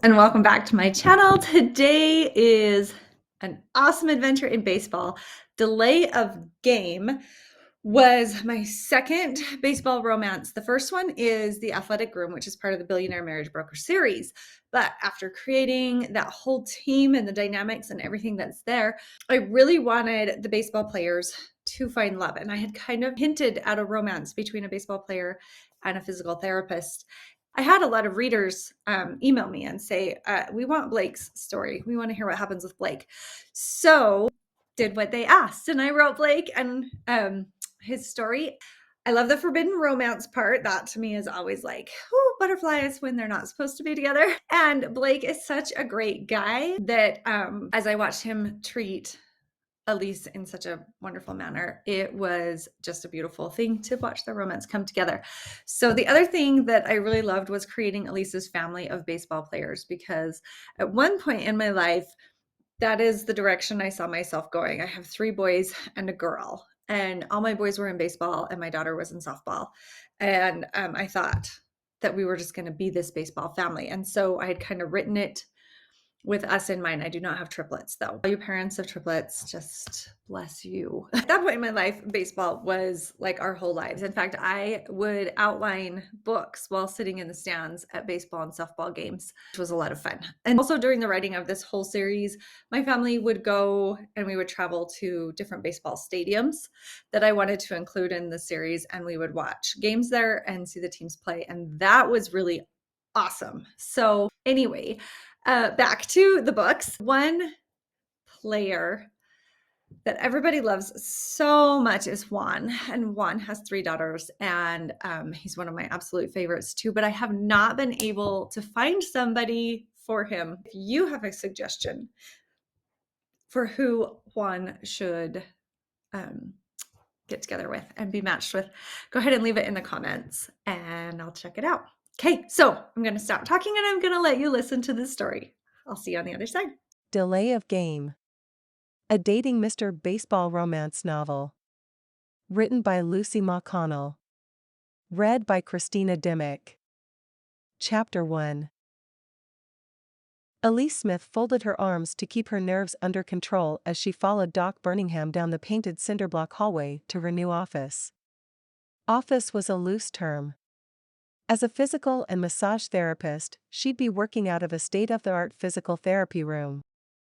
And welcome back to my channel. Today is an awesome adventure in baseball. Delay of Game was my second baseball romance. The first one is The Athletic Groom, which is part of the Billionaire Marriage Broker series. But after creating that whole team and the dynamics and everything that's there, I really wanted the baseball players to find love. And I had kind of hinted at a romance between a baseball player and a physical therapist. I had a lot of readers email me and say, we want Blake's story. We want to hear what happens with Blake. So did what they asked, and I wrote Blake and his story. I love the forbidden romance part. That to me is always like, oh, butterflies when they're not supposed to be together. And Blake is such a great guy that as I watched him treat Elise in such a wonderful manner, it was just a beautiful thing to watch the romance come together. So the other thing that I really loved was creating Elise's family of baseball players, because at one point in my life, that is the direction I saw myself going. I have 3 boys and a girl, and all my boys were in baseball and my daughter was in softball. And I thought that we were just going to be this baseball family. And so I had kind of written it with us in mind. I do not have triplets though. All you parents of triplets, just bless you. At that point in my life, baseball was like our whole lives. In fact, I would outline books while sitting in the stands at baseball and softball games, which was a lot of fun. And also during the writing of this whole series, my family would go and we would travel to different baseball stadiums that I wanted to include in the series, and we would watch games there and see the teams play. And that was really awesome. So anyway, back to the books. One player that everybody loves so much is Juan, and Juan has 3 daughters, and he's one of my absolute favorites too, but I have not been able to find somebody for him. If you have a suggestion for who Juan should get together with and be matched with, go ahead and leave it in the comments and I'll check it out. Okay, so I'm going to stop talking and I'm going to let you listen to this story. I'll see you on the other side. Delay of Game. A dating Mr. Baseball romance novel. Written by Lucy McConnell. Read by Christina Dimmick. Chapter 1. Elise Smith folded her arms to keep her nerves under control as she followed Doc Birmingham down the painted cinderblock hallway to her new office. Office was a loose term. As a physical and massage therapist, she'd be working out of a state-of-the-art physical therapy room,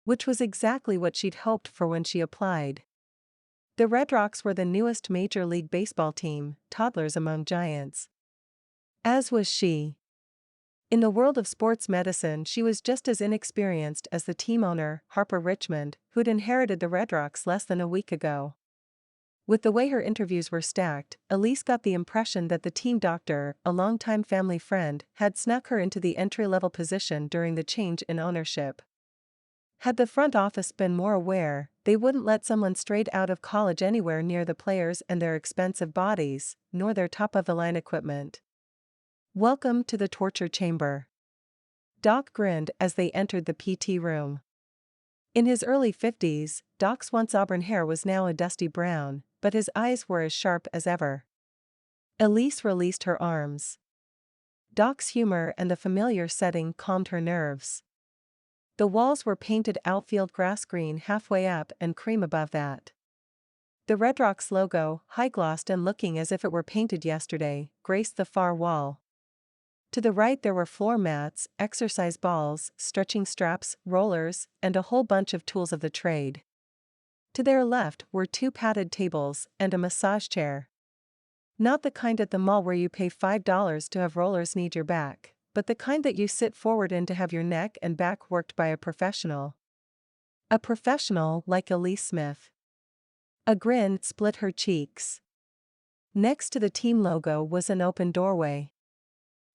which was exactly what she'd hoped for when she applied. The Red Rocks were the newest Major League Baseball team, toddlers among giants. As was she. In the world of sports medicine, she was just as inexperienced as the team owner, Harper Richmond, who'd inherited the Red Rocks less than a week ago. With the way her interviews were stacked, Elise got the impression that the team doctor, a longtime family friend, had snuck her into the entry-level position during the change in ownership. Had the front office been more aware, they wouldn't let someone straight out of college anywhere near the players and their expensive bodies, nor their top-of-the-line equipment. Welcome to the torture chamber. Doc grinned as they entered the PT room. In his early 50s, Doc's once auburn hair was now a dusty brown, but his eyes were as sharp as ever. Elise released her arms. Doc's humor and the familiar setting calmed her nerves. The walls were painted outfield grass green halfway up and cream above that. The Red Rocks logo, high-glossed and looking as if it were painted yesterday, graced the far wall. To the right there were floor mats, exercise balls, stretching straps, rollers, and a whole bunch of tools of the trade. To their left were 2 padded tables and a massage chair. Not the kind at the mall where you pay $5 to have rollers knead your back, but the kind that you sit forward in to have your neck and back worked by a professional. A professional like Elise Smith. A grin split her cheeks. Next to the team logo was an open doorway.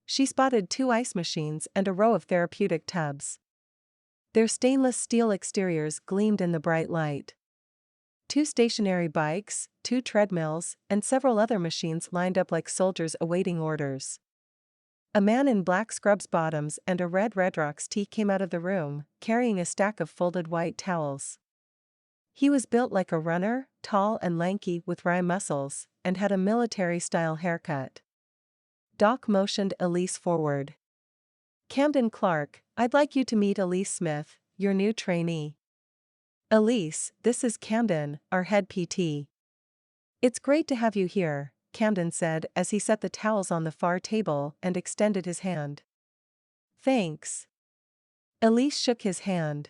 She spotted 2 ice machines and a row of therapeutic tubs. Their stainless steel exteriors gleamed in the bright light. 2 stationary bikes, 2 treadmills, and several other machines lined up like soldiers awaiting orders. A man in black scrubs bottoms and a red Red Rocks tee came out of the room, carrying a stack of folded white towels. He was built like a runner, tall and lanky with wry muscles, and had a military-style haircut. Doc motioned Elise forward. Camden Clark, I'd like you to meet Elise Smith, your new trainee. Elise, this is Camden, our head PT. It's great to have you here, Camden said as he set the towels on the far table and extended his hand. Thanks. Elise shook his hand.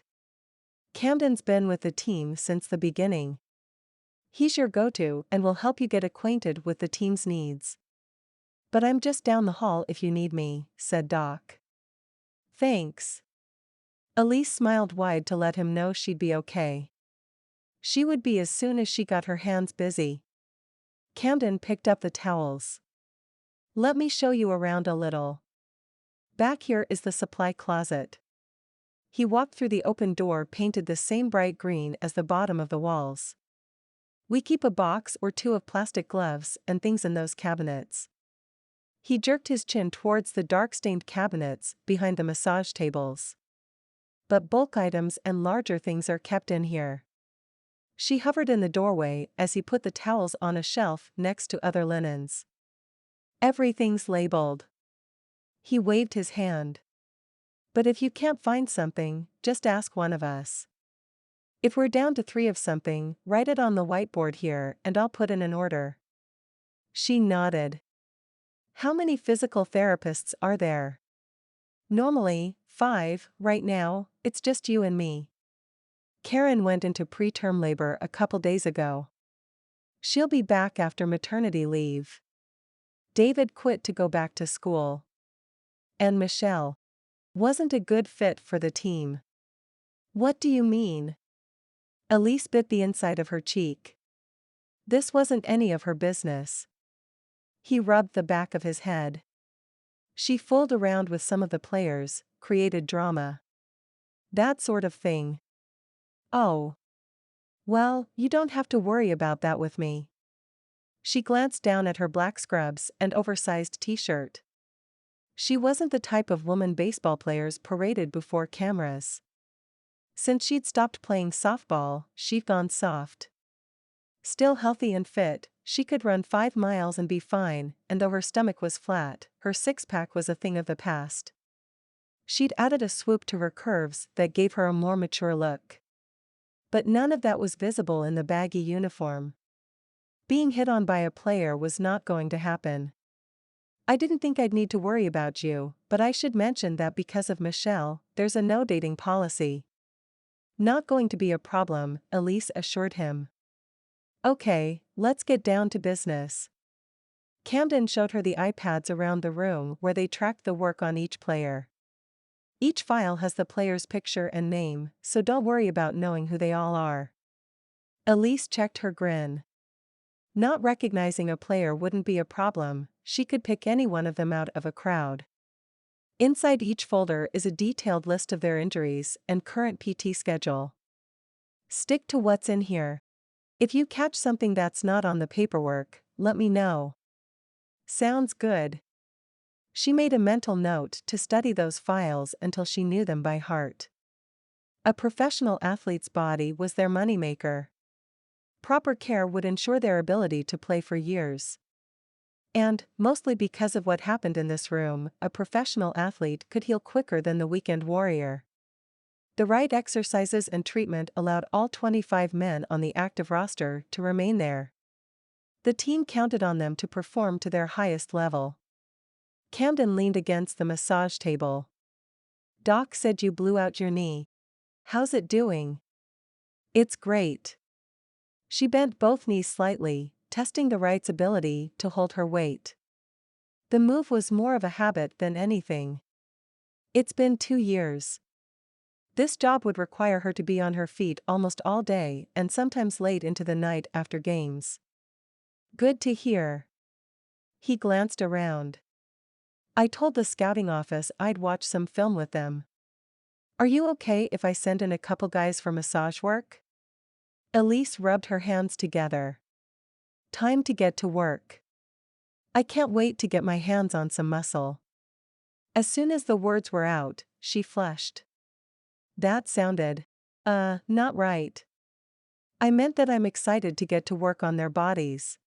Camden's been with the team since the beginning. He's your go-to and will help you get acquainted with the team's needs. But I'm just down the hall if you need me, said Doc. Thanks. Elise smiled wide to let him know she'd be okay. She would be as soon as she got her hands busy. Camden picked up the towels. Let me show you around a little. Back here is the supply closet. He walked through the open door painted the same bright green as the bottom of the walls. We keep a box or two of plastic gloves and things in those cabinets. He jerked his chin towards the dark-stained cabinets behind the massage tables. But bulk items and larger things are kept in here. She hovered in the doorway as he put the towels on a shelf next to other linens. Everything's labeled. He waved his hand. But if you can't find something, just ask one of us. If we're down to 3 of something, write it on the whiteboard here and I'll put in an order. She nodded. How many physical therapists are there? Normally, 5, right now, it's just you and me. Karen went into preterm labor a couple days ago. She'll be back after maternity leave. David quit to go back to school. And Michelle wasn't a good fit for the team. What do you mean? Elise bit the inside of her cheek. This wasn't any of her business. He rubbed the back of his head. She fooled around with some of the players, created drama. That sort of thing. Oh. Well, you don't have to worry about that with me. She glanced down at her black scrubs and oversized t-shirt. She wasn't the type of woman baseball players paraded before cameras. Since she'd stopped playing softball, she'd gone soft. Still healthy and fit, she could run 5 miles and be fine, and though her stomach was flat, her six-pack was a thing of the past. She'd added a swoop to her curves that gave her a more mature look. But none of that was visible in the baggy uniform. Being hit on by a player was not going to happen. I didn't think I'd need to worry about you, but I should mention that because of Michelle, there's a no dating policy. Not going to be a problem, Elise assured him. Okay, let's get down to business. Camden showed her the iPads around the room where they tracked the work on each player. Each file has the player's picture and name, so don't worry about knowing who they all are. Elise checked her grin. Not recognizing a player wouldn't be a problem, she could pick any one of them out of a crowd. Inside each folder is a detailed list of their injuries and current PT schedule. Stick to what's in here. If you catch something that's not on the paperwork, let me know. Sounds good. She made a mental note to study those files until she knew them by heart. A professional athlete's body was their moneymaker. Proper care would ensure their ability to play for years. And, mostly because of what happened in this room, a professional athlete could heal quicker than the weekend warrior. The right exercises and treatment allowed all 25 men on the active roster to remain there. The team counted on them to perform to their highest level. Camden leaned against the massage table. Doc said you blew out your knee. How's it doing? It's great. She bent both knees slightly, testing the right's ability to hold her weight. The move was more of a habit than anything. It's been 2 years. This job would require her to be on her feet almost all day and sometimes late into the night after games. Good to hear. He glanced around. I told the scouting office I'd watch some film with them. Are you okay if I send in a couple guys for massage work? Elise rubbed her hands together. Time to get to work. I can't wait to get my hands on some muscle. As soon as the words were out, she flushed. That sounded, not right. I meant that I'm excited to get to work on their bodies.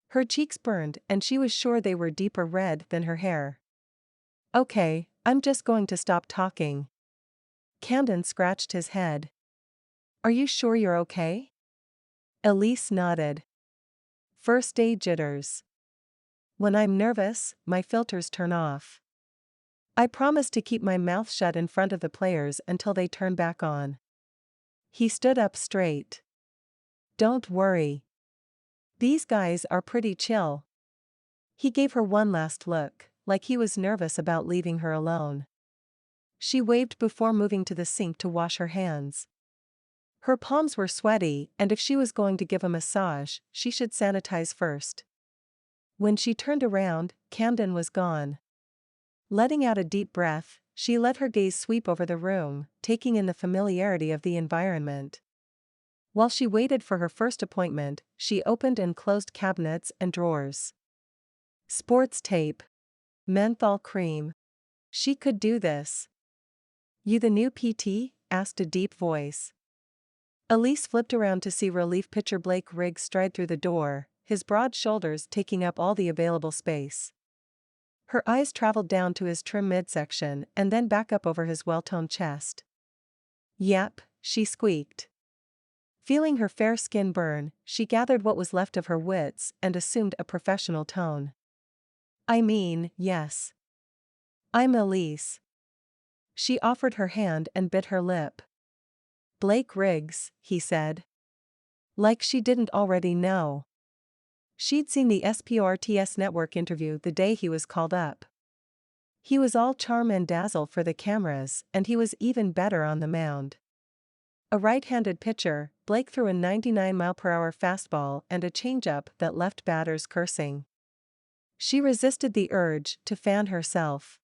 Her cheeks burned and she was sure they were deeper red than her hair. Okay, I'm just going to stop talking. Camden scratched his head. Are you sure you're okay? Elise nodded. First day jitters. When I'm nervous, my filters turn off. I promise to keep my mouth shut in front of the players until they turn back on. He stood up straight. Don't worry. These guys are pretty chill. He gave her one last look, like he was nervous about leaving her alone. She waved before moving to the sink to wash her hands. Her palms were sweaty, and if she was going to give a massage, she should sanitize first. When she turned around, Camden was gone. Letting out a deep breath, she let her gaze sweep over the room, taking in the familiarity of the environment. While she waited for her first appointment, she opened and closed cabinets and drawers. Sports tape. Menthol cream. She could do this. You the new PT? Asked a deep voice. Elise flipped around to see relief pitcher Blake Rygs stride through the door, his broad shoulders taking up all the available space. Her eyes traveled down to his trim midsection and then back up over his well-toned chest. Yep, she squeaked. Feeling her fair skin burn, she gathered what was left of her wits and assumed a professional tone. I mean, yes. I'm Elise. She offered her hand and bit her lip. Blake Rygs, he said. Like she didn't already know. She'd seen the SPORTS network interview the day he was called up. He was all charm and dazzle for the cameras, and he was even better on the mound. A right-handed pitcher, Blake threw a 99-mile-per-hour fastball and a changeup that left batters cursing. She resisted the urge to fan herself.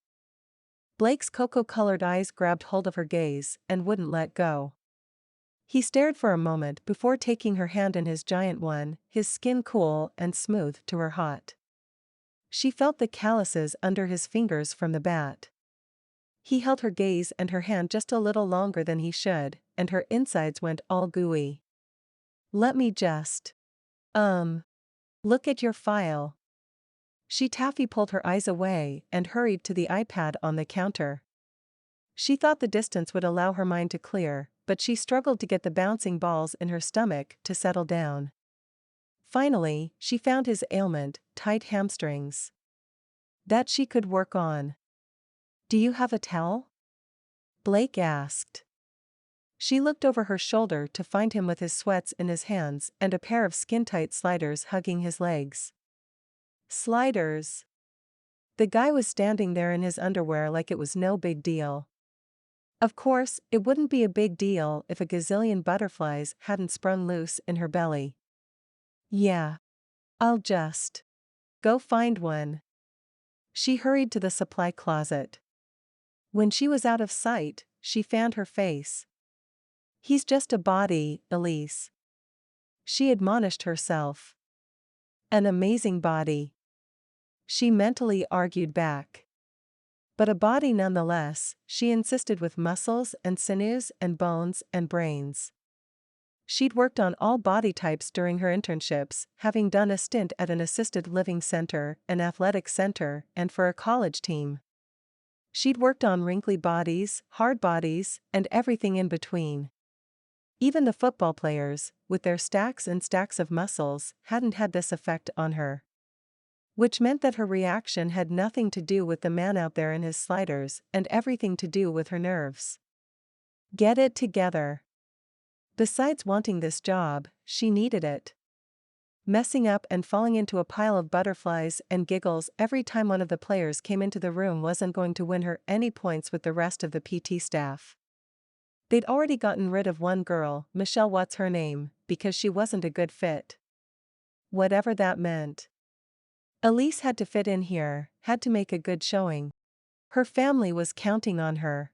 Blake's cocoa-colored eyes grabbed hold of her gaze and wouldn't let go. He stared for a moment before taking her hand in his giant one, his skin cool and smooth to her hot. She felt the calluses under his fingers from the bat. He held her gaze and her hand just a little longer than he should, and her insides went all gooey. Let me just. Look at your file. She taffy pulled her eyes away and hurried to the iPad on the counter. She thought the distance would allow her mind to clear, but she struggled to get the bouncing balls in her stomach to settle down. Finally, she found his ailment, tight hamstrings. That she could work on. Do you have a towel? Blake asked. She looked over her shoulder to find him with his sweats in his hands and a pair of skin-tight sliders hugging his legs. Sliders. The guy was standing there in his underwear like it was no big deal. Of course, it wouldn't be a big deal if a gazillion butterflies hadn't sprung loose in her belly. Yeah. I'll just go find one. She hurried to the supply closet. When she was out of sight, she fanned her face. He's just a body, Elise. She admonished herself. An amazing body. She mentally argued back. But a body nonetheless, she insisted, with muscles and sinews and bones and brains. She'd worked on all body types during her internships, having done a stint at an assisted living center, an athletic center, and for a college team. She'd worked on wrinkly bodies, hard bodies, and everything in between. Even the football players, with their stacks and stacks of muscles, hadn't had this effect on her. Which meant that her reaction had nothing to do with the man out there in his sliders and everything to do with her nerves. Get it together. Besides wanting this job, she needed it. Messing up and falling into a pile of butterflies and giggles every time one of the players came into the room wasn't going to win her any points with the rest of the PT staff. They'd already gotten rid of one girl, Michelle what's her name, because she wasn't a good fit. Whatever that meant. Elise had to fit in here, had to make a good showing. Her family was counting on her.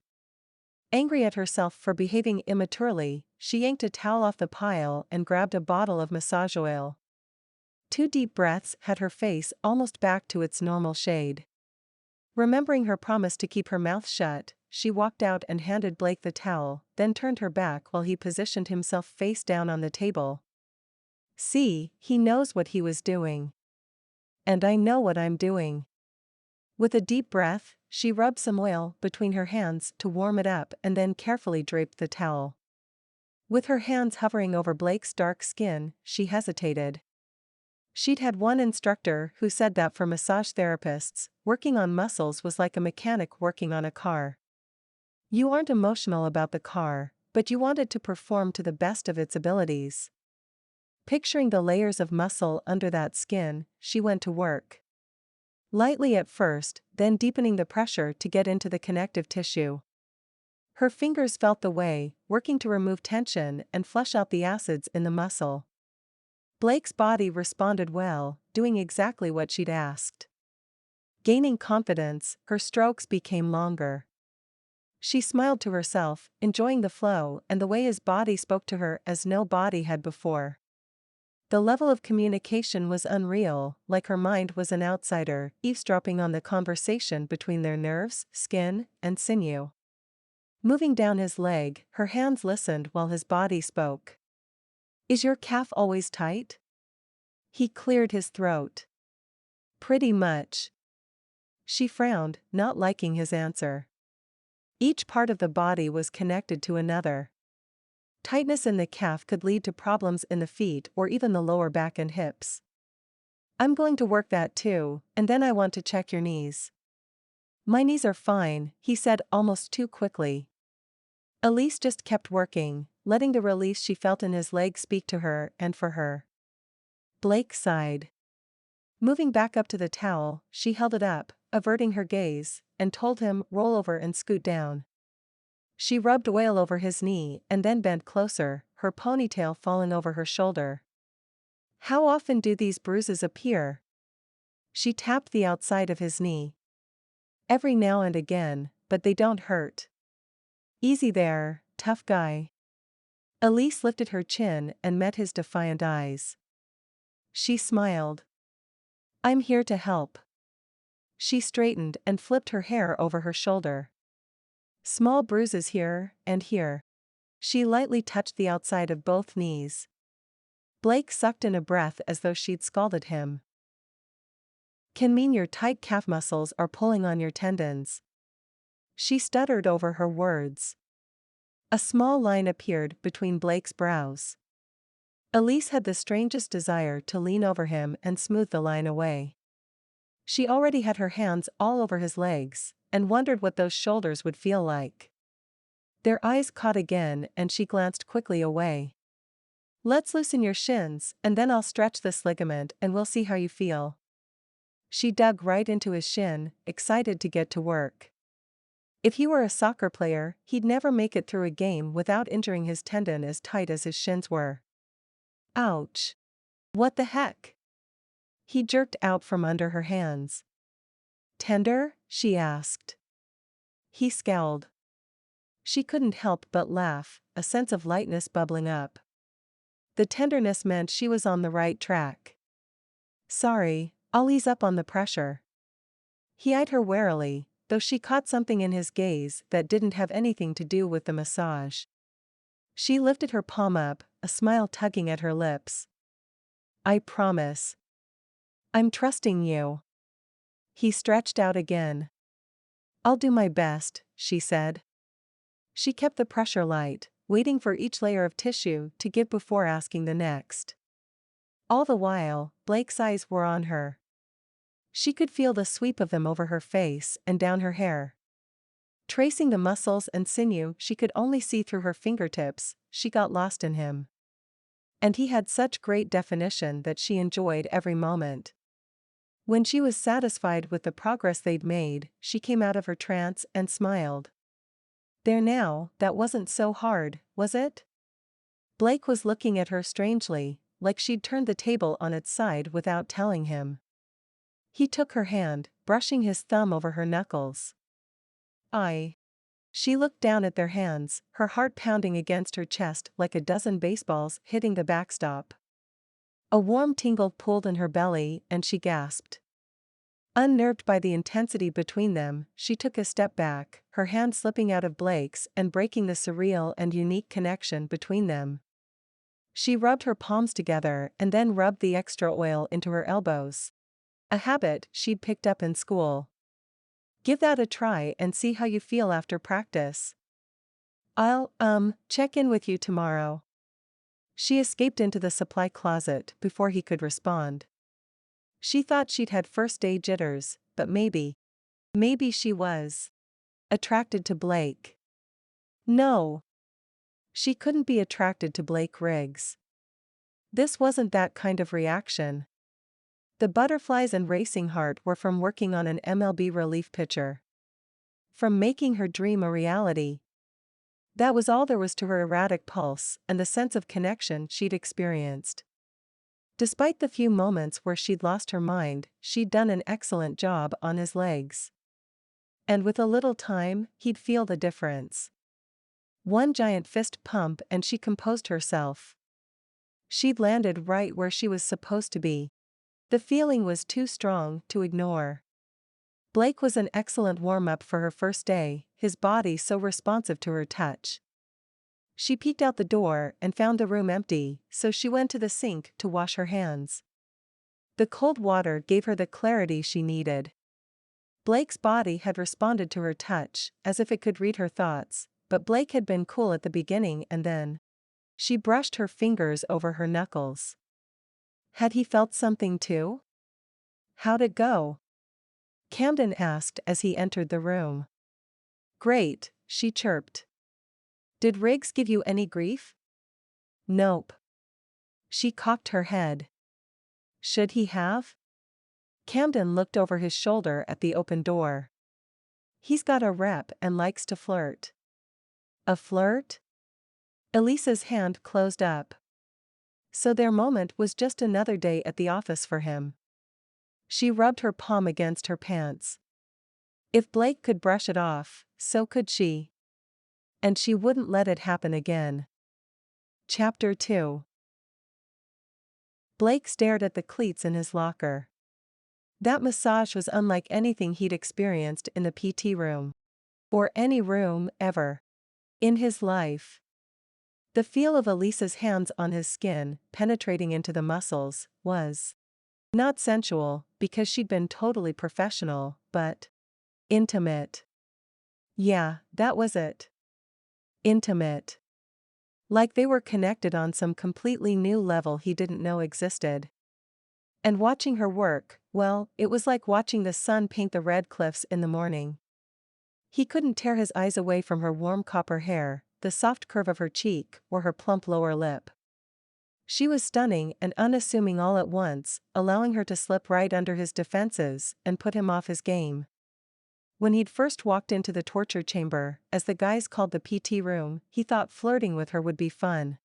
Angry at herself for behaving immaturely, she yanked a towel off the pile and grabbed a bottle of massage oil. 2 deep breaths had her face almost back to its normal shade. Remembering her promise to keep her mouth shut, she walked out and handed Blake the towel, then turned her back while he positioned himself face down on the table. See, he knows what he was doing. And I know what I'm doing. With a deep breath, she rubbed some oil between her hands to warm it up and then carefully draped the towel. With her hands hovering over Blake's dark skin, she hesitated. She'd had one instructor who said that for massage therapists, working on muscles was like a mechanic working on a car. You aren't emotional about the car, but you want it to perform to the best of its abilities. Picturing the layers of muscle under that skin, she went to work. Lightly at first, then deepening the pressure to get into the connective tissue. Her fingers felt the way, working to remove tension and flush out the acids in the muscle. Blake's body responded well, doing exactly what she'd asked. Gaining confidence, her strokes became longer. She smiled to herself, enjoying the flow and the way his body spoke to her as no body had before. The level of communication was unreal, like her mind was an outsider, eavesdropping on the conversation between their nerves, skin, and sinew. Moving down his leg, her hands listened while his body spoke. Is your calf always tight? He cleared his throat. Pretty much. She frowned, not liking his answer. Each part of the body was connected to another. Tightness in the calf could lead to problems in the feet or even the lower back and hips. I'm going to work that too, and then I want to check your knees. My knees are fine, he said almost too quickly. Elise just kept working, letting the release she felt in his leg speak to her and for her. Blake sighed. Moving back up to the towel, she held it up, averting her gaze, and told him, roll over and scoot down. She rubbed oil over his knee and then bent closer, her ponytail falling over her shoulder. How often do these bruises appear? She tapped the outside of his knee. Every now and again, but they don't hurt. Easy there, tough guy. Elise lifted her chin and met his defiant eyes. She smiled. I'm here to help. She straightened and flipped her hair over her shoulder. Small bruises here and here. She lightly touched the outside of both knees. Blake sucked in a breath as though she'd scalded him. Can mean your tight calf muscles are pulling on your tendons. She stuttered over her words. A small line appeared between Blake's brows. Elise had the strangest desire to lean over him and smooth the line away. She already had her hands all over his legs, and wondered what those shoulders would feel like. Their eyes caught again and she glanced quickly away. Let's loosen your shins, and then I'll stretch this ligament and we'll see how you feel. She dug right into his shin, excited to get to work. If he were a soccer player, he'd never make it through a game without injuring his tendon as tight as his shins were. Ouch. What the heck? He jerked out from under her hands. Tender? She asked. He scowled. She couldn't help but laugh, a sense of lightness bubbling up. The tenderness meant she was on the right track. Sorry, I'll ease up on the pressure. He eyed her warily, though she caught something in his gaze that didn't have anything to do with the massage. She lifted her palm up, a smile tugging at her lips. I promise. I'm trusting you. He stretched out again. I'll do my best, she said. She kept the pressure light, waiting for each layer of tissue to give before asking the next. All the while, Blake's eyes were on her. She could feel the sweep of them over her face and down her hair. Tracing the muscles and sinew she could only see through her fingertips, she got lost in him. And he had such great definition that she enjoyed every moment. When she was satisfied with the progress they'd made, she came out of her trance and smiled. There now, that wasn't so hard, was it? Blake was looking at her strangely, like she'd turned the table on its side without telling him. He took her hand, brushing his thumb over her knuckles. She looked down at their hands, her heart pounding against her chest like a dozen baseballs hitting the backstop. A warm tingle pulled in her belly and she gasped. Unnerved by the intensity between them, she took a step back, her hand slipping out of Blake's and breaking the surreal and unique connection between them. She rubbed her palms together and then rubbed the extra oil into her elbows. A habit she'd picked up in school. Give that a try and see how you feel after practice. I'll, check in with you tomorrow. She escaped into the supply closet before he could respond. She thought she'd had first day jitters, but maybe she was attracted to Blake. No. She couldn't be attracted to Blake Rygs. This wasn't that kind of reaction. The butterflies and racing heart were from working on an MLB relief pitcher. From making her dream a reality. That was all there was to her erratic pulse and the sense of connection she'd experienced. Despite the few moments where she'd lost her mind, she'd done an excellent job on his legs. And with a little time, he'd feel the difference. One giant fist pump and she composed herself. She'd landed right where she was supposed to be. The feeling was too strong to ignore. Blake was an excellent warm-up for her first day, his body so responsive to her touch. She peeked out the door and found the room empty, so she went to the sink to wash her hands. The cold water gave her the clarity she needed. Blake's body had responded to her touch, as if it could read her thoughts, but Blake had been cool at the beginning and then. She brushed her fingers over her knuckles. Had he felt something too? How'd it go? Camden asked as he entered the room. Great, she chirped. Did Riggs give you any grief? Nope. She cocked her head. Should he have? Camden looked over his shoulder at the open door. He's got a rep and likes to flirt. A flirt? Elise's hand closed up. So their moment was just another day at the office for him. She rubbed her palm against her pants. If Blake could brush it off, so could she. And she wouldn't let it happen again. Chapter 2. Blake stared at the cleats in his locker. That massage was unlike anything he'd experienced in the PT room. Or any room, ever. In his life. The feel of Elise's hands on his skin, penetrating into the muscles, was not sensual, because she'd been totally professional, but intimate. Yeah, that was it. Intimate. Like they were connected on some completely new level he didn't know existed. And watching her work, well, it was like watching the sun paint the red cliffs in the morning. He couldn't tear his eyes away from her warm copper hair, the soft curve of her cheek, or her plump lower lip. She was stunning and unassuming all at once, allowing her to slip right under his defenses and put him off his game. When he'd first walked into the torture chamber, as the guys called the PT room, he thought flirting with her would be fun.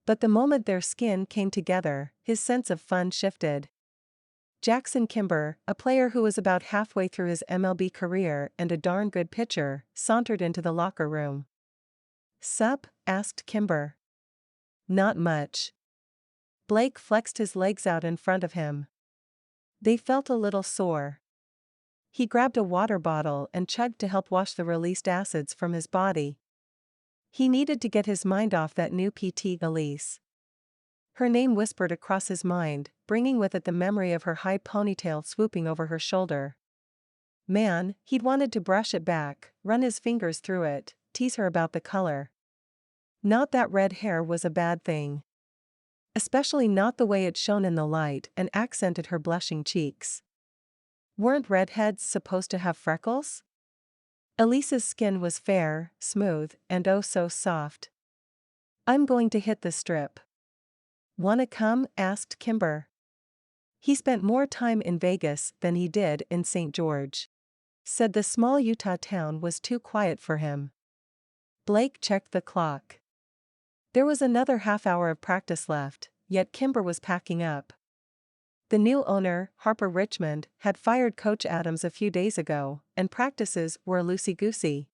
But the moment their skin came together, his sense of fun shifted. Jackson Kimber, a player who was about halfway through his MLB career and a darn good pitcher, sauntered into the locker room. "Sup?" asked Kimber. "Not much." Blake flexed his legs out in front of him. They felt a little sore. He grabbed a water bottle and chugged to help wash the released acids from his body. He needed to get his mind off that new PT, Elise. Her name whispered across his mind, bringing with it the memory of her high ponytail swooping over her shoulder. Man, he'd wanted to brush it back, run his fingers through it, tease her about the color. Not that red hair was a bad thing. Especially not the way it shone in the light and accented her blushing cheeks. Weren't redheads supposed to have freckles? Elise's skin was fair, smooth, and oh so soft. "I'm going to hit the strip." "Wanna come?" asked Kimber. He spent more time in Vegas than he did in St. George. Said the small Utah town was too quiet for him. Blake checked the clock. There was another half hour of practice left, yet Kimber was packing up. The new owner, Harper Richmond, had fired Coach Adams a few days ago, and practices were loosey-goosey.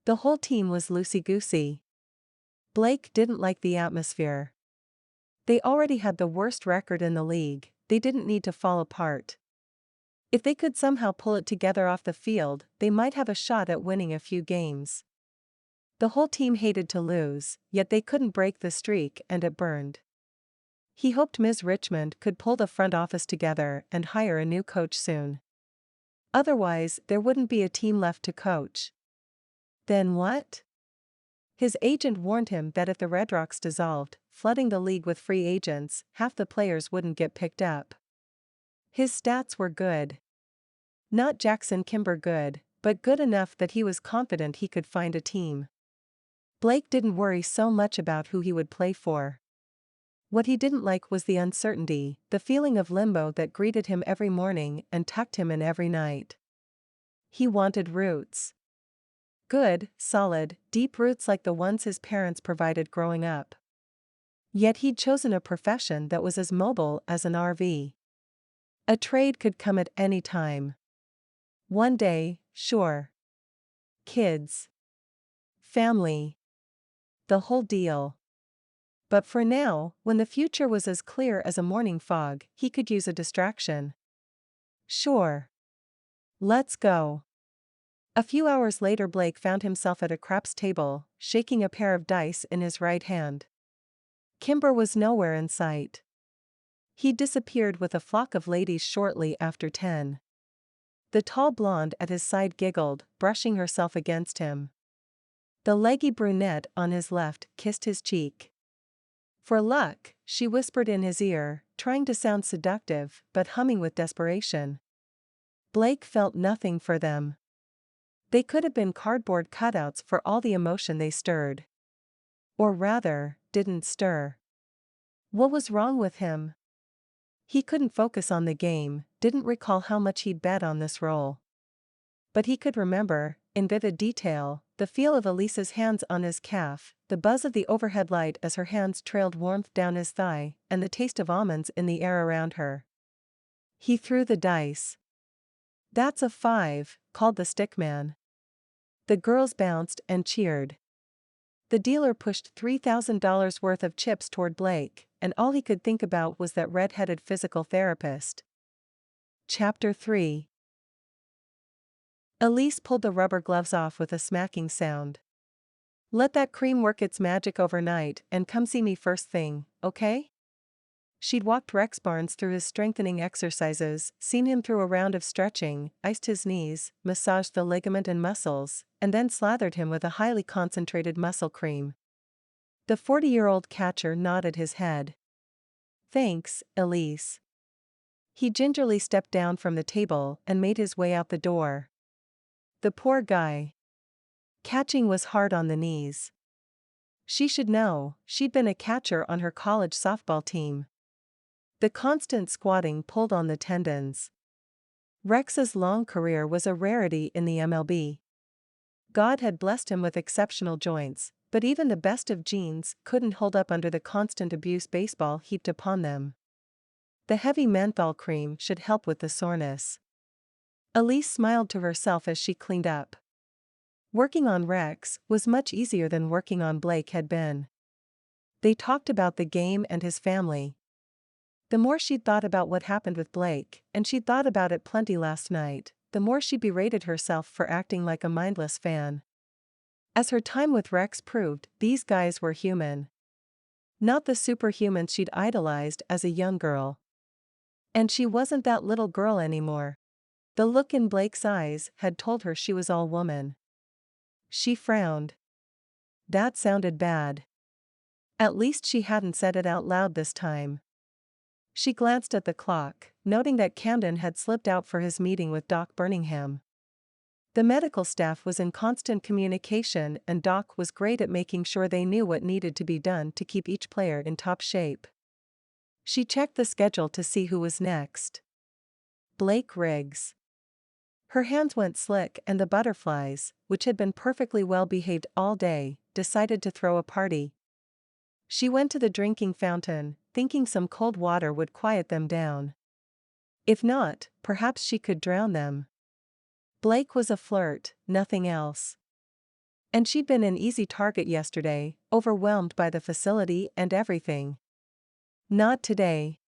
The whole team was loosey-goosey. Blake didn't like the atmosphere. They already had the worst record in the league, they didn't need to fall apart. If they could somehow pull it together off the field, they might have a shot at winning a few games. The whole team hated to lose, yet they couldn't break the streak and it burned. He hoped Ms. Richmond could pull the front office together and hire a new coach soon. Otherwise, there wouldn't be a team left to coach. Then what? His agent warned him that if the Red Rocks dissolved, flooding the league with free agents, half the players wouldn't get picked up. His stats were good. Not Jackson Kimber good, but good enough that he was confident he could find a team. Blake didn't worry so much about who he would play for. What he didn't like was the uncertainty, the feeling of limbo that greeted him every morning and tucked him in every night. He wanted roots. Good, solid, deep roots like the ones his parents provided growing up. Yet he'd chosen a profession that was as mobile as an RV. A trade could come at any time. One day, sure. Kids. Family. The whole deal. But for now, when the future was as clear as a morning fog, he could use a distraction. Sure. Let's go. A few hours later, Blake found himself at a craps table, shaking a pair of dice in his right hand. Kimber was nowhere in sight. He disappeared with a flock of ladies shortly after 10. The tall blonde at his side giggled, brushing herself against him. The leggy brunette on his left kissed his cheek. For luck, she whispered in his ear, trying to sound seductive, but humming with desperation. Blake felt nothing for them. They could have been cardboard cutouts for all the emotion they stirred. Or rather, didn't stir. What was wrong with him? He couldn't focus on the game, didn't recall how much he'd bet on this roll. But he could remember, in vivid detail, the feel of Elise's hands on his calf, the buzz of the overhead light as her hands trailed warmth down his thigh, and the taste of almonds in the air around her. He threw the dice. "That's a 5, called the stickman. The girls bounced and cheered. The dealer pushed $3,000 worth of chips toward Blake, and all he could think about was that red-headed physical therapist. Chapter 3. Elise pulled the rubber gloves off with a smacking sound. "Let that cream work its magic overnight and come see me first thing, okay?" She'd walked Rex Barnes through his strengthening exercises, seen him through a round of stretching, iced his knees, massaged the ligament and muscles, and then slathered him with a highly concentrated muscle cream. The 40-year-old catcher nodded his head. "Thanks, Elise." He gingerly stepped down from the table and made his way out the door. The poor guy. Catching was hard on the knees. She should know, she'd been a catcher on her college softball team. The constant squatting pulled on the tendons. Rex's long career was a rarity in the MLB. God had blessed him with exceptional joints, but even the best of genes couldn't hold up under the constant abuse baseball heaped upon them. The heavy menthol cream should help with the soreness. Elise smiled to herself as she cleaned up. Working on Rex was much easier than working on Blake had been. They talked about the game and his family. The more she'd thought about what happened with Blake, and she'd thought about it plenty last night, the more she berated herself for acting like a mindless fan. As her time with Rex proved, these guys were human. Not the superhumans she'd idolized as a young girl. And she wasn't that little girl anymore. The look in Blake's eyes had told her she was all woman. She frowned. That sounded bad. At least she hadn't said it out loud this time. She glanced at the clock, noting that Camden had slipped out for his meeting with Doc Birmingham. The medical staff was in constant communication and Doc was great at making sure they knew what needed to be done to keep each player in top shape. She checked the schedule to see who was next. Blake Rygs. Her hands went slick and the butterflies, which had been perfectly well behaved all day, decided to throw a party. She went to the drinking fountain, thinking some cold water would quiet them down. If not, perhaps she could drown them. Blake was a flirt, nothing else. And she'd been an easy target yesterday, overwhelmed by the facility and everything. Not today.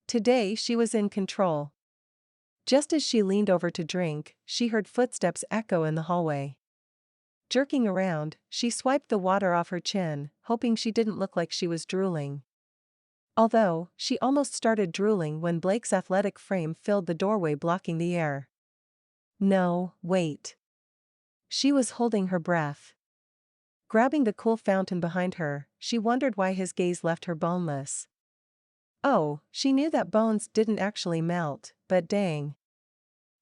Today she was in control. Just as she leaned over to drink, she heard footsteps echo in the hallway. Jerking around, she swiped the water off her chin, hoping she didn't look like she was drooling. Although, she almost started drooling when Blake's athletic frame filled the doorway, blocking the air. No, wait. She was holding her breath. Grabbing the cool fountain behind her, she wondered why his gaze left her boneless. Oh, she knew that bones didn't actually melt, but dang.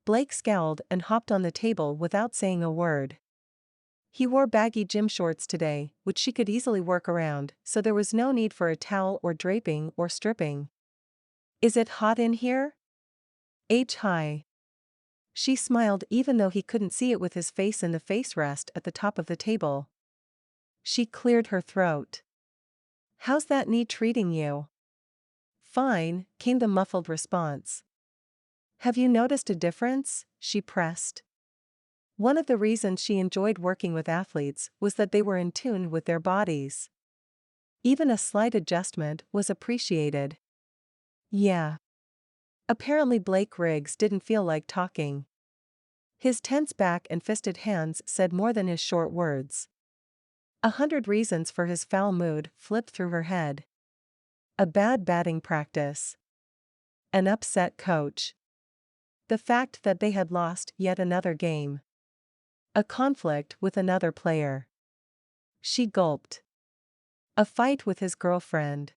Blake scowled and hopped on the table without saying a word. He wore baggy gym shorts today, which she could easily work around, so there was no need for a towel or draping or stripping. Is it hot in here? Hi. She smiled even though he couldn't see it with his face in the face rest at the top of the table. She cleared her throat. How's that knee treating you? Fine, came the muffled response. Have you noticed a difference? She pressed. One of the reasons she enjoyed working with athletes was that they were in tune with their bodies. Even a slight adjustment was appreciated. Yeah. Apparently Blake Rygs didn't feel like talking. His tense back and fisted hands said more than his short words. 100 reasons for his foul mood flipped through her head. A bad batting practice. An upset coach. The fact that they had lost yet another game. A conflict with another player. She gulped. A fight with his girlfriend.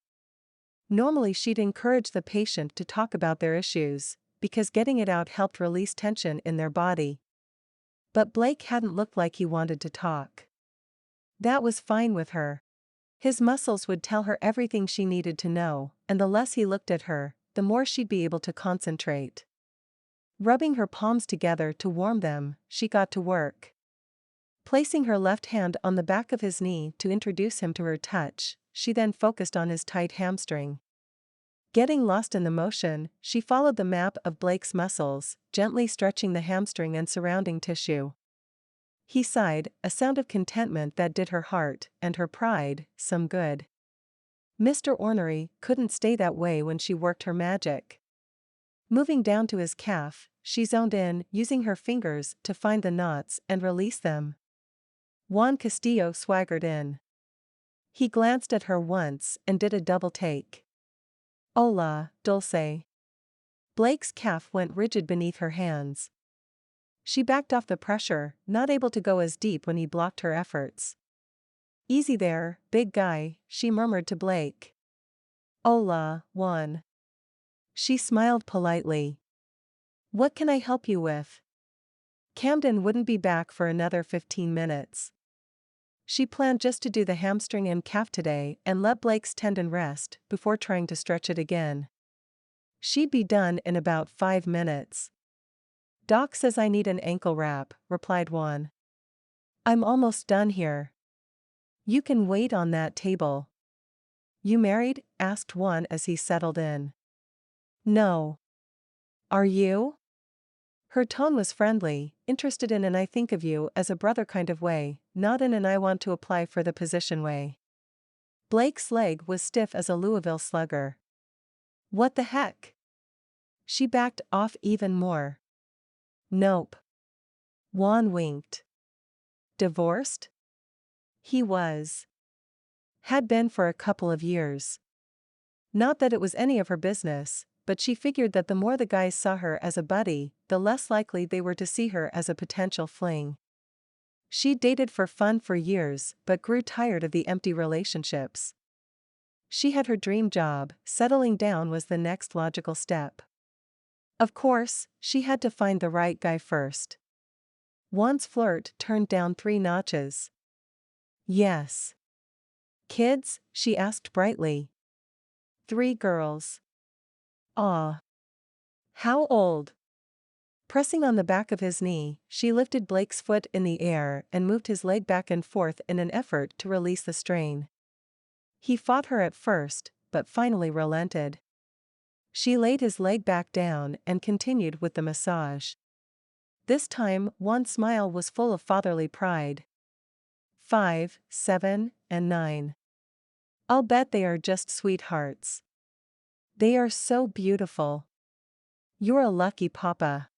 Normally she'd encourage the patient to talk about their issues, because getting it out helped release tension in their body. But Blake hadn't looked like he wanted to talk. That was fine with her. His muscles would tell her everything she needed to know, and the less he looked at her, the more she'd be able to concentrate. Rubbing her palms together to warm them, she got to work. Placing her left hand on the back of his knee to introduce him to her touch, she then focused on his tight hamstring. Getting lost in the motion, she followed the map of Blake's muscles, gently stretching the hamstring and surrounding tissue. He sighed, a sound of contentment that did her heart, and her pride, some good. Mr. Ornery couldn't stay that way when she worked her magic. Moving down to his calf, she zoned in, using her fingers to find the knots and release them. Juan Castillo swaggered in. He glanced at her once and did a double take. Hola, Dulce. Blake's calf went rigid beneath her hands. She backed off the pressure, not able to go as deep when he blocked her efforts. Easy there, big guy, she murmured to Blake. Hola, Juan. She smiled politely. What can I help you with? Camden wouldn't be back for another 15 minutes. She planned just to do the hamstring and calf today and let Blake's tendon rest before trying to stretch it again. She'd be done in about 5 minutes. Doc says I need an ankle wrap, replied Juan. I'm almost done here. You can wait on that table. You married? Asked Juan as he settled in. No. Are you? Her tone was friendly, interested in an I think of you as a brother kind of way, not in an I want to apply for the position way. Blake's leg was stiff as a Louisville Slugger. What the heck? She backed off even more. Nope. Juan winked. Divorced? He was. Had been for a couple of years. Not that it was any of her business, but she figured that the more the guys saw her as a buddy, the less likely they were to see her as a potential fling. She'd dated for fun for years but grew tired of the empty relationships. She had her dream job, settling down was the next logical step. Of course, she had to find the right guy first. Juan's flirt turned down 3 notches. Yes. Kids? She asked brightly. 3 girls. Aw. How old? Pressing on the back of his knee, she lifted Blake's foot in the air and moved his leg back and forth in an effort to release the strain. He fought her at first, but finally relented. She laid his leg back down and continued with the massage. This time, Juan's smile was full of fatherly pride. 5, 7, and 9. I'll bet they are just sweethearts. They are so beautiful. You're a lucky papa.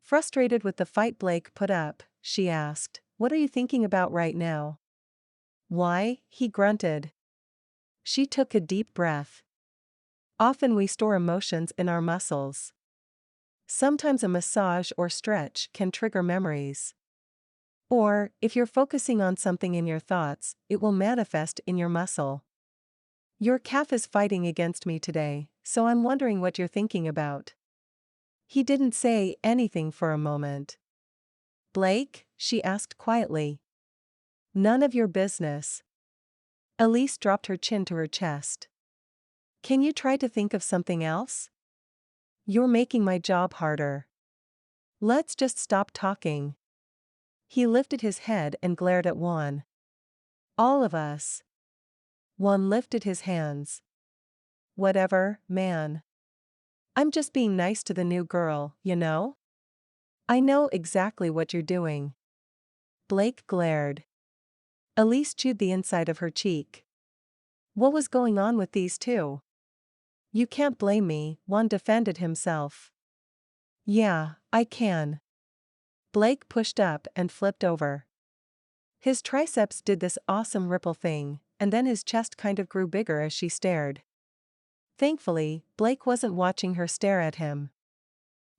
Frustrated with the fight Blake put up, she asked, what are you thinking about right now? Why? He grunted. She took a deep breath. Often we store emotions in our muscles. Sometimes a massage or stretch can trigger memories. Or, if you're focusing on something in your thoughts, it will manifest in your muscle. Your calf is fighting against me today, so I'm wondering what you're thinking about. He didn't say anything for a moment. Blake? She asked quietly. None of your business. Elise dropped her chin to her chest. Can you try to think of something else? You're making my job harder. Let's just stop talking. He lifted his head and glared at Juan. All of us. Juan lifted his hands. Whatever, man. I'm just being nice to the new girl, you know? I know exactly what you're doing. Blake glared. Elise chewed the inside of her cheek. What was going on with these two? You can't blame me, Juan defended himself. Yeah, I can. Blake pushed up and flipped over. His triceps did this awesome ripple thing, and then his chest kind of grew bigger as she stared. Thankfully, Blake wasn't watching her stare at him.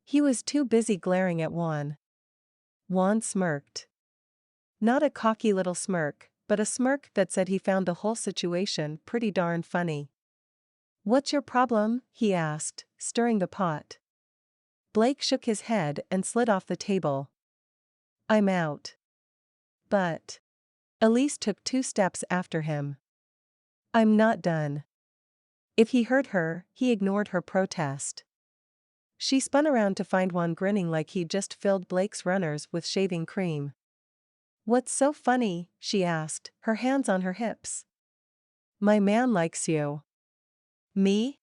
He was too busy glaring at Juan. Juan smirked. Not a cocky little smirk, but a smirk that said he found the whole situation pretty darn funny. What's your problem? He asked, stirring the pot. Blake shook his head and slid off the table. I'm out. But. Elise took 2 steps after him. I'm not done. If he heard her, he ignored her protest. She spun around to find Juan grinning like he'd just filled Blake's runners with shaving cream. What's so funny? She asked, her hands on her hips. My man likes you. Me?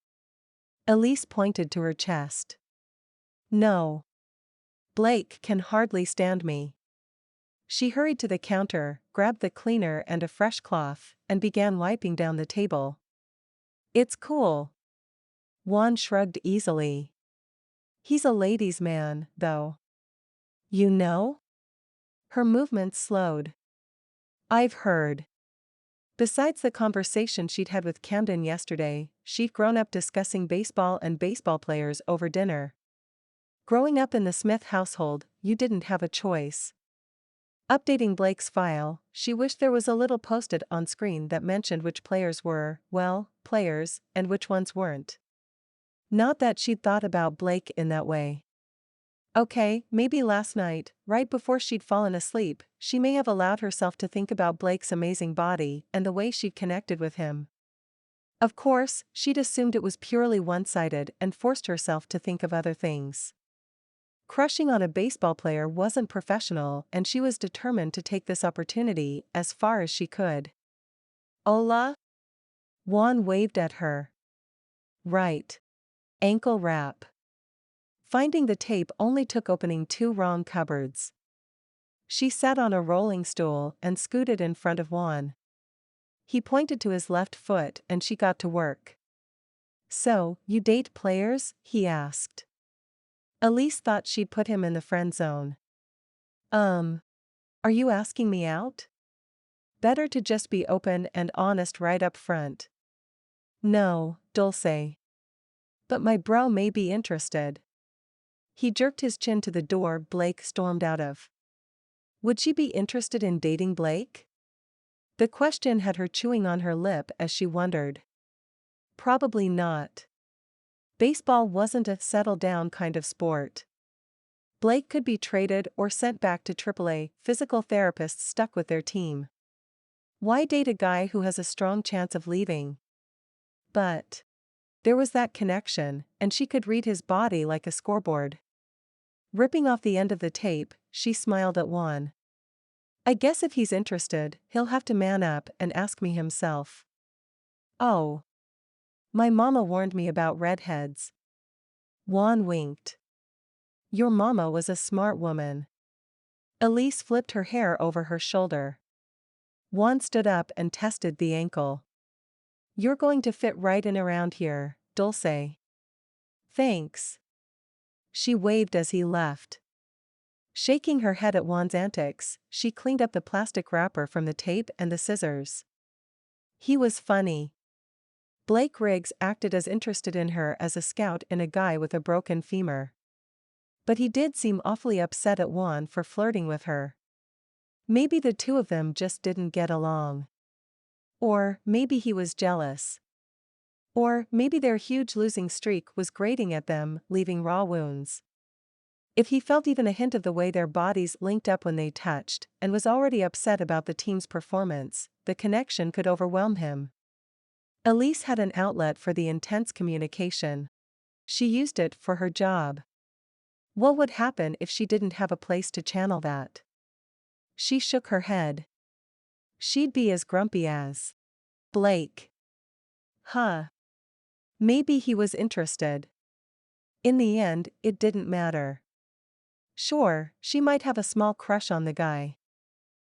Elise pointed to her chest. No. Blake can hardly stand me. She hurried to the counter, grabbed the cleaner and a fresh cloth, and began wiping down the table. It's cool. Juan shrugged easily. He's a ladies' man, though. You know? Her movements slowed. I've heard. Besides the conversation she'd had with Camden yesterday, she'd grown up discussing baseball and baseball players over dinner. Growing up in the Smith household, you didn't have a choice. Updating Blake's file, she wished there was a little posted on screen that mentioned which players were, well, players, and which ones weren't. Not that she'd thought about Blake in that way. Okay, maybe last night, right before she'd fallen asleep, she may have allowed herself to think about Blake's amazing body and the way she'd connected with him. Of course, she'd assumed it was purely one-sided and forced herself to think of other things. Crushing on a baseball player wasn't professional, and she was determined to take this opportunity as far as she could. Hola? Juan waved at her. Right. Ankle wrap. Finding the tape only took opening 2 wrong cupboards. She sat on a rolling stool and scooted in front of Juan. He pointed to his left foot and she got to work. So, you date players? He asked. Elise thought she'd put him in the friend zone. Are you asking me out? Better to just be open and honest right up front. No, Dulce. But my bro may be interested. He jerked his chin to the door Blake stormed out of. Would she be interested in dating Blake? The question had her chewing on her lip as she wondered. Probably not. Baseball wasn't a settle-down kind of sport. Blake could be traded or sent back to AAA, physical therapists stuck with their team. Why date a guy who has a strong chance of leaving? But there was that connection, and she could read his body like a scoreboard. Ripping off the end of the tape, she smiled at Juan. I guess if he's interested, he'll have to man up and ask me himself. Oh. My mama warned me about redheads. Juan winked. Your mama was a smart woman. Elise flipped her hair over her shoulder. Juan stood up and tested the ankle. You're going to fit right in around here, Dulce. Thanks. She waved as he left. Shaking her head at Juan's antics, she cleaned up the plastic wrapper from the tape and the scissors. He was funny. Blake Rygs acted as interested in her as a scout in a guy with a broken femur. But he did seem awfully upset at Juan for flirting with her. Maybe the two of them just didn't get along. Or maybe he was jealous. Or maybe their huge losing streak was grating at them, leaving raw wounds. If he felt even a hint of the way their bodies linked up when they touched, and was already upset about the team's performance, the connection could overwhelm him. Elise had an outlet for the intense communication. She used it for her job. What would happen if she didn't have a place to channel that? She shook her head. She'd be as grumpy as Blake. Huh. Maybe he was interested. In the end, it didn't matter. Sure, she might have a small crush on the guy.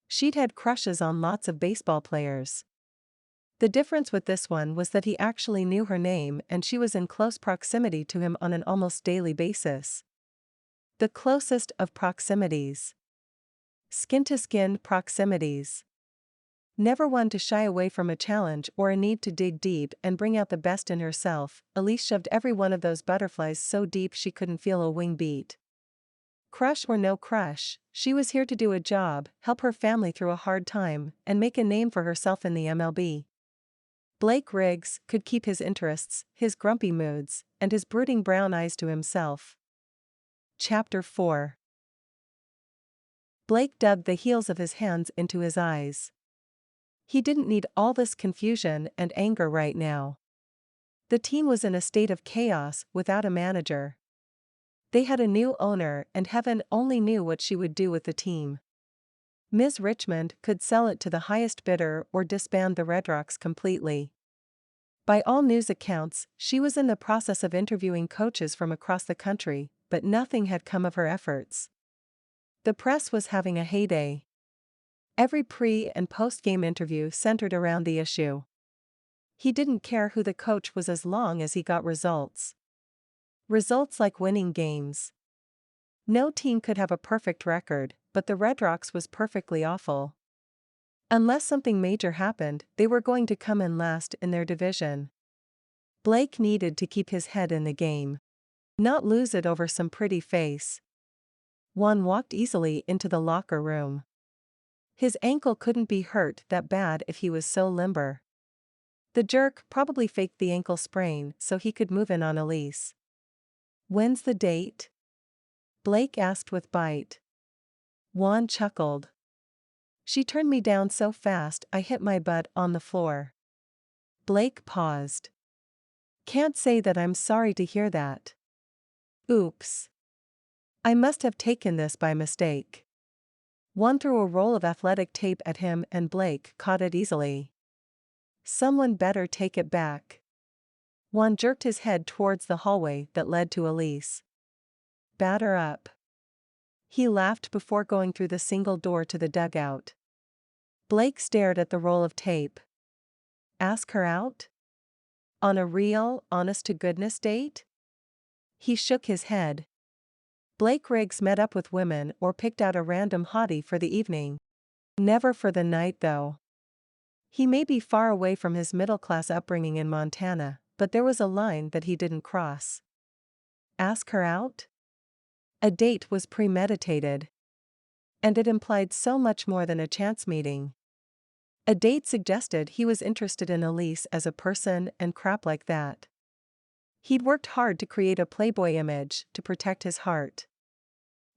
She'd had crushes on lots of baseball players. The difference with this one was that he actually knew her name and she was in close proximity to him on an almost daily basis. The closest of proximities. Skin-to-skin proximities. Never one to shy away from a challenge or a need to dig deep and bring out the best in herself, Elise shoved every one of those butterflies so deep she couldn't feel a wing beat. Crush or no crush, she was here to do a job, help her family through a hard time, and make a name for herself in the MLB. Blake Rygs could keep his interests, his grumpy moods, and his brooding brown eyes to himself. Chapter 4. Blake dug the heels of his hands into his eyes. He didn't need all this confusion and anger right now. The team was in a state of chaos without a manager. They had a new owner and heaven only knew what she would do with the team. Ms. Richmond could sell it to the highest bidder or disband the Red Rocks completely. By all news accounts, she was in the process of interviewing coaches from across the country, but nothing had come of her efforts. The press was having a heyday. Every pre- and post-game interview centered around the issue. He didn't care who the coach was as long as he got results. Results like winning games. No team could have a perfect record, but the Red Rocks was perfectly awful. Unless something major happened, they were going to come in last in their division. Blake needed to keep his head in the game. Not lose it over some pretty face. Juan walked easily into the locker room. His ankle couldn't be hurt that bad if he was so limber. The jerk probably faked the ankle sprain so he could move in on Elise. When's the date? Blake asked with bite. Juan chuckled. She turned me down so fast I hit my butt on the floor. Blake paused. Can't say that I'm sorry to hear that. Oops. I must have taken this by mistake. Juan threw a roll of athletic tape at him and Blake caught it easily. Someone better take it back. Juan jerked his head towards the hallway that led to Elise. Batter up. He laughed before going through the single door to the dugout. Blake stared at the roll of tape. Ask her out? On a real, honest-to-goodness date? He shook his head. Blake Rygs met up with women or picked out a random hottie for the evening. Never for the night though. He may be far away from his middle-class upbringing in Montana, but there was a line that he didn't cross. Ask her out? A date was premeditated. And it implied so much more than a chance meeting. A date suggested he was interested in Elise as a person and crap like that. He'd worked hard to create a playboy image to protect his heart.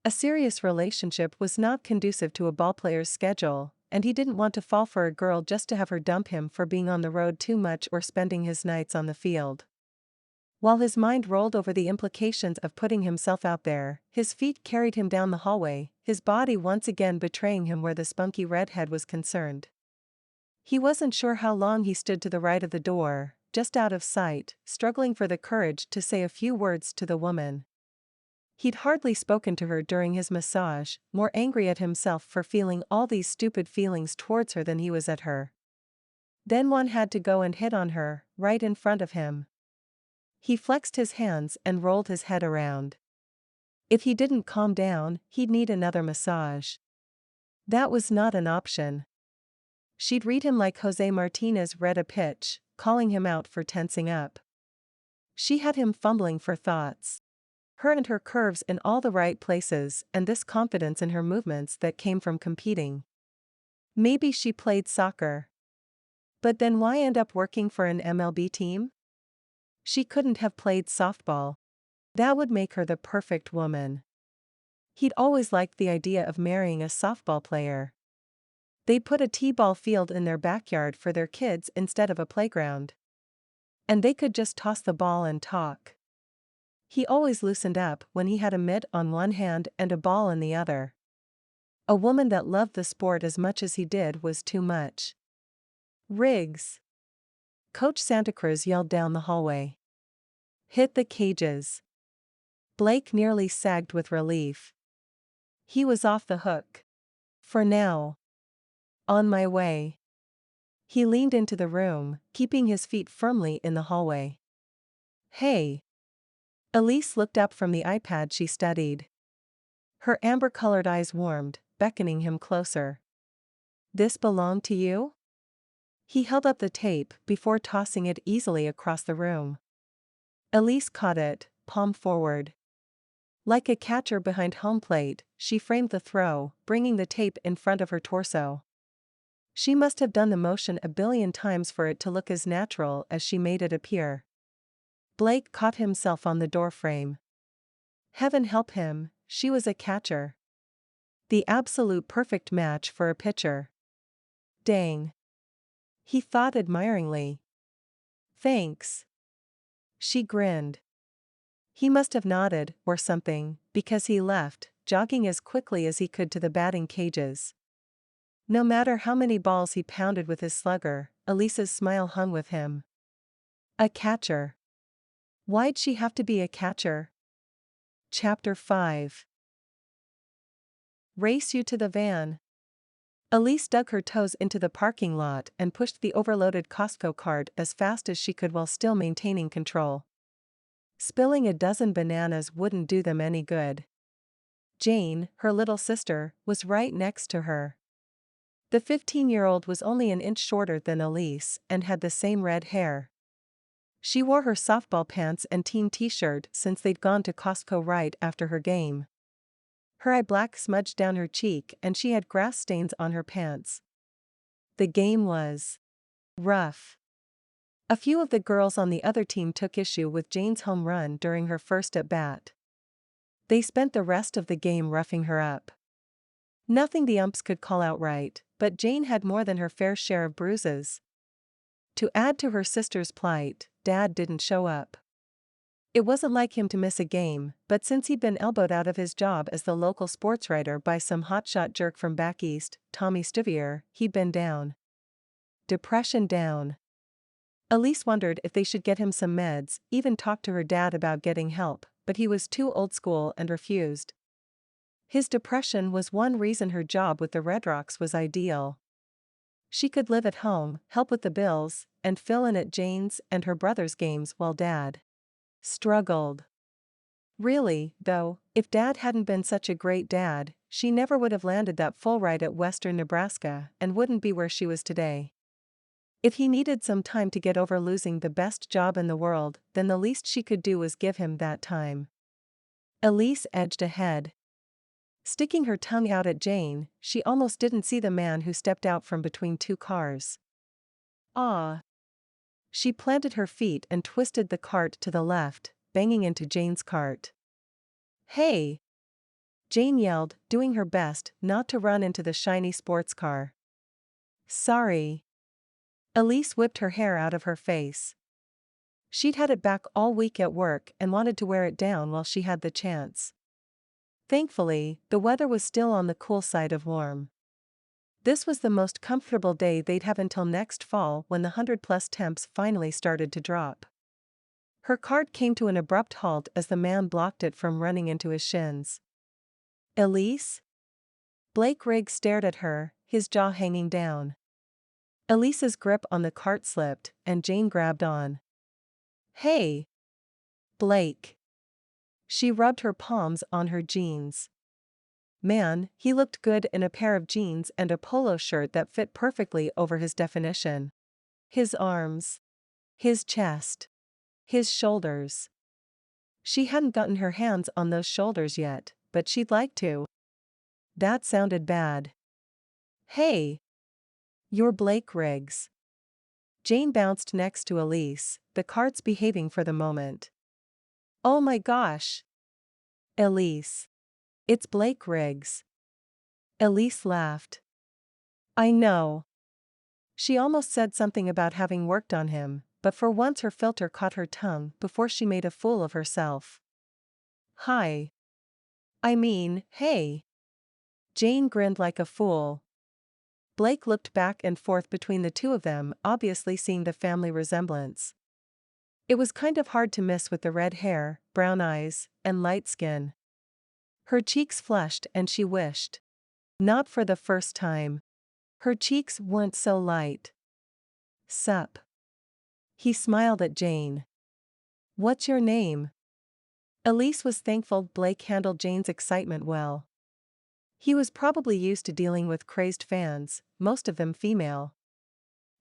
A serious relationship was not conducive to a ballplayer's schedule, and he didn't want to fall for a girl just to have her dump him for being on the road too much or spending his nights on the field. While his mind rolled over the implications of putting himself out there, his feet carried him down the hallway, his body once again betraying him where the spunky redhead was concerned. He wasn't sure how long he stood to the right of the door, just out of sight, struggling for the courage to say a few words to the woman. He'd hardly spoken to her during his massage, more angry at himself for feeling all these stupid feelings towards her than he was at her. Then one had to go and hit on her, right in front of him. He flexed his hands and rolled his head around. If he didn't calm down, he'd need another massage. That was not an option. She'd read him like Jose Martinez read a pitch, calling him out for tensing up. She had him fumbling for thoughts. Her and her curves in all the right places and this confidence in her movements that came from competing. Maybe she played soccer. But then why end up working for an MLB team? She couldn't have played softball. That would make her the perfect woman. He'd always liked the idea of marrying a softball player. They'd put a t-ball field in their backyard for their kids instead of a playground. And they could just toss the ball and talk. He always loosened up when he had a mitt on one hand and a ball in the other. A woman that loved the sport as much as he did was too much. Riggs! Coach Santa Cruz yelled down the hallway. Hit the cages. Blake nearly sagged with relief. He was off the hook. For now. On my way. He leaned into the room, keeping his feet firmly in the hallway. Hey! Elise looked up from the iPad she studied. Her amber-colored eyes warmed, beckoning him closer. This belonged to you? He held up the tape before tossing it easily across the room. Elise caught it, palm forward. Like a catcher behind home plate, she framed the throw, bringing the tape in front of her torso. She must have done the motion a billion times for it to look as natural as she made it appear. Blake caught himself on the doorframe. Heaven help him, she was a catcher. The absolute perfect match for a pitcher. Dang. He thought admiringly. Thanks. She grinned. He must have nodded, or something, because he left, jogging as quickly as he could to the batting cages. No matter how many balls he pounded with his slugger, Elise's smile hung with him. A catcher. Why'd she have to be a catcher? Chapter 5. Race you to the van. Elise dug her toes into the parking lot and pushed the overloaded Costco cart as fast as she could while still maintaining control. Spilling a dozen bananas wouldn't do them any good. Jane, her little sister, was right next to her. The 15-year-old was only an inch shorter than Elise and had the same red hair. She wore her softball pants and team t-shirt since they'd gone to Costco right after her game. Her eye black smudged down her cheek and she had grass stains on her pants. The game was rough. A few of the girls on the other team took issue with Jane's home run during her first at-bat. They spent the rest of the game roughing her up. Nothing the umps could call out right, but Jane had more than her fair share of bruises. To add to her sister's plight, Dad didn't show up. It wasn't like him to miss a game, but since he'd been elbowed out of his job as the local sports writer by some hotshot jerk from back east, Tommy Stuvier, he'd been down. Depression down. Elise wondered if they should get him some meds, even talked to her dad about getting help, but he was too old school and refused. His depression was one reason her job with the Red Rocks was ideal. She could live at home, help with the bills, and fill in at Jane's and her brother's games while Dad struggled. Really, though, if Dad hadn't been such a great dad, she never would have landed that full ride at Western Nebraska and wouldn't be where she was today. If he needed some time to get over losing the best job in the world, then the least she could do was give him that time. Elise edged ahead. Sticking her tongue out at Jane, she almost didn't see the man who stepped out from between two cars. Ah! She planted her feet and twisted the cart to the left, banging into Jane's cart. Hey! Jane yelled, doing her best not to run into the shiny sports car. Sorry. Elise whipped her hair out of her face. She'd had it back all week at work and wanted to wear it down while she had the chance. Thankfully, the weather was still on the cool side of warm. This was the most comfortable day they'd have until next fall when the 100-plus temps finally started to drop. Her cart came to an abrupt halt as the man blocked it from running into his shins. Elise? Blake Rygs stared at her, his jaw hanging down. Elise's grip on the cart slipped, and Jane grabbed on. Hey! Blake! She rubbed her palms on her jeans. Man, he looked good in a pair of jeans and a polo shirt that fit perfectly over his definition. His arms. His chest. His shoulders. She hadn't gotten her hands on those shoulders yet, but she'd like to. That sounded bad. Hey! You're Blake Rygs. Jane bounced next to Elise, the carts behaving for the moment. Oh my gosh! Elise. It's Blake Rygs. Elise laughed. I know. She almost said something about having worked on him, but for once her filter caught her tongue before she made a fool of herself. Hi. I mean, hey. Jane grinned like a fool. Blake looked back and forth between the two of them, obviously seeing the family resemblance. It was kind of hard to miss with the red hair, brown eyes, and light skin. Her cheeks flushed and she wished. Not for the first time. Her cheeks weren't so light. Sup. He smiled at Jane. What's your name? Elise was thankful Blake handled Jane's excitement well. He was probably used to dealing with crazed fans, most of them female.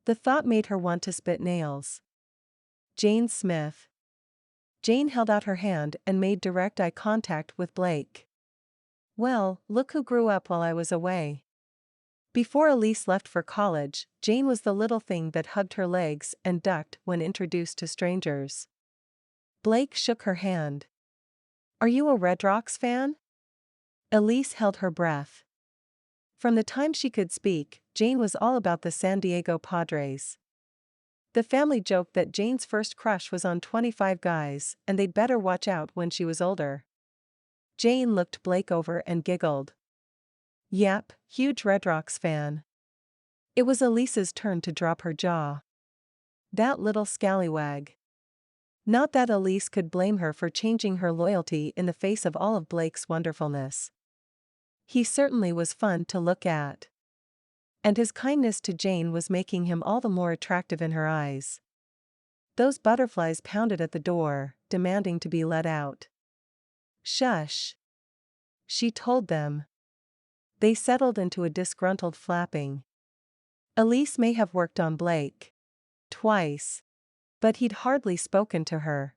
The thought made her want to spit nails. Jane Smith. Jane held out her hand and made direct eye contact with Blake. Well, look who grew up while I was away. Before Elise left for college, Jane was the little thing that hugged her legs and ducked when introduced to strangers. Blake shook her hand. Are you a Red Rocks fan? Elise held her breath. From the time she could speak, Jane was all about the San Diego Padres. The family joked that Jane's first crush was on 25 guys, and they'd better watch out when she was older. Jane looked Blake over and giggled. Yep, huge Red Rocks fan. It was Elise's turn to drop her jaw. That little scallywag. Not that Elise could blame her for changing her loyalty in the face of all of Blake's wonderfulness. He certainly was fun to look at. And his kindness to Jane was making him all the more attractive in her eyes. Those butterflies pounded at the door, demanding to be let out. Shush. She told them. They settled into a disgruntled flapping. Elise may have worked on Blake. Twice. But he'd hardly spoken to her.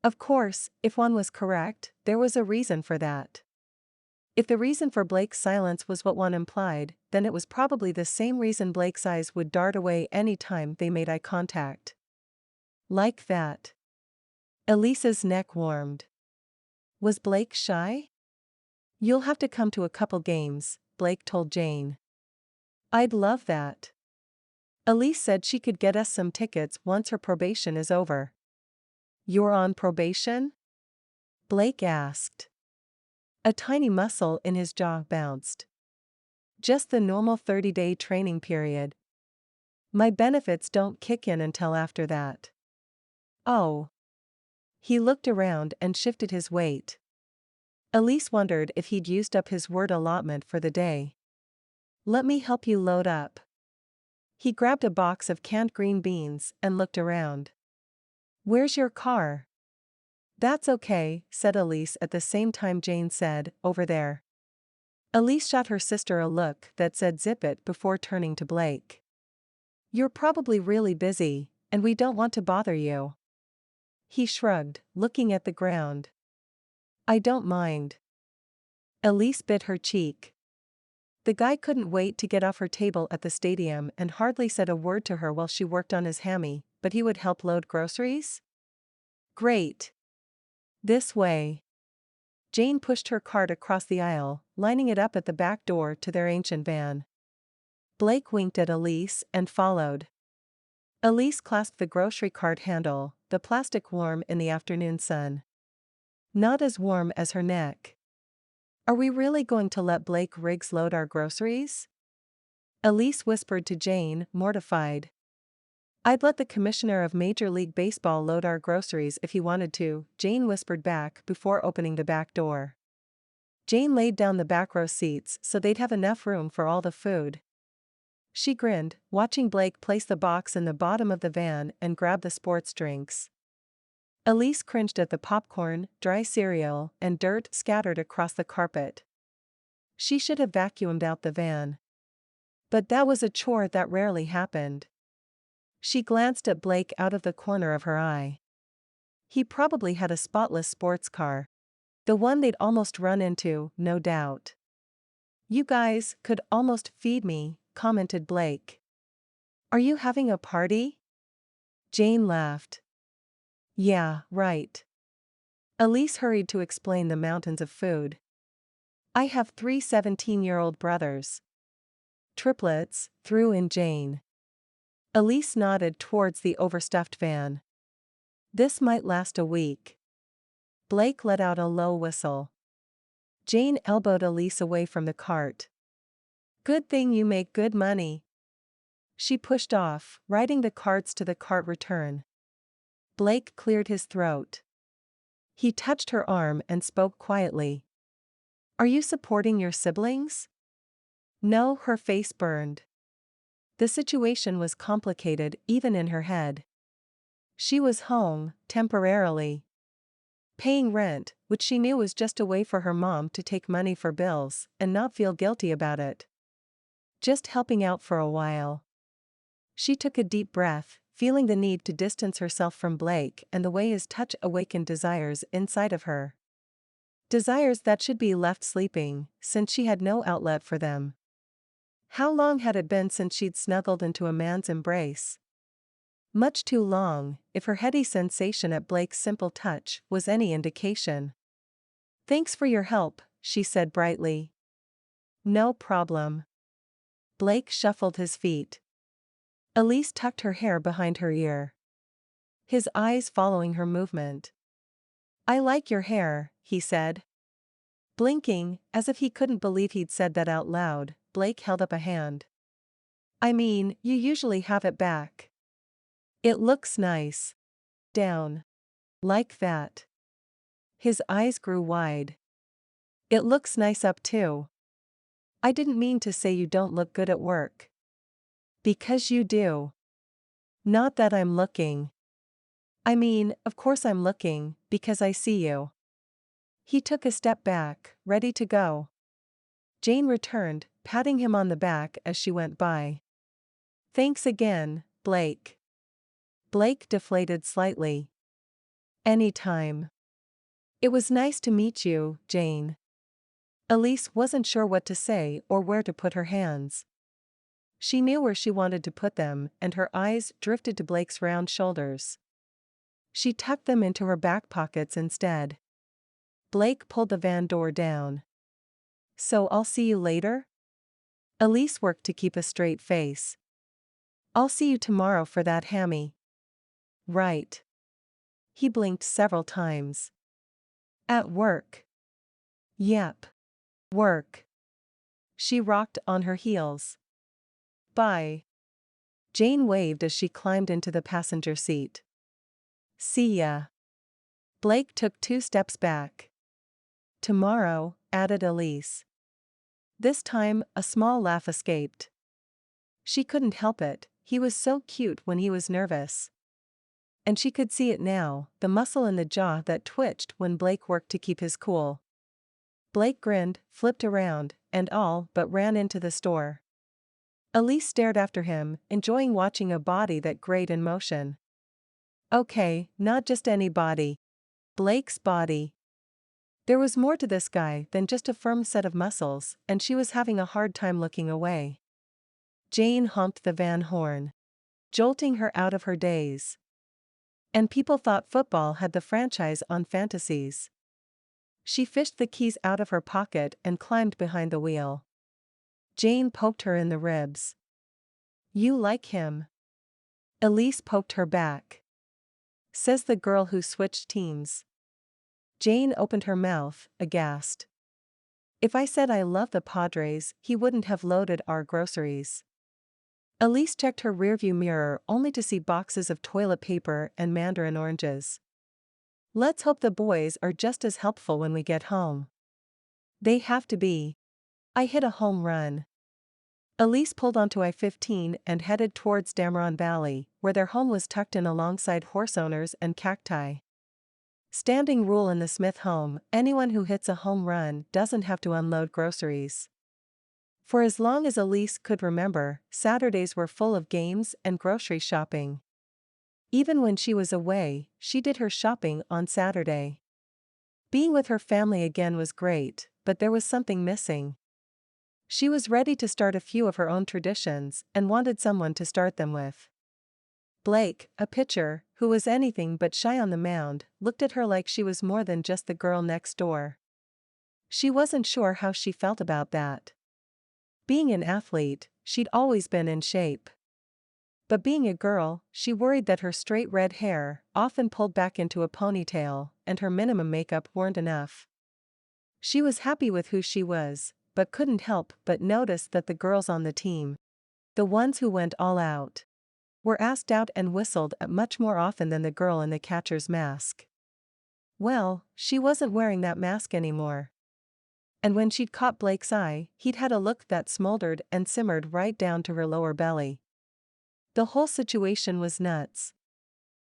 Of course, if one was correct, there was a reason for that. If the reason for Blake's silence was what one implied, then it was probably the same reason Blake's eyes would dart away any time they made eye contact. Like that. Elise's neck warmed. Was Blake shy? You'll have to come to a couple games, Blake told Jane. I'd love that. Elise said she could get us some tickets once her probation is over. You're on probation? Blake asked. A tiny muscle in his jaw bounced. Just the normal 30-day training period. My benefits don't kick in until after that. Oh. He looked around and shifted his weight. Elise wondered if he'd used up his word allotment for the day. Let me help you load up. He grabbed a box of canned green beans and looked around. Where's your car? That's okay, said Elise at the same time Jane said, over there. Elise shot her sister a look that said zip it before turning to Blake. You're probably really busy, and we don't want to bother you. He shrugged, looking at the ground. I don't mind. Elise bit her cheek. The guy couldn't wait to get off her table at the stadium and hardly said a word to her while she worked on his hammy, but he would help load groceries? Great. This way. Jane pushed her cart across the aisle, lining it up at the back door to their ancient van. Blake winked at Elise and followed. Elise clasped the grocery cart handle, the plastic warm in the afternoon sun. Not as warm as her neck. Are we really going to let Blake Rygs load our groceries? Elise whispered to Jane, mortified. I'd let the commissioner of Major League Baseball load our groceries if he wanted to, Jane whispered back before opening the back door. Jane laid down the back row seats so they'd have enough room for all the food. She grinned, watching Blake place the box in the bottom of the van and grab the sports drinks. Elise cringed at the popcorn, dry cereal, and dirt scattered across the carpet. She should have vacuumed out the van. But that was a chore that rarely happened. She glanced at Blake out of the corner of her eye. He probably had a spotless sports car. The one they'd almost run into, no doubt. "You guys could almost feed me," commented Blake. "Are you having a party?" Jane laughed. "Yeah, right." Elise hurried to explain the mountains of food. "I have 3 17-year-old brothers. Triplets," threw in Jane. Elise nodded towards the overstuffed van. "This might last a week." Blake let out a low whistle. Jane elbowed Elise away from the cart. "Good thing you make good money." She pushed off, riding the carts to the cart return. Blake cleared his throat. He touched her arm and spoke quietly. "Are you supporting your siblings?" No, her face burned. The situation was complicated even in her head. She was home, temporarily. Paying rent, which she knew was just a way for her mom to take money for bills and not feel guilty about it. Just helping out for a while. She took a deep breath, feeling the need to distance herself from Blake and the way his touch awakened desires inside of her. Desires that should be left sleeping, since she had no outlet for them. How long had it been since she'd snuggled into a man's embrace? Much too long, if her heady sensation at Blake's simple touch was any indication. "Thanks for your help," she said brightly. "No problem." Blake shuffled his feet. Elise tucked her hair behind her ear. His eyes following her movement. "I like your hair," he said. Blinking, as if he couldn't believe he'd said that out loud, Blake held up a hand. "I mean, you usually have it back. It looks nice. Down. Like that." His eyes grew wide. "It looks nice up too. I didn't mean to say you don't look good at work." "Because you do. Not that I'm looking. I mean, of course I'm looking, because I see you." He took a step back, ready to go. Jane returned, patting him on the back as she went by. "Thanks again, Blake." Blake deflated slightly. "Anytime. It was nice to meet you, Jane." Elise wasn't sure what to say or where to put her hands. She knew where she wanted to put them, and her eyes drifted to Blake's round shoulders. She tucked them into her back pockets instead. Blake pulled the van door down. "So I'll see you later?" Elise worked to keep a straight face. "I'll see you tomorrow for that hammy." "Right." He blinked several times. "At work?" "Yep. Work." She rocked on her heels. "Bye." Jane waved as she climbed into the passenger seat. "See ya." Blake took 2 steps back. "Tomorrow," added Elise. This time, a small laugh escaped. She couldn't help it, he was so cute when he was nervous. And she could see it now, the muscle in the jaw that twitched when Blake worked to keep his cool. Blake grinned, flipped around, and all but ran into the store. Elise stared after him, enjoying watching a body that grayed in motion. Okay, not just any body. Blake's body. There was more to this guy than just a firm set of muscles, and she was having a hard time looking away. Jane honked the van horn, jolting her out of her daze. And people thought football had the franchise on fantasies. She fished the keys out of her pocket and climbed behind the wheel. Jane poked her in the ribs. "You like him?" Elise poked her back. "Says the girl who switched teams." Jane opened her mouth, aghast. "If I said I love the Padres, he wouldn't have loaded our groceries." Elise checked her rearview mirror only to see boxes of toilet paper and mandarin oranges. "Let's hope the boys are just as helpful when we get home." "They have to be. I hit a home run." Elise pulled onto I-15 and headed towards Dameron Valley, where their home was tucked in alongside horse owners and cacti. Standing rule in the Smith home: anyone who hits a home run doesn't have to unload groceries. For as long as Elise could remember, Saturdays were full of games and grocery shopping. Even when she was away, she did her shopping on Saturday. Being with her family again was great, but there was something missing. She was ready to start a few of her own traditions and wanted someone to start them with. Blake, a pitcher, who was anything but shy on the mound, looked at her like she was more than just the girl next door. She wasn't sure how she felt about that. Being an athlete, she'd always been in shape. But being a girl, she worried that her straight red hair, often pulled back into a ponytail, and her minimum makeup weren't enough. She was happy with who she was, but couldn't help but notice that the girls on the team, the ones who went all out, were asked out and whistled at much more often than the girl in the catcher's mask. Well, she wasn't wearing that mask anymore. And when she'd caught Blake's eye, he'd had a look that smoldered and simmered right down to her lower belly. The whole situation was nuts.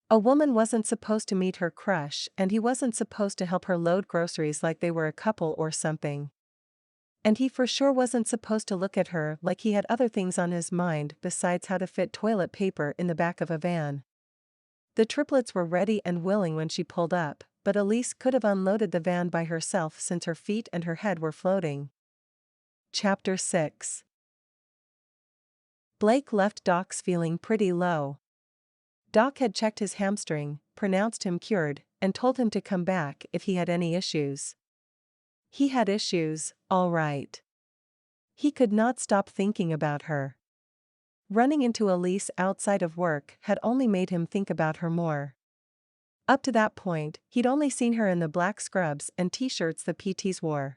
A woman wasn't supposed to meet her crush, and he wasn't supposed to help her load groceries like they were a couple or something. And he for sure wasn't supposed to look at her like he had other things on his mind besides how to fit toilet paper in the back of a van. The triplets were ready and willing when she pulled up, but Elise could have unloaded the van by herself since her feet and her head were floating. Chapter 6. Blake left Doc's feeling pretty low. Doc had checked his hamstring, pronounced him cured, and told him to come back if he had any issues. He had issues, all right. He could not stop thinking about her. Running into Elise outside of work had only made him think about her more. Up to that point, he'd only seen her in the black scrubs and t-shirts the PTs wore.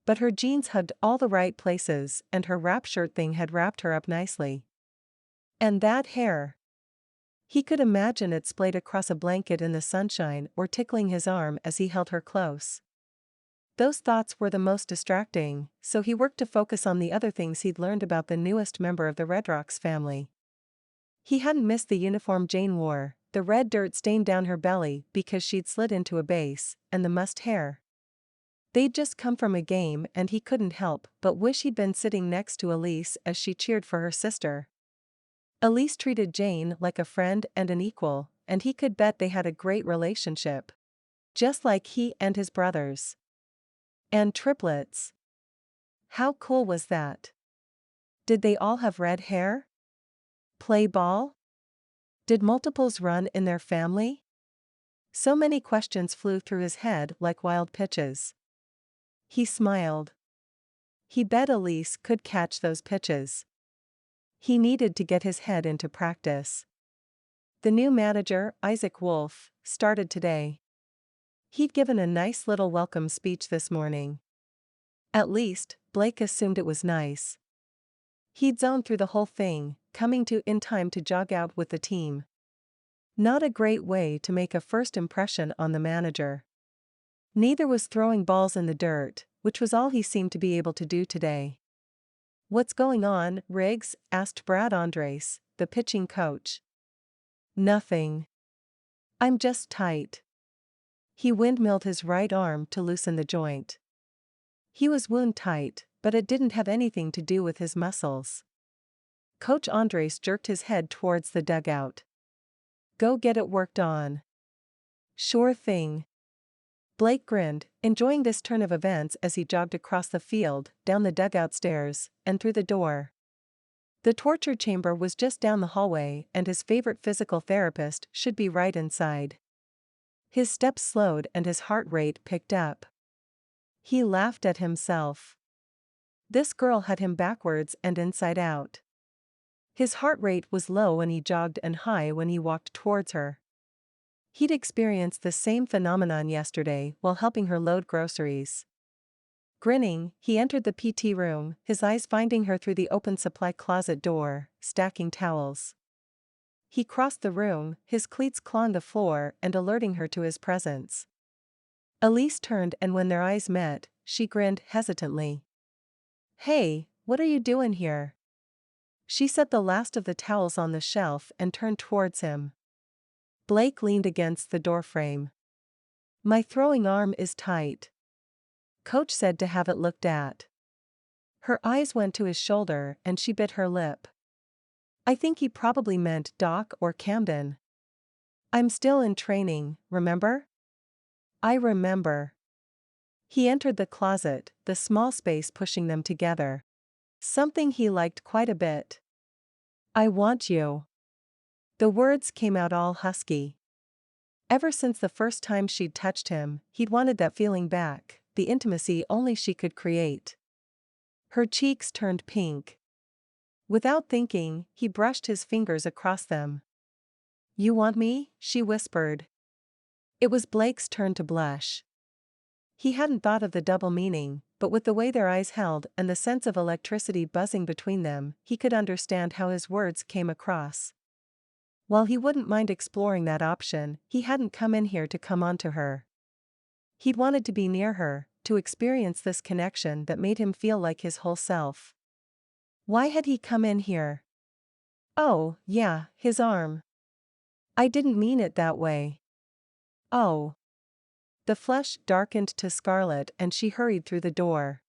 But her jeans hugged all the right places, and her wrap shirt thing had wrapped her up nicely. And that hair. He could imagine it splayed across a blanket in the sunshine or tickling his arm as he held her close. Those thoughts were the most distracting, so he worked to focus on the other things he'd learned about the newest member of the Red Rocks family. He hadn't missed the uniform Jane wore, the red dirt stained down her belly because she'd slid into a base, and the mussed hair. They'd just come from a game and he couldn't help but wish he'd been sitting next to Elise as she cheered for her sister. Elise treated Jane like a friend and an equal, and he could bet they had a great relationship. Just like he and his brothers. And triplets. How cool was that? Did they all have red hair? Play ball? Did multiples run in their family? So many questions flew through his head like wild pitches. He smiled. He bet Elise could catch those pitches. He needed to get his head into practice. The new manager, Isaac Wolf, started today. He'd given a nice little welcome speech this morning. At least, Blake assumed it was nice. He'd zoned through the whole thing, coming to in time to jog out with the team. Not a great way to make a first impression on the manager. Neither was throwing balls in the dirt, which was all he seemed to be able to do today. "What's going on, Riggs?" asked Brad Andres, the pitching coach. "Nothing. I'm just tight." He windmilled his right arm to loosen the joint. He was wound tight, but it didn't have anything to do with his muscles. Coach Andres jerked his head towards the dugout. "Go get it worked on." "Sure thing." Blake grinned, enjoying this turn of events as he jogged across the field, down the dugout stairs, and through the door. The torture chamber was just down the hallway, and his favorite physical therapist should be right inside. His steps slowed and his heart rate picked up. He laughed at himself. This girl had him backwards and inside out. His heart rate was low when he jogged and high when he walked towards her. He'd experienced the same phenomenon yesterday while helping her load groceries. Grinning, he entered the PT room, his eyes finding her through the open supply closet door, stacking towels. He crossed the room, his cleats clawing the floor and alerting her to his presence. Elise turned, and when their eyes met, she grinned hesitantly. "Hey, what are you doing here?" She set the last of the towels on the shelf and turned towards him. Blake leaned against the doorframe. "My throwing arm is tight." Coach said to have it looked at. Her eyes went to his shoulder and she bit her lip. "I think he probably meant Doc or Camden." I'm still in training, remember? I remember. He entered the closet, the small space pushing them together. Something he liked quite a bit. I want you. The words came out all husky. Ever since the first time she'd touched him, he'd wanted that feeling back, the intimacy only she could create. Her cheeks turned pink. Without thinking, he brushed his fingers across them. You want me? She whispered. It was Blake's turn to blush. He hadn't thought of the double meaning, but with the way their eyes held and the sense of electricity buzzing between them, he could understand how his words came across. While he wouldn't mind exploring that option, he hadn't come in here to come on to her. He'd wanted to be near her, to experience this connection that made him feel like his whole self. Why had he come in here? Oh, yeah, his arm. I didn't mean it that way. Oh. The flush darkened to scarlet and she hurried through the door.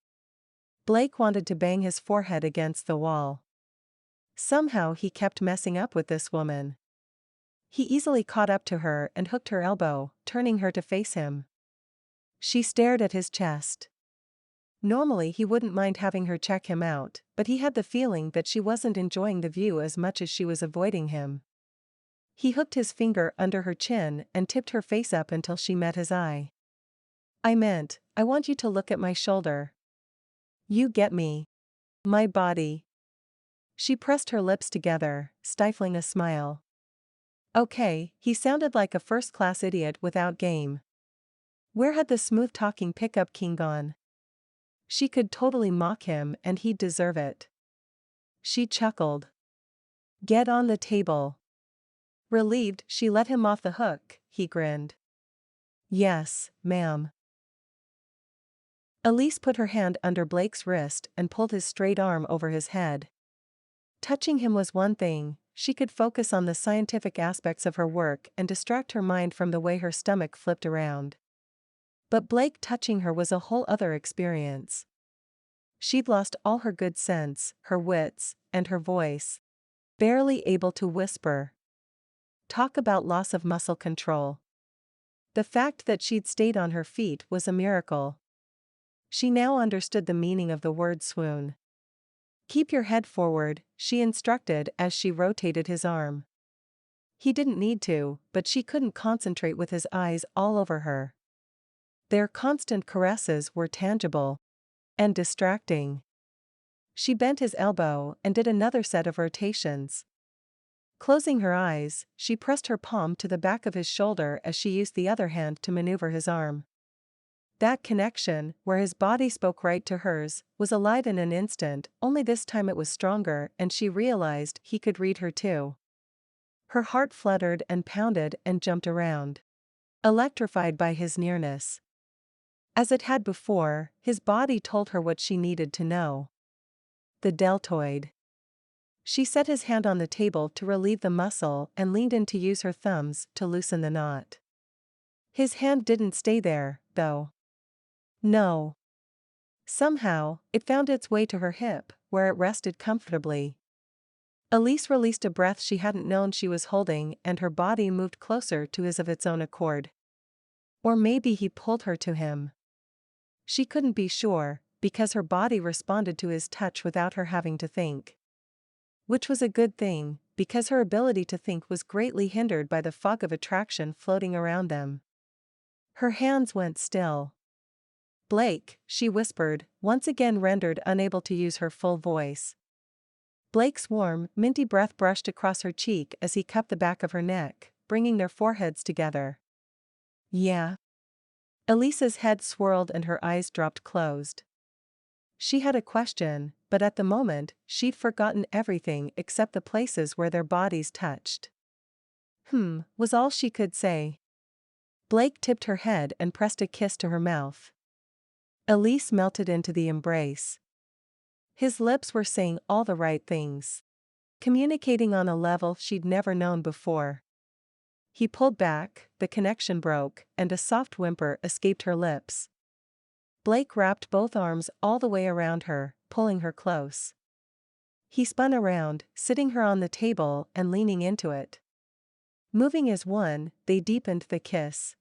Blake wanted to bang his forehead against the wall. Somehow he kept messing up with this woman. He easily caught up to her and hooked her elbow, turning her to face him. She stared at his chest. Normally he wouldn't mind having her check him out, but he had the feeling that she wasn't enjoying the view as much as she was avoiding him. He hooked his finger under her chin and tipped her face up until she met his eye. I want you to look at my shoulder. You get me. My body. She pressed her lips together, stifling a smile. Okay, he sounded like a first-class idiot without game. Where had the smooth-talking pickup king gone? She could totally mock him and he'd deserve it. She chuckled. Get on the table. Relieved, she let him off the hook, he grinned. Yes, ma'am. Elise put her hand under Blake's wrist and pulled his straight arm over his head. Touching him was one thing, she could focus on the scientific aspects of her work and distract her mind from the way her stomach flipped around. But Blake touching her was a whole other experience. She'd lost all her good sense, her wits, and her voice. Barely able to whisper. Talk about loss of muscle control. The fact that she'd stayed on her feet was a miracle. She now understood the meaning of the word swoon. Keep your head forward, she instructed as she rotated his arm. He didn't need to, but she couldn't concentrate with his eyes all over her. Their constant caresses were tangible. And distracting. She bent his elbow and did another set of rotations. Closing her eyes, she pressed her palm to the back of his shoulder as she used the other hand to maneuver his arm. That connection, where his body spoke right to hers, was alive in an instant, only this time it was stronger and she realized he could read her too. Her heart fluttered and pounded and jumped around. Electrified by his nearness. As it had before, his body told her what she needed to know. The deltoid. She set his hand on the table to relieve the muscle and leaned in to use her thumbs to loosen the knot. His hand didn't stay there, though. No. Somehow, it found its way to her hip, where it rested comfortably. Elise released a breath she hadn't known she was holding and her body moved closer to his of its own accord. Or maybe he pulled her to him. She couldn't be sure, because her body responded to his touch without her having to think. Which was a good thing, because her ability to think was greatly hindered by the fog of attraction floating around them. Her hands went still. Blake, she whispered, once again rendered unable to use her full voice. Blake's warm, minty breath brushed across her cheek as he cupped the back of her neck, bringing their foreheads together. Yeah. Elise's head swirled and her eyes dropped closed. She had a question, but at the moment, she'd forgotten everything except the places where their bodies touched. Was all she could say. Blake tipped her head and pressed a kiss to her mouth. Elise melted into the embrace. His lips were saying all the right things. Communicating on a level she'd never known before. He pulled back, the connection broke, and a soft whimper escaped her lips. Blake wrapped both arms all the way around her, pulling her close. He spun around, sitting her on the table and leaning into it. Moving as one, they deepened the kiss.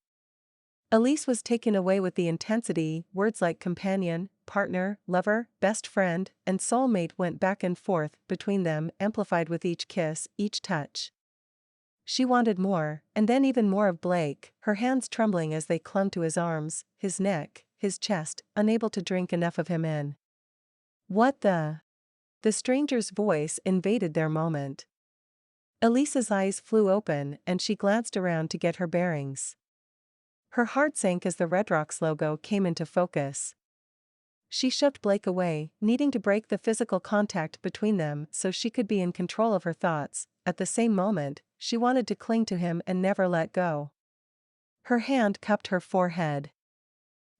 Elise was taken away with the intensity. Words like companion, partner, lover, best friend, and soulmate went back and forth between them, amplified with each kiss, each touch. She wanted more, and then even more of Blake, her hands trembling as they clung to his arms, his neck, his chest, unable to drink enough of him in. What the? The stranger's voice invaded their moment. Elise's eyes flew open and she glanced around to get her bearings. Her heart sank as the Red Rocks logo came into focus. She shoved Blake away, needing to break the physical contact between them so she could be in control of her thoughts. At the same moment, she wanted to cling to him and never let go. Her hand cupped her forehead.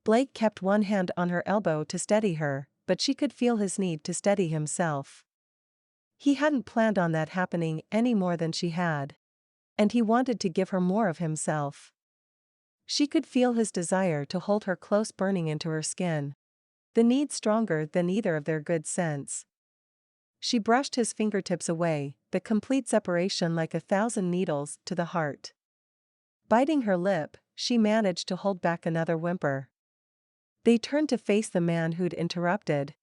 Blake kept one hand on her elbow to steady her, but she could feel his need to steady himself. He hadn't planned on that happening any more than she had. And he wanted to give her more of himself. She could feel his desire to hold her close burning into her skin. The need stronger than either of their good sense. She brushed his fingertips away, the complete separation like 1,000 needles to the heart. Biting her lip, she managed to hold back another whimper. They turned to face the man who'd interrupted.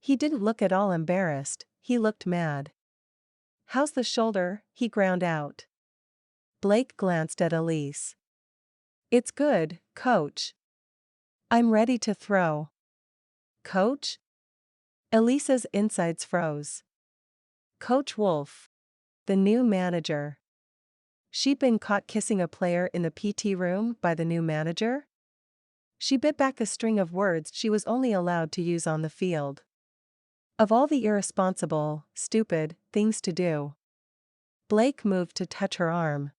He didn't look at all embarrassed, he looked mad. "How's the shoulder?" he ground out. Blake glanced at Elise. "It's good, coach. I'm ready to throw." "Coach?" Elise's insides froze. Coach Wolf. The new manager. She'd been caught kissing a player in the PT room by the new manager? She bit back a string of words she was only allowed to use on the field. Of all the irresponsible, stupid things to do. Blake moved to touch her arm.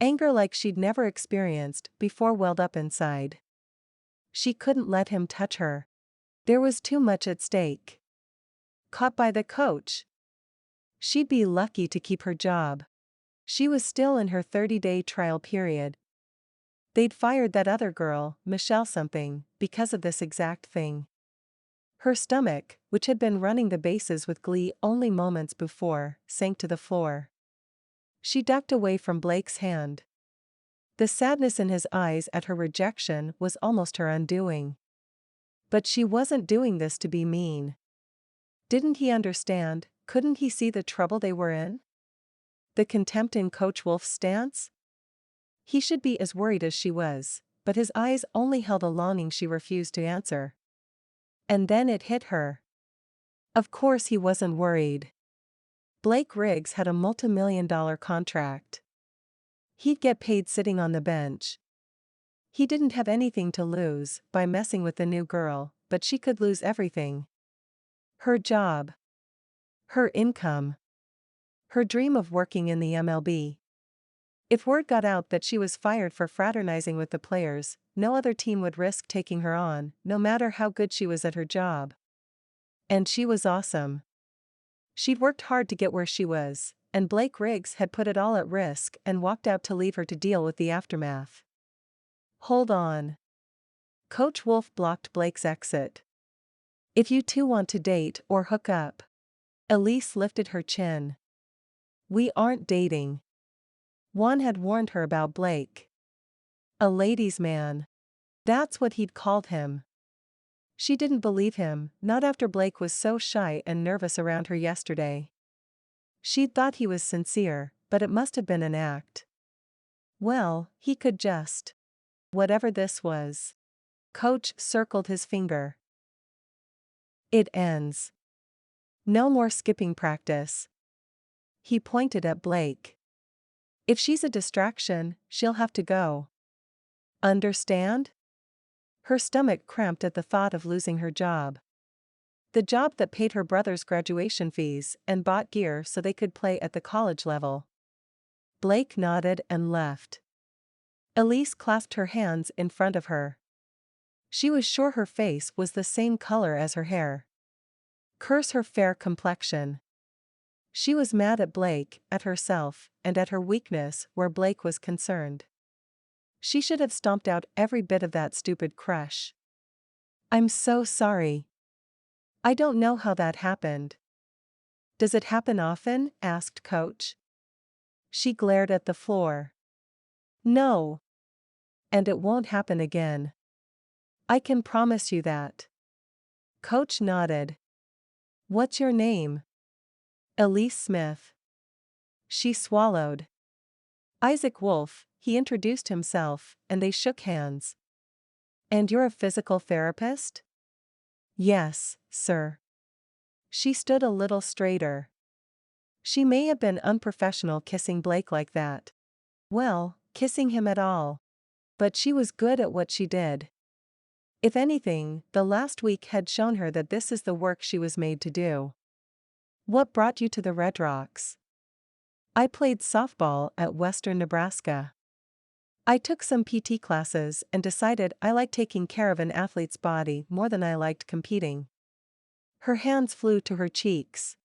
Anger like she'd never experienced before welled up inside. She couldn't let him touch her. There was too much at stake. Caught by the coach. She'd be lucky to keep her job. She was still in her 30-day trial period. They'd fired that other girl, Michelle something, because of this exact thing. Her stomach, which had been running the bases with glee only moments before, sank to the floor. She ducked away from Blake's hand. The sadness in his eyes at her rejection was almost her undoing. But she wasn't doing this to be mean. Didn't he understand? Couldn't he see the trouble they were in? The contempt in Coach Wolf's stance? He should be as worried as she was, but his eyes only held a longing she refused to answer. And then it hit her. Of course he wasn't worried. Blake Rygs had a multi-million-dollar contract. He'd get paid sitting on the bench. He didn't have anything to lose by messing with the new girl, but she could lose everything. Her job. Her income. Her dream of working in the MLB. If word got out that she was fired for fraternizing with the players, no other team would risk taking her on, no matter how good she was at her job. And she was awesome. She'd worked hard to get where she was, and Blake Rygs had put it all at risk and walked out to leave her to deal with the aftermath. Hold on. Coach Wolf blocked Blake's exit. If you two want to date or hook up. Elise lifted her chin. We aren't dating. Juan had warned her about Blake. A ladies' man. That's what he'd called him. She didn't believe him, not after Blake was so shy and nervous around her yesterday. She'd thought he was sincere, but it must have been an act. Well, he could just. Whatever this was. Coach circled his finger. It ends. No more skipping practice. He pointed at Blake. If she's a distraction, she'll have to go. Understand? Her stomach cramped at the thought of losing her job. The job that paid her brother's graduation fees and bought gear so they could play at the college level. Blake nodded and left. Elise clasped her hands in front of her. She was sure her face was the same color as her hair. Curse her fair complexion. She was mad at Blake, at herself, and at her weakness where Blake was concerned. She should have stomped out every bit of that stupid crush. I'm so sorry. I don't know how that happened. Does it happen often? Asked Coach. She glared at the floor. No. And it won't happen again. I can promise you that. Coach nodded. What's your name? Elise Smith. She swallowed. Isaac Wolf, he introduced himself, and they shook hands. And you're a physical therapist? Yes, sir. She stood a little straighter. She may have been unprofessional kissing Blake like that. Well, kissing him at all. But she was good at what she did. If anything, the last week had shown her that this is the work she was made to do. What brought you to the Red Rocks? I played softball at Western Nebraska. I took some PT classes and decided I liked taking care of an athlete's body more than I liked competing. Her hands flew to her cheeks.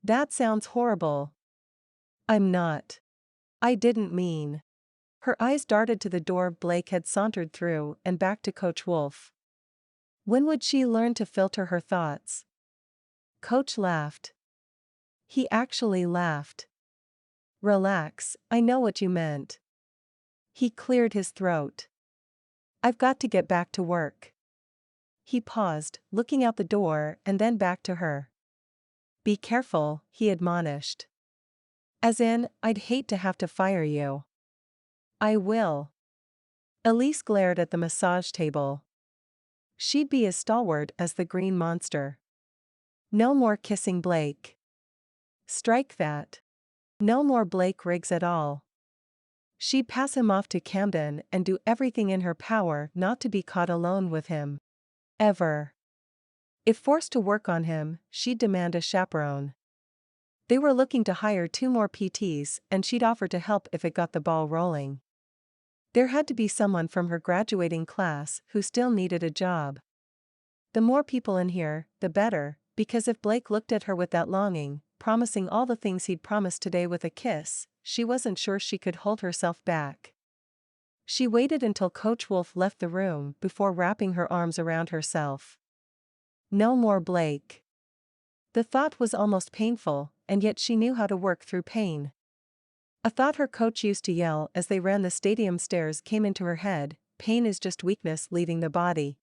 That sounds horrible. I'm not. I didn't mean. Her eyes darted to the door Blake had sauntered through and back to Coach Wolf. When would she learn to filter her thoughts? Coach laughed. He actually laughed. Relax, I know what you meant. He cleared his throat. I've got to get back to work. He paused, looking out the door and then back to her. Be careful, he admonished. As in, I'd hate to have to fire you. I will. Elise glared at the massage table. She'd be as stalwart as the green monster. No more kissing Blake. Strike that. No more Blake Rygs at all. She'd pass him off to Camden and do everything in her power not to be caught alone with him. Ever. If forced to work on him, she'd demand a chaperone. They were looking to hire 2 more PTs and she'd offer to help if it got the ball rolling. There had to be someone from her graduating class who still needed a job. The more people in here, the better, because if Blake looked at her with that longing, promising all the things he'd promised today with a kiss, she wasn't sure she could hold herself back. She waited until Coach Wolf left the room before wrapping her arms around herself. No more Blake. The thought was almost painful, and yet she knew how to work through pain. A thought her coach used to yell as they ran the stadium stairs came into her head: pain is just weakness leaving the body.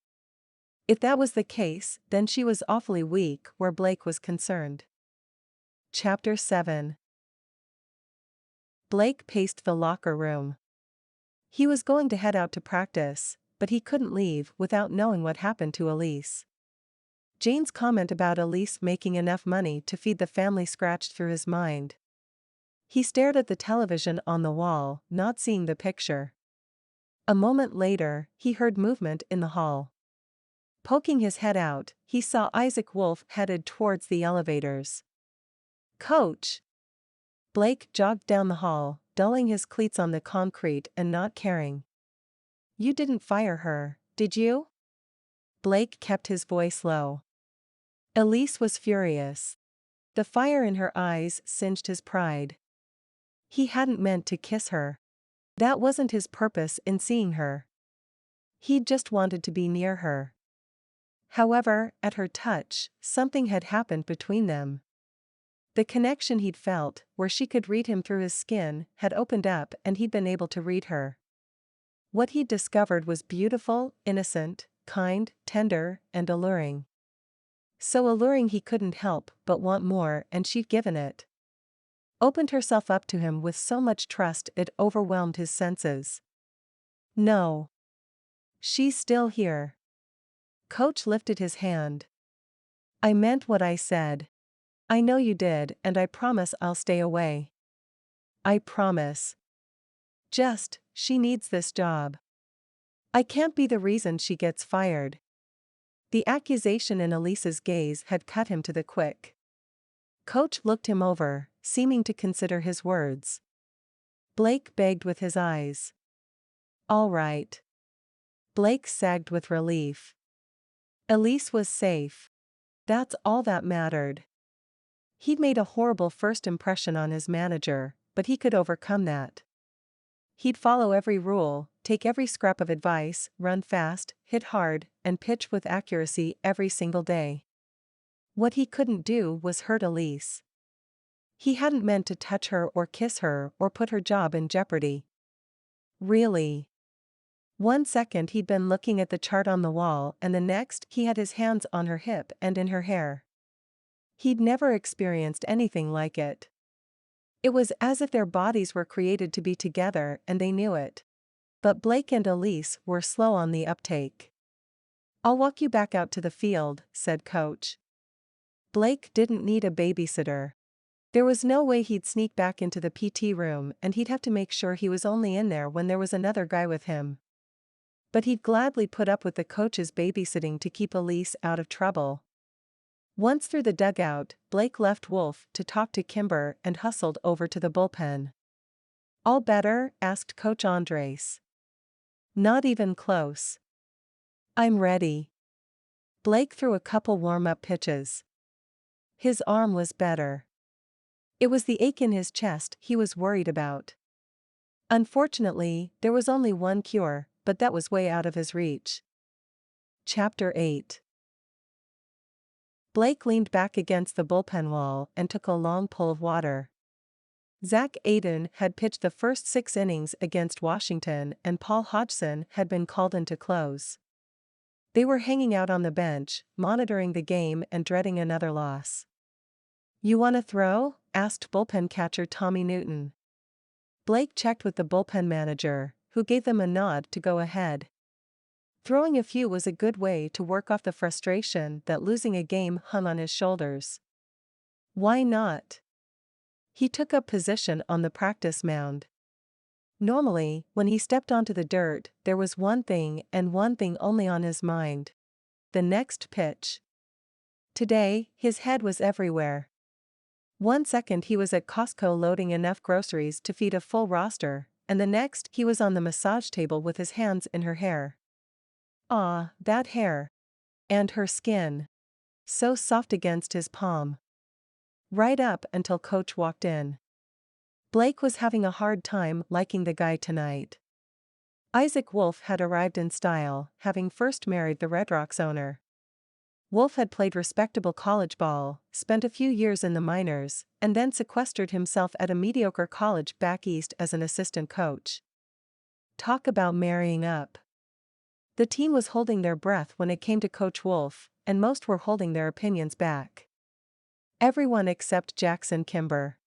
If that was the case, then she was awfully weak where Blake was concerned. Chapter 7. Blake paced the locker room. He was going to head out to practice, but he couldn't leave without knowing what happened to Elise. Jane's comment about Elise making enough money to feed the family scratched through his mind. He stared at the television on the wall, not seeing the picture. A moment later, he heard movement in the hall. Poking his head out, he saw Isaac Wolf headed towards the elevators. Coach! Blake jogged down the hall, dulling his cleats on the concrete and not caring. You didn't fire her, did you? Blake kept his voice low. Elise was furious. The fire in her eyes singed his pride. He hadn't meant to kiss her. That wasn't his purpose in seeing her. He'd just wanted to be near her. However, at her touch, something had happened between them. The connection he'd felt, where she could read him through his skin, had opened up and he'd been able to read her. What he'd discovered was beautiful, innocent, kind, tender, and alluring. So alluring he couldn't help but want more, and she'd given it. Opened herself up to him with so much trust it overwhelmed his senses. No. She's still here. Coach lifted his hand. I meant what I said. I know you did, and I promise I'll stay away. I promise. Just, she needs this job. I can't be the reason she gets fired. The accusation in Elise's gaze had cut him to the quick. Coach looked him over, seeming to consider his words. Blake begged with his eyes. All right. Blake sagged with relief. Elise was safe. That's all that mattered. He'd made a horrible first impression on his manager, but he could overcome that. He'd follow every rule, take every scrap of advice, run fast, hit hard, and pitch with accuracy every single day. What he couldn't do was hurt Elise. He hadn't meant to touch her or kiss her or put her job in jeopardy. Really? 1 second he'd been looking at the chart on the wall, and the next he had his hands on her hip and in her hair. He'd never experienced anything like it. It was as if their bodies were created to be together and they knew it. But Blake and Elise were slow on the uptake. "I'll walk you back out to the field," said Coach. Blake didn't need a babysitter. There was no way he'd sneak back into the PT room, and he'd have to make sure he was only in there when there was another guy with him. But he'd gladly put up with the coach's babysitting to keep Elise out of trouble. Once through the dugout, Blake left Wolf to talk to Kimber and hustled over to the bullpen. "All better?" asked Coach Andres. "Not even close. I'm ready." Blake threw a couple warm-up pitches. His arm was better. It was the ache in his chest he was worried about. Unfortunately, there was only one cure, but that was way out of his reach. Chapter 8. Blake leaned back against the bullpen wall and took a long pull of water. Zach Aiden had pitched the first 6 innings against Washington, and Paul Hodgson had been called in to close. They were hanging out on the bench, monitoring the game and dreading another loss. "You want to throw?" asked bullpen catcher Tommy Newton. Blake checked with the bullpen manager, who gave them a nod to go ahead. Throwing a few was a good way to work off the frustration that losing a game hung on his shoulders. Why not? He took up position on the practice mound. Normally, when he stepped onto the dirt, there was one thing and one thing only on his mind: the next pitch. Today, his head was everywhere. 1 second he was at Costco loading enough groceries to feed a full roster, and the next he was on the massage table with his hands in her hair. Ah, that hair. And her skin. So soft against his palm. Right up until Coach walked in. Blake was having a hard time liking the guy tonight. Isaac Wolf had arrived in style, having first married the Red Rocks owner. Wolf had played respectable college ball, spent a few years in the minors, and then sequestered himself at a mediocre college back east as an assistant coach. Talk about marrying up. The team was holding their breath when it came to Coach Wolf, and most were holding their opinions back. Everyone except Jackson Kimber.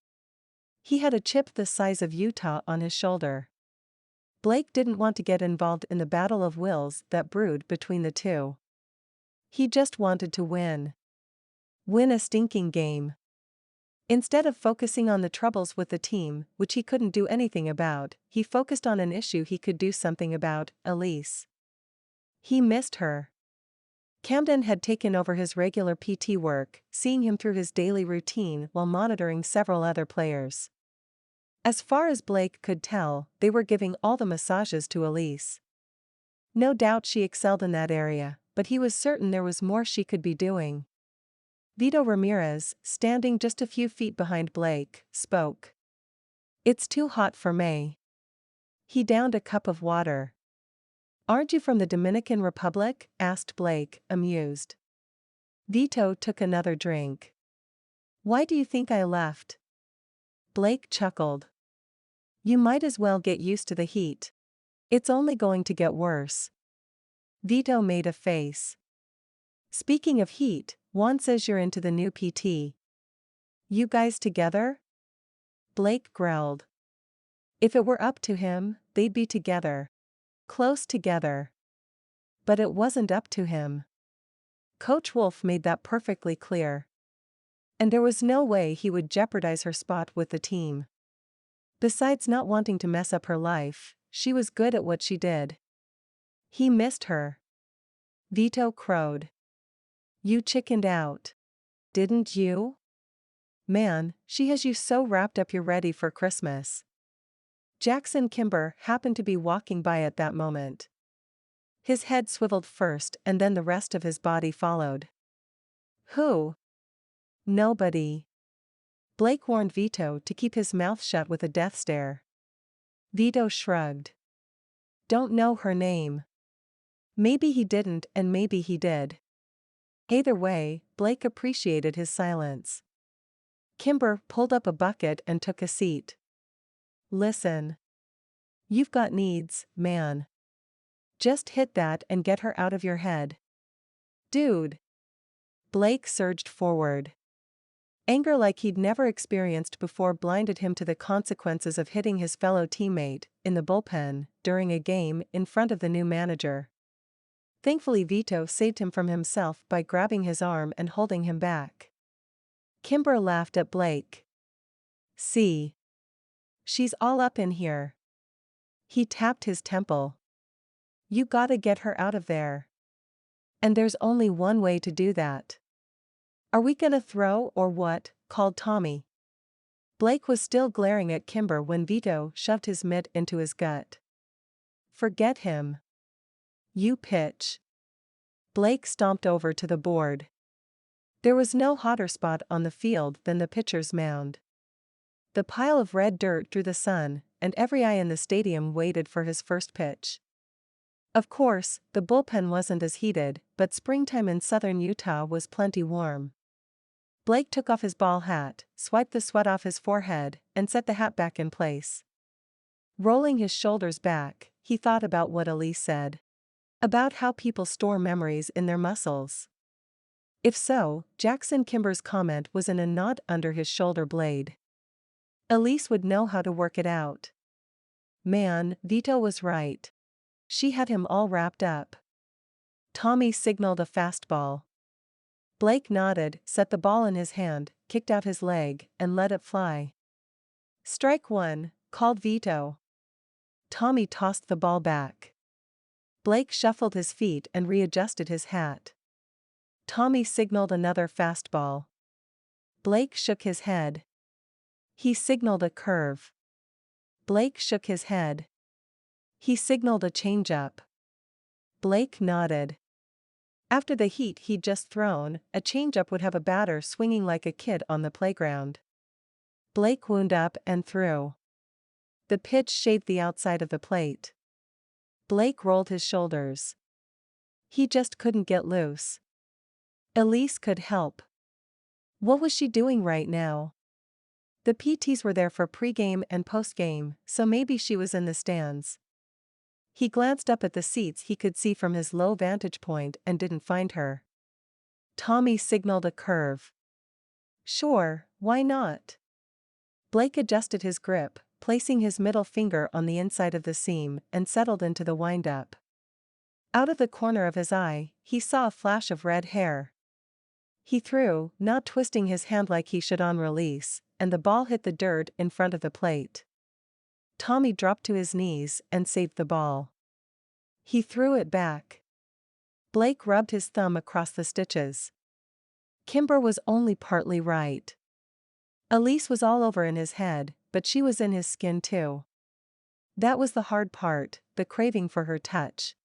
He had a chip the size of Utah on his shoulder. Blake didn't want to get involved in the battle of wills that brewed between the two. He just wanted to win. Win a stinking game. Instead of focusing on the troubles with the team, which he couldn't do anything about, he focused on an issue he could do something about: Elise. He missed her. Camden had taken over his regular PT work, seeing him through his daily routine while monitoring several other players. As far as Blake could tell, they were giving all the massages to Elise. No doubt she excelled in that area, but he was certain there was more she could be doing. Vito Ramirez, standing just a few feet behind Blake, spoke. "It's too hot for May." He downed a cup of water. "Aren't you from the Dominican Republic?" asked Blake, amused. Vito took another drink. "Why do you think I left?" Blake chuckled. "You might as well get used to the heat. It's only going to get worse." Vito made a face. "Speaking of heat, Juan says you're into the new PT. You guys together?" Blake growled. If it were up to him, they'd be together. Close together. But it wasn't up to him. Coach Wolf made that perfectly clear. And there was no way he would jeopardize her spot with the team. Besides not wanting to mess up her life, she was good at what she did. He missed her. Vito crowed. "You chickened out. Didn't you? Man, she has you so wrapped up you're ready for Christmas." Jackson Kimber happened to be walking by at that moment. His head swiveled first and then the rest of his body followed. "Who?" "Nobody." Blake warned Vito to keep his mouth shut with a death stare. Vito shrugged. "Don't know her name." Maybe he didn't and maybe he did. Either way, Blake appreciated his silence. Kimber pulled up a bucket and took a seat. Listen. You've got needs, man. Just hit that and get her out of your head. Dude. Blake surged forward. Anger like he'd never experienced before blinded him to the consequences of hitting his fellow teammate, in the bullpen, during a game, in front of the new manager. Thankfully Vito saved him from himself by grabbing his arm and holding him back. Kimber laughed at Blake. See? She's all up in here. He tapped his temple. You gotta get her out of there. And there's only one way to do that. Are we gonna throw or what? Called Tommy. Blake was still glaring at Kimber when Vito shoved his mitt into his gut. Forget him. You pitch. Blake stomped over to the board. There was no hotter spot on the field than the pitcher's mound. The pile of red dirt drew the sun, and every eye in the stadium waited for his first pitch. Of course, the bullpen wasn't as heated, but springtime in southern Utah was plenty warm. Blake took off his ball hat, swiped the sweat off his forehead, and set the hat back in place. Rolling his shoulders back, he thought about what Elise said. About how people store memories in their muscles. If so, Jackson Kimber's comment was in a knot under his shoulder blade. Elise would know how to work it out. Man, Vito was right. She had him all wrapped up. Tommy signaled a fastball. Blake nodded, set the ball in his hand, kicked out his leg, and let it fly. Strike one, called Vito. Tommy tossed the ball back. Blake shuffled his feet and readjusted his hat. Tommy signaled another fastball. Blake shook his head. He signaled a curve. Blake shook his head. He signaled a changeup. Blake nodded. After the heat he'd just thrown, a changeup would have a batter swinging like a kid on the playground. Blake wound up and threw. The pitch shaved the outside of the plate. Blake rolled his shoulders. He just couldn't get loose. Elise could help. What was she doing right now? The PTs were there for pregame and postgame, so maybe she was in the stands. He glanced up at the seats he could see from his low vantage point and didn't find her. Tommy signaled a curve. Sure, why not? Blake adjusted his grip, placing his middle finger on the inside of the seam, and settled into the windup. Out of the corner of his eye, he saw a flash of red hair. He threw, not twisting his hand like he should on release, and the ball hit the dirt in front of the plate. Tommy dropped to his knees and saved the ball. He threw it back. Blake rubbed his thumb across the stitches. Kimber was only partly right. Elise was all over in his head, but she was in his skin too. That was the hard part, the craving for her touch.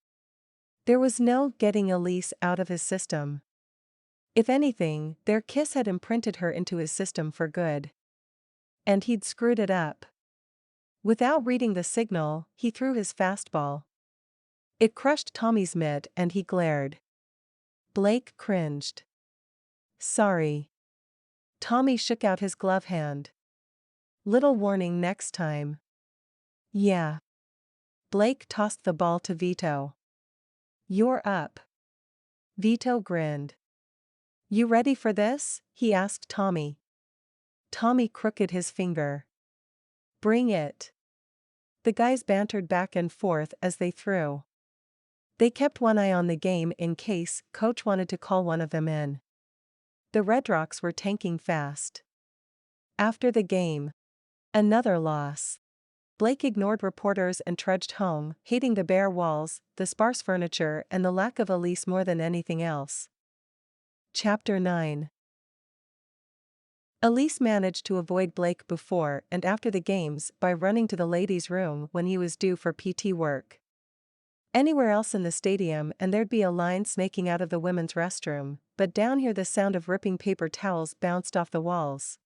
There was no getting Elise out of his system. If anything, their kiss had imprinted her into his system for good. And he'd screwed it up. Without reading the signal, he threw his fastball. It crushed Tommy's mitt and he glared. Blake cringed. Sorry. Tommy shook out his glove hand. Little warning next time. Yeah. Blake tossed the ball to Vito. You're up. Vito grinned. You ready for this? He asked Tommy. Tommy crooked his finger. Bring it. The guys bantered back and forth as they threw. They kept one eye on the game in case coach wanted to call one of them in. The Red Rocks were tanking fast. After the game. Another loss. Blake ignored reporters and trudged home, hating the bare walls, the sparse furniture, and the lack of Elise more than anything else. Chapter 9. Elise managed to avoid Blake before and after the games by running to the ladies' room when he was due for PT work. Anywhere else in the stadium and there'd be a line snaking out of the women's restroom, but down here the sound of ripping paper towels bounced off the walls.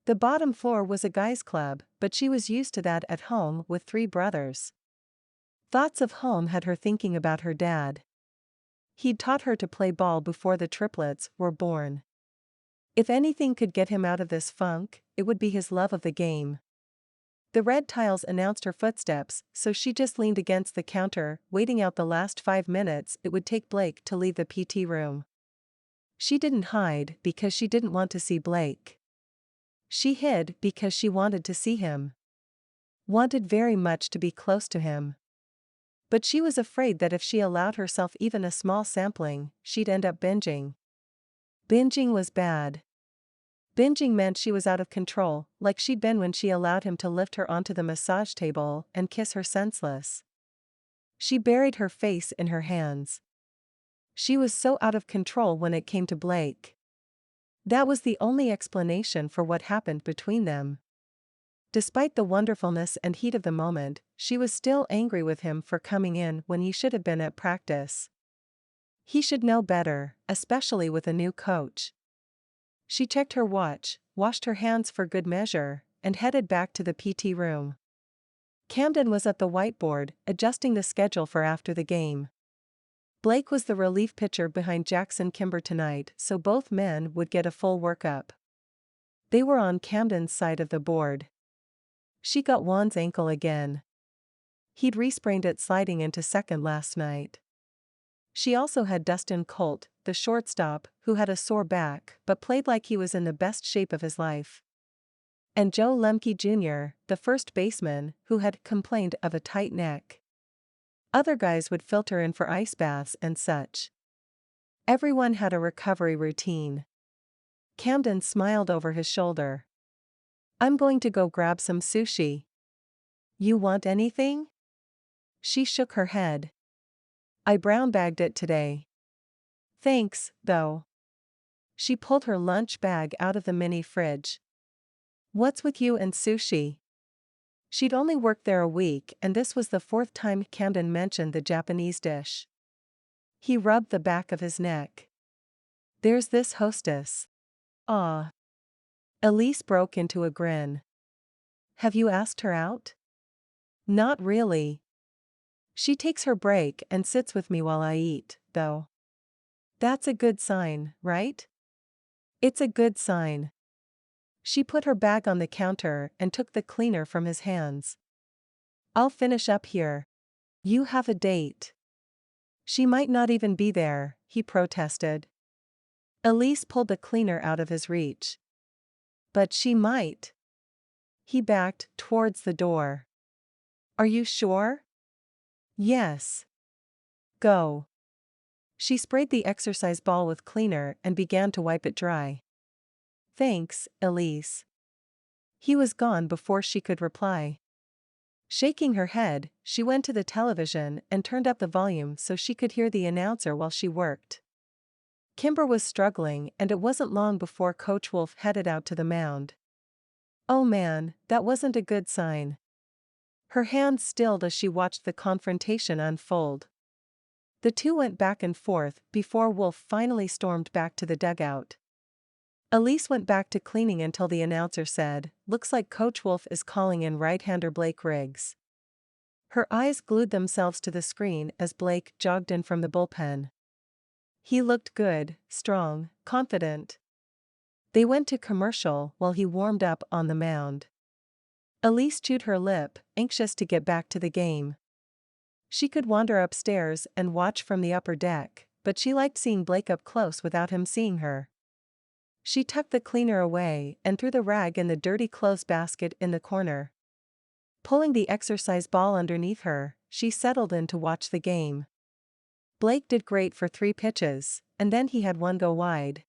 The bottom floor was a guys' club, but she was used to that at home with 3 brothers. Thoughts of home had her thinking about her dad. He'd taught her to play ball before the triplets were born. If anything could get him out of this funk, it would be his love of the game. The red tiles announced her footsteps, so she just leaned against the counter, waiting out the last 5 minutes it would take Blake to leave the PT room. She didn't hide because she didn't want to see Blake. She hid because she wanted to see him. Wanted very much to be close to him. But she was afraid that if she allowed herself even a small sampling, she'd end up binging. Binging was bad. Binging meant she was out of control, like she'd been when she allowed him to lift her onto the massage table and kiss her senseless. She buried her face in her hands. She was so out of control when it came to Blake. That was the only explanation for what happened between them. Despite the wonderfulness and heat of the moment, she was still angry with him for coming in when he should have been at practice. He should know better, especially with a new coach. She checked her watch, washed her hands for good measure, and headed back to the PT room. Camden was at the whiteboard, adjusting the schedule for after the game. Blake was the relief pitcher behind Jackson Kimber tonight, so both men would get a full workup. They were on Camden's side of the board. She got Juan's ankle again. He'd re-sprained it sliding into second last night. She also had Dustin Colt, the shortstop, who had a sore back but played like he was in the best shape of his life. And Joe Lemke Jr., the first baseman, who had complained of a tight neck. Other guys would filter in for ice baths and such. Everyone had a recovery routine. Camden smiled over his shoulder. "I'm going to go grab some sushi. You want anything?" She shook her head. "I brown bagged it today. Thanks, though." She pulled her lunch bag out of the mini fridge. "What's with you and sushi?" She'd only worked there a week, and this was the 4th time Camden mentioned the Japanese dish. He rubbed the back of his neck. "There's this hostess." "Ah." Elise broke into a grin. "Have you asked her out?" "Not really. She takes her break and sits with me while I eat, though." "That's a good sign, right?" "It's a good sign." She put her bag on the counter and took the cleaner from his hands. "I'll finish up here. You have a date." "She might not even be there," he protested. Elise pulled the cleaner out of his reach. "But she might." He backed towards the door. "Are you sure?" "Yes." "Go." She sprayed the exercise ball with cleaner and began to wipe it dry. "Thanks, Elise." He was gone before she could reply. Shaking her head, she went to the television and turned up the volume so she could hear the announcer while she worked. Kimber was struggling, and it wasn't long before Coach Wolf headed out to the mound. Oh man, that wasn't a good sign. Her hands stilled as she watched the confrontation unfold. The two went back and forth before Wolf finally stormed back to the dugout. Elise went back to cleaning until the announcer said, "Looks like Coach Wolf is calling in right-hander Blake Rygs." Her eyes glued themselves to the screen as Blake jogged in from the bullpen. He looked good, strong, confident. They went to commercial while he warmed up on the mound. Elise chewed her lip, anxious to get back to the game. She could wander upstairs and watch from the upper deck, but she liked seeing Blake up close without him seeing her. She tucked the cleaner away and threw the rag in the dirty clothes basket in the corner. Pulling the exercise ball underneath her, she settled in to watch the game. Blake did great for 3 pitches, and then he had one go wide.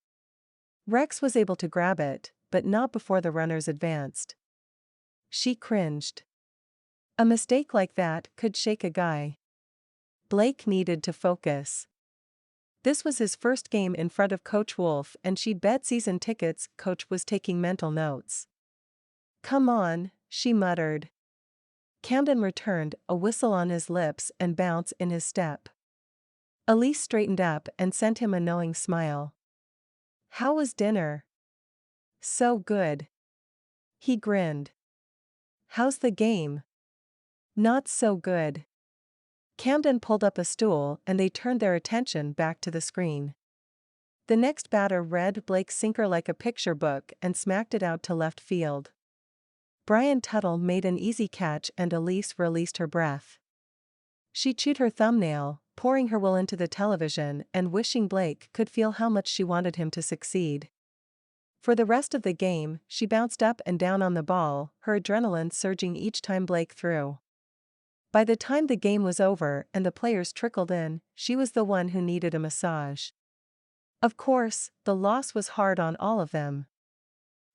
Rex was able to grab it, but not before the runners advanced. She cringed. A mistake like that could shake a guy. Blake needed to focus. This was his first game in front of Coach Wolf, and she'd bet season tickets Coach was taking mental notes. "Come on," she muttered. Camden returned, a whistle on his lips and bounce in his step. Elise straightened up and sent him a knowing smile. "How was dinner?" "So good." He grinned. "How's the game?" "Not so good." Camden pulled up a stool and they turned their attention back to the screen. The next batter read Blake's sinker like a picture book and smacked it out to left field. Brian Tuttle made an easy catch and Elise released her breath. She chewed her thumbnail, pouring her will into the television and wishing Blake could feel how much she wanted him to succeed. For the rest of the game, she bounced up and down on the ball, her adrenaline surging each time Blake threw. By the time the game was over and the players trickled in, she was the one who needed a massage. Of course, the loss was hard on all of them.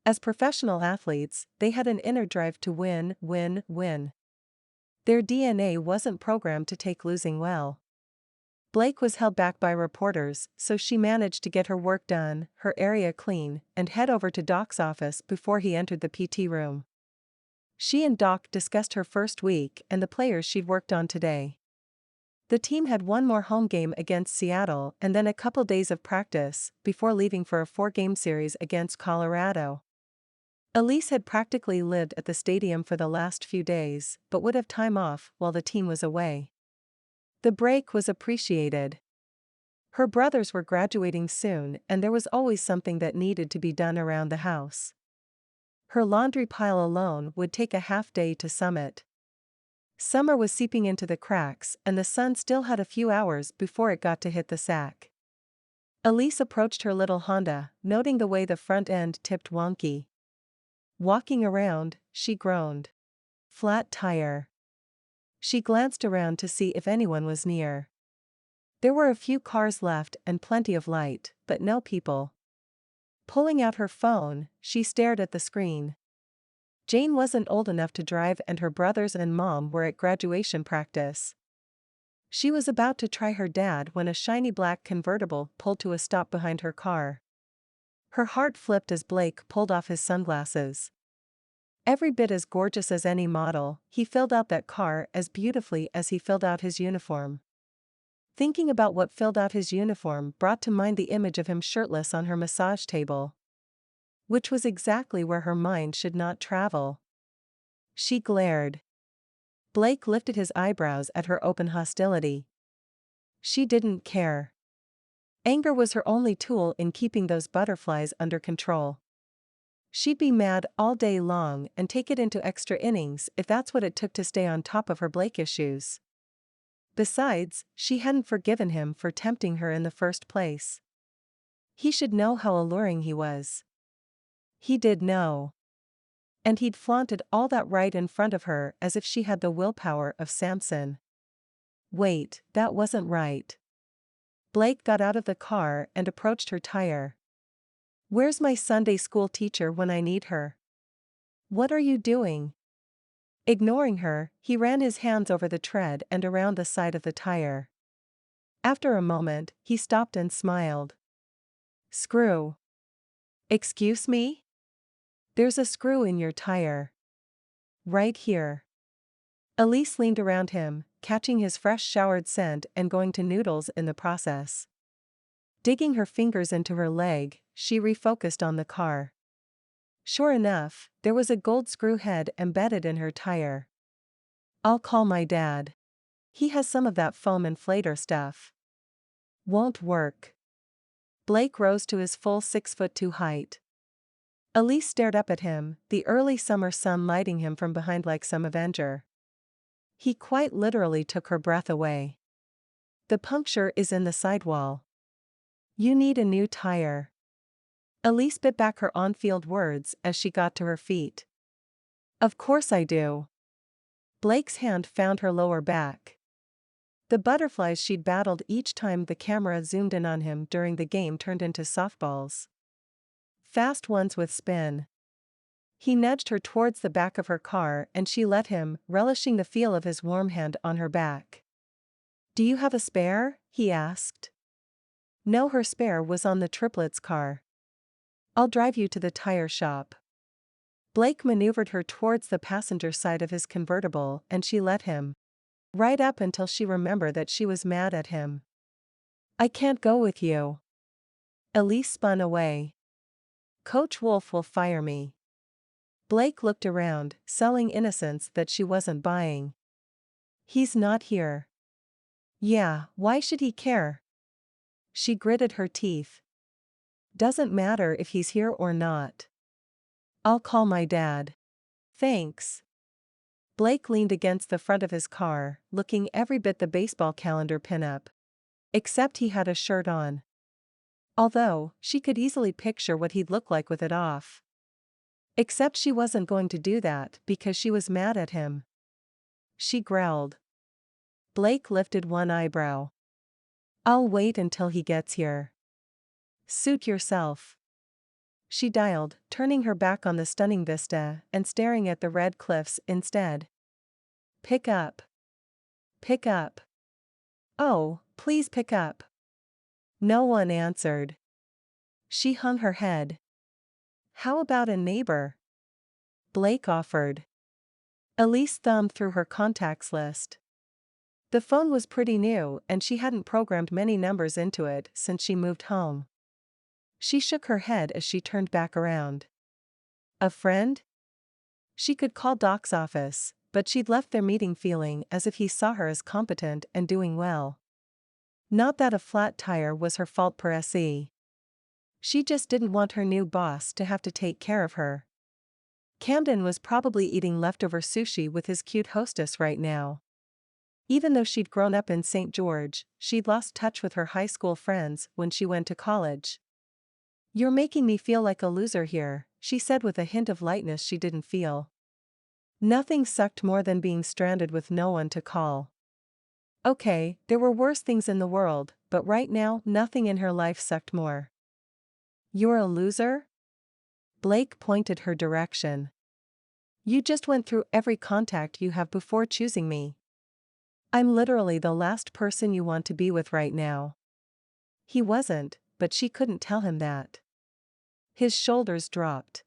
As professional athletes, they had an inner drive to win, win, win. Their DNA wasn't programmed to take losing well. Blake was held back by reporters, so she managed to get her work done, her area clean, and head over to Doc's office before he entered the PT room. She and Doc discussed her first week and the players she'd worked on today. The team had one more home game against Seattle and then a couple days of practice before leaving for a 4-game series against Colorado. Elise had practically lived at the stadium for the last few days, but would have time off while the team was away. The break was appreciated. Her brothers were graduating soon and there was always something that needed to be done around the house. Her laundry pile alone would take a half day to summit. Summer was seeping into the cracks and the sun still had a few hours before it got to hit the sack. Elise approached her little Honda, noting the way the front end tipped wonky. Walking around, she groaned. Flat tire. She glanced around to see if anyone was near. There were a few cars left and plenty of light, but no people. Pulling out her phone, she stared at the screen. Jane wasn't old enough to drive and her brothers and mom were at graduation practice. She was about to try her dad when a shiny black convertible pulled to a stop behind her car. Her heart flipped as Blake pulled off his sunglasses. Every bit as gorgeous as any model, he filled out that car as beautifully as he filled out his uniform. Thinking about what filled out his uniform brought to mind the image of him shirtless on her massage table. Which was exactly where her mind should not travel. She glared. Blake lifted his eyebrows at her open hostility. She didn't care. Anger was her only tool in keeping those butterflies under control. She'd be mad all day long and take it into extra innings if that's what it took to stay on top of her Blake issues. Besides, she hadn't forgiven him for tempting her in the first place. He should know how alluring he was. He did know. And he'd flaunted all that right in front of her as if she had the willpower of Samson. Wait, that wasn't right. Blake got out of the car and approached her tire. Where's my Sunday school teacher when I need her? What are you doing? Ignoring her, he ran his hands over the tread and around the side of the tire. After a moment, he stopped and smiled. Screw. Excuse me? There's a screw in your tire. Right here. Elise leaned around him, catching his fresh showered scent and going to noodles in the process. Digging her fingers into her leg, she refocused on the car. Sure enough, there was a gold screw head embedded in her tire. I'll call my dad. He has some of that foam inflator stuff. Won't work. Blake rose to his full 6'2" height. Elise stared up at him, the early summer sun lighting him from behind like some avenger. He quite literally took her breath away. The puncture is in the sidewall. You need a new tire. Elise bit back her on-field words as she got to her feet. Of course I do. Blake's hand found her lower back. The butterflies she'd battled each time the camera zoomed in on him during the game turned into softballs. Fast ones with spin. He nudged her towards the back of her car and she let him, relishing the feel of his warm hand on her back. Do you have a spare? He asked. No, her spare was on the triplets' car. I'll drive you to the tire shop. Blake maneuvered her towards the passenger side of his convertible and she let him. Right up until she remembered that she was mad at him. I can't go with you. Elise spun away. Coach Wolf will fire me. Blake looked around, selling innocence that she wasn't buying. He's not here. Yeah, why should he care? She gritted her teeth. Doesn't matter if he's here or not. I'll call my dad. Thanks. Blake leaned against the front of his car, looking every bit the baseball calendar pinup. Except he had a shirt on. Although, she could easily picture what he'd look like with it off. Except she wasn't going to do that because she was mad at him. She growled. Blake lifted one eyebrow. I'll wait until he gets here. Suit yourself. She dialed, turning her back on the stunning vista and staring at the red cliffs instead. Pick up. Pick up. Oh, please pick up. No one answered. She hung her head. How about a neighbor? Blake offered. Elise thumbed through her contacts list. The phone was pretty new and she hadn't programmed many numbers into it since she moved home. She shook her head as she turned back around. A friend? She could call Doc's office, but she'd left their meeting feeling as if he saw her as competent and doing well. Not that a flat tire was her fault per se. She just didn't want her new boss to have to take care of her. Camden was probably eating leftover sushi with his cute hostess right now. Even though she'd grown up in St. George, she'd lost touch with her high school friends when she went to college. You're making me feel like a loser here, she said with a hint of lightness she didn't feel. Nothing sucked more than being stranded with no one to call. Okay, there were worse things in the world, but right now nothing in her life sucked more. You're a loser? Blake pointed her direction. You just went through every contact you have before choosing me. I'm literally the last person you want to be with right now. He wasn't, but she couldn't tell him that. His shoulders dropped.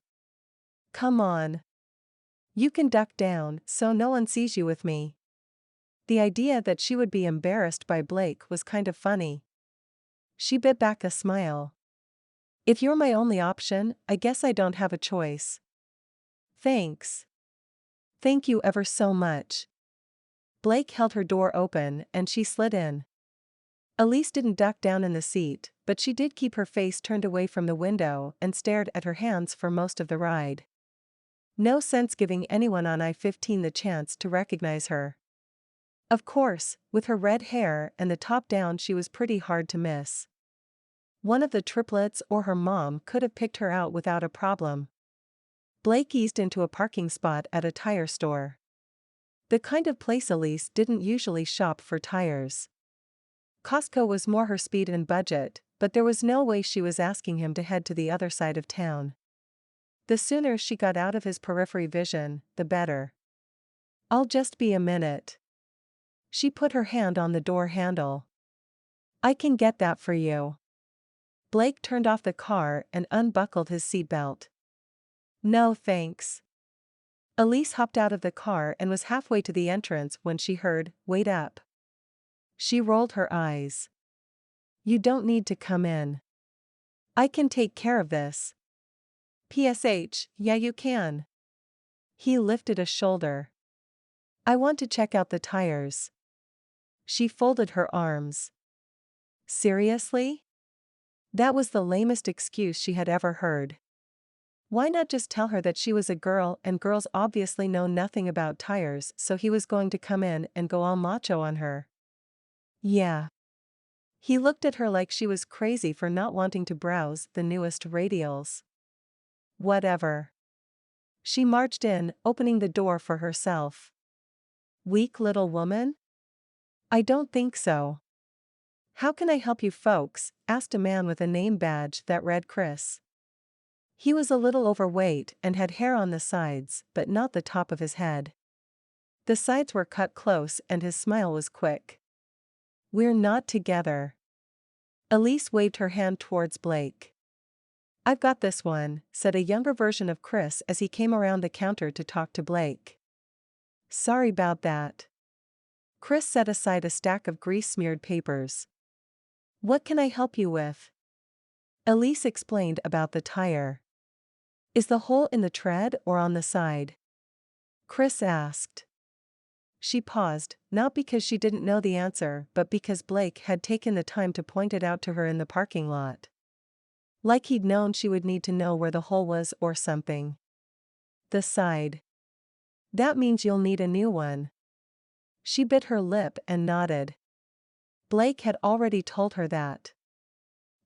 Come on. You can duck down so no one sees you with me. The idea that she would be embarrassed by Blake was kind of funny. She bit back a smile. If you're my only option, I guess I don't have a choice. Thanks. Thank you ever so much. Blake held her door open and she slid in. Elise didn't duck down in the seat, but she did keep her face turned away from the window and stared at her hands for most of the ride. No sense giving anyone on I-15 the chance to recognize her. Of course, with her red hair and the top down she was pretty hard to miss. One of the triplets or her mom could have picked her out without a problem. Blake eased into a parking spot at a tire store. The kind of place Elise didn't usually shop for tires. Costco was more her speed and budget, but there was no way she was asking him to head to the other side of town. The sooner she got out of his periphery vision, the better. I'll just be a minute. She put her hand on the door handle. I can get that for you. Blake turned off the car and unbuckled his seatbelt. No thanks. Elise hopped out of the car and was halfway to the entrance when she heard, "Wait up." She rolled her eyes. You don't need to come in. I can take care of this. PSH, yeah you can. He lifted a shoulder. I want to check out the tires. She folded her arms. Seriously? That was the lamest excuse she had ever heard. Why not just tell her that she was a girl and girls obviously know nothing about tires, so he was going to come in and go all macho on her? Yeah. He looked at her like she was crazy for not wanting to browse the newest radials. Whatever. She marched in, opening the door for herself. Weak little woman? I don't think so. How can I help you folks? Asked a man with a name badge that read Chris. He was a little overweight and had hair on the sides, but not the top of his head. The sides were cut close and his smile was quick. We're not together. Elise waved her hand towards Blake. I've got this one, said a younger version of Chris as he came around the counter to talk to Blake. Sorry about that. Chris set aside a stack of grease-smeared papers. What can I help you with? Elise explained about the tire. Is the hole in the tread or on the side? Chris asked. She paused, not because she didn't know the answer but because Blake had taken the time to point it out to her in the parking lot. Like he'd known she would need to know where the hole was or something. The sighed. That means you'll need a new one. She bit her lip and nodded. Blake had already told her that.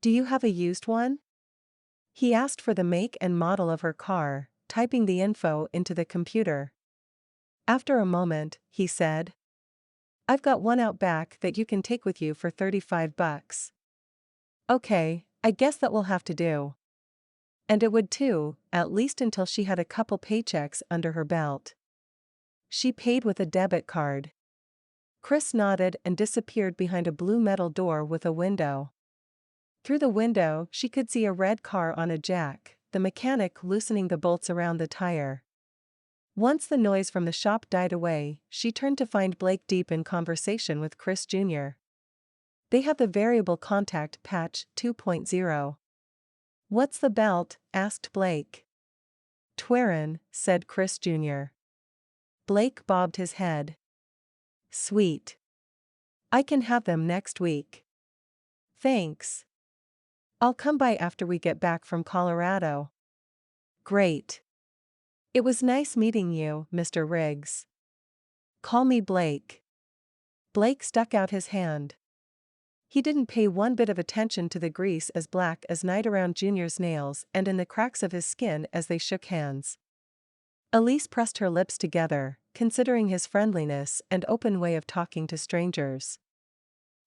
Do you have a used one? He asked for the make and model of her car, typing the info into the computer. After a moment, he said, I've got one out back that you can take with you for $35. Okay, I guess that will have to do. And it would too, at least until she had a couple paychecks under her belt. She paid with a debit card. Chris nodded and disappeared behind a blue metal door with a window. Through the window, she could see a red car on a jack, the mechanic loosening the bolts around the tire. Once the noise from the shop died away, she turned to find Blake deep in conversation with Chris Jr. They have the variable contact patch 2.0. What's the belt? Asked Blake. Twarin, said Chris Jr. Blake bobbed his head. Sweet. I can have them next week. Thanks. I'll come by after we get back from Colorado. Great. It was nice meeting you, Mr. Riggs. Call me Blake. Blake stuck out his hand. He didn't pay one bit of attention to the grease as black as night around Junior's nails and in the cracks of his skin as they shook hands. Elise pressed her lips together, considering his friendliness and open way of talking to strangers.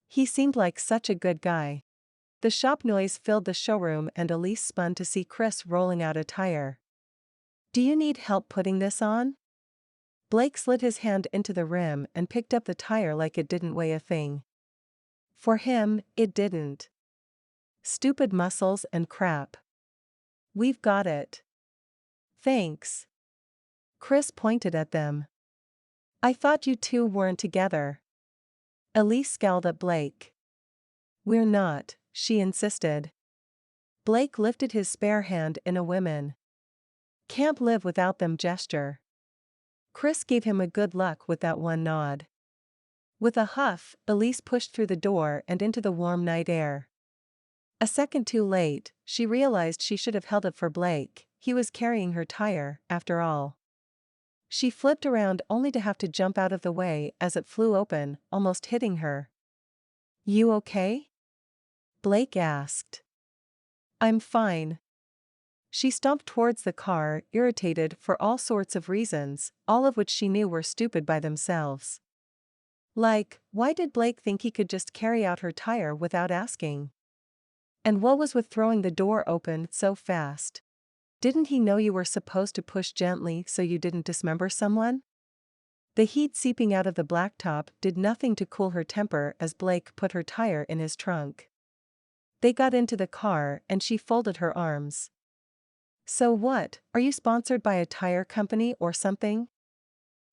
He seemed like such a good guy. The shop noise filled the showroom and Elise spun to see Chris rolling out a tire. Do you need help putting this on? Blake slid his hand into the rim and picked up the tire like it didn't weigh a thing. For him, it didn't. Stupid muscles and crap. We've got it. Thanks. Chris pointed at them. I thought you two weren't together. Elise scowled at Blake. We're not, she insisted. Blake lifted his spare hand in a women. Can't live without them gesture. Chris gave him a good luck with that one nod. With a huff, Elise pushed through the door and into the warm night air. A second too late, she realized she should have held it for Blake. He was carrying her tire, after all. She flipped around only to have to jump out of the way as it flew open, almost hitting her. You okay? Blake asked. I'm fine. She stomped towards the car, irritated for all sorts of reasons, all of which she knew were stupid by themselves. Like, why did Blake think he could just carry out her tire without asking? And what was with throwing the door open so fast? Didn't he know you were supposed to push gently so you didn't dismember someone? The heat seeping out of the blacktop did nothing to cool her temper as Blake put her tire in his trunk. They got into the car and she folded her arms. So what, are you sponsored by a tire company or something?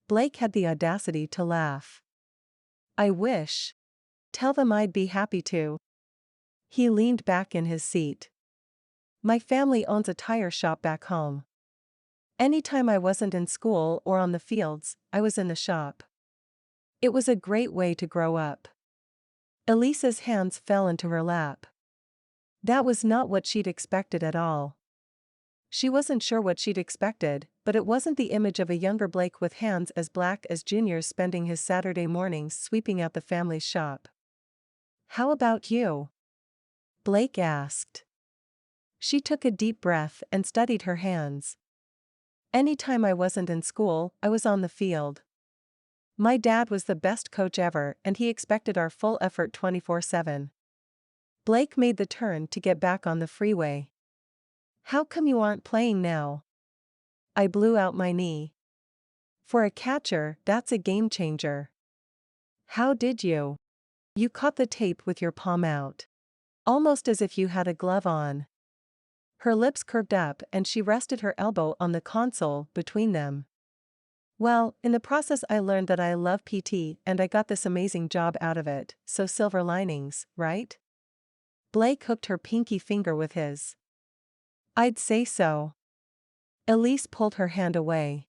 Blake had the audacity to laugh. I wish. Tell them I'd be happy to. He leaned back in his seat. My family owns a tire shop back home. Anytime I wasn't in school or on the fields, I was in the shop. It was a great way to grow up. Elise's hands fell into her lap. That was not what she'd expected at all. She wasn't sure what she'd expected, but it wasn't the image of a younger Blake with hands as black as Junior's spending his Saturday mornings sweeping out the family's shop. How about you? Blake asked. She took a deep breath and studied her hands. Anytime I wasn't in school, I was on the field. My dad was the best coach ever and he expected our full effort 24/7. Blake made the turn to get back on the freeway. How come you aren't playing now? I blew out my knee. For a catcher, that's a game changer. How did you? You caught the tape with your palm out. Almost as if you had a glove on. Her lips curved up and she rested her elbow on the console between them. Well, in the process I learned that I love PT and I got this amazing job out of it, so silver linings, right? Blake hooked her pinky finger with his. I'd say so. Elise pulled her hand away.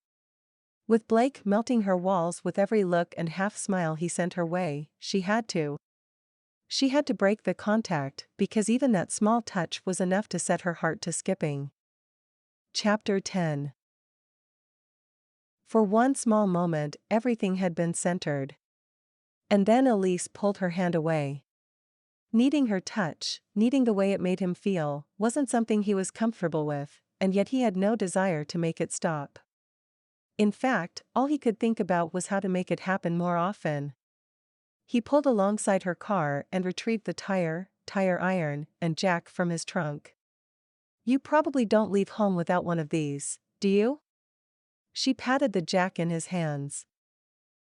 With Blake melting her walls with every look and half smile he sent her way, she had to. She had to break the contact because even that small touch was enough to set her heart to skipping. Chapter 10. For one small moment, everything had been centered. And then Elise pulled her hand away. Needing her touch, needing the way it made him feel, wasn't something he was comfortable with, and yet he had no desire to make it stop. In fact, all he could think about was how to make it happen more often. He pulled alongside her car and retrieved the tire iron, and jack from his trunk. "You probably don't leave home without one of these, do you?" She patted the jack in his hands.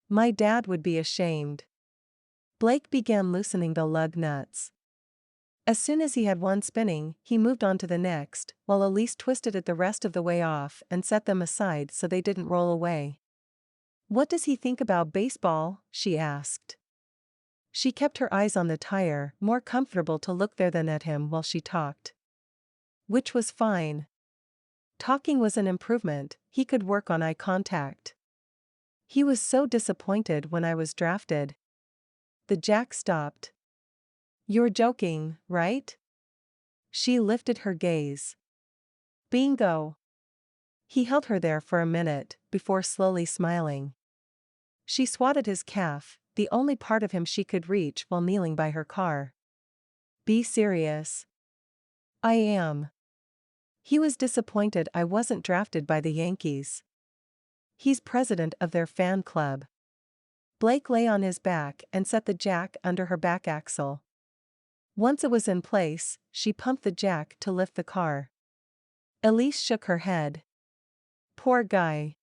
"My dad would be ashamed." Blake began loosening the lug nuts. As soon as he had one spinning, he moved on to the next, while Elise twisted it the rest of the way off and set them aside so they didn't roll away. "What does he think about baseball?" she asked. She kept her eyes on the tire, more comfortable to look there than at him while she talked. Which was fine. Talking was an improvement, he could work on eye contact. "He was so disappointed when I was drafted." The jack stopped. "You're joking, right?" She lifted her gaze. "Bingo." He held her there for a minute, before slowly smiling. She swatted his calf, the only part of him she could reach while kneeling by her car. "Be serious." "I am." He was disappointed I wasn't drafted by the Yankees. He's president of their fan club. Blake lay on his back and set the jack under her back axle. Once it was in place, she pumped the jack to lift the car. Elise shook her head. "Poor guy.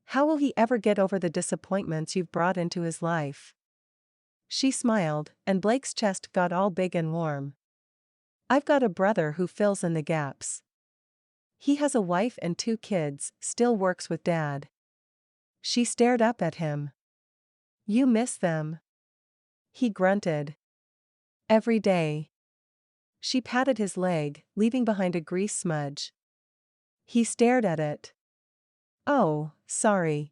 How will he ever get over the disappointments you've brought into his life?" She smiled, and Blake's chest got all big and warm. "I've got a brother who fills in the gaps. He has a wife and 2 kids, still works with Dad." She stared up at him. "You miss them?" He grunted. "Every day." She patted his leg, leaving behind a grease smudge. He stared at it. "Oh, sorry."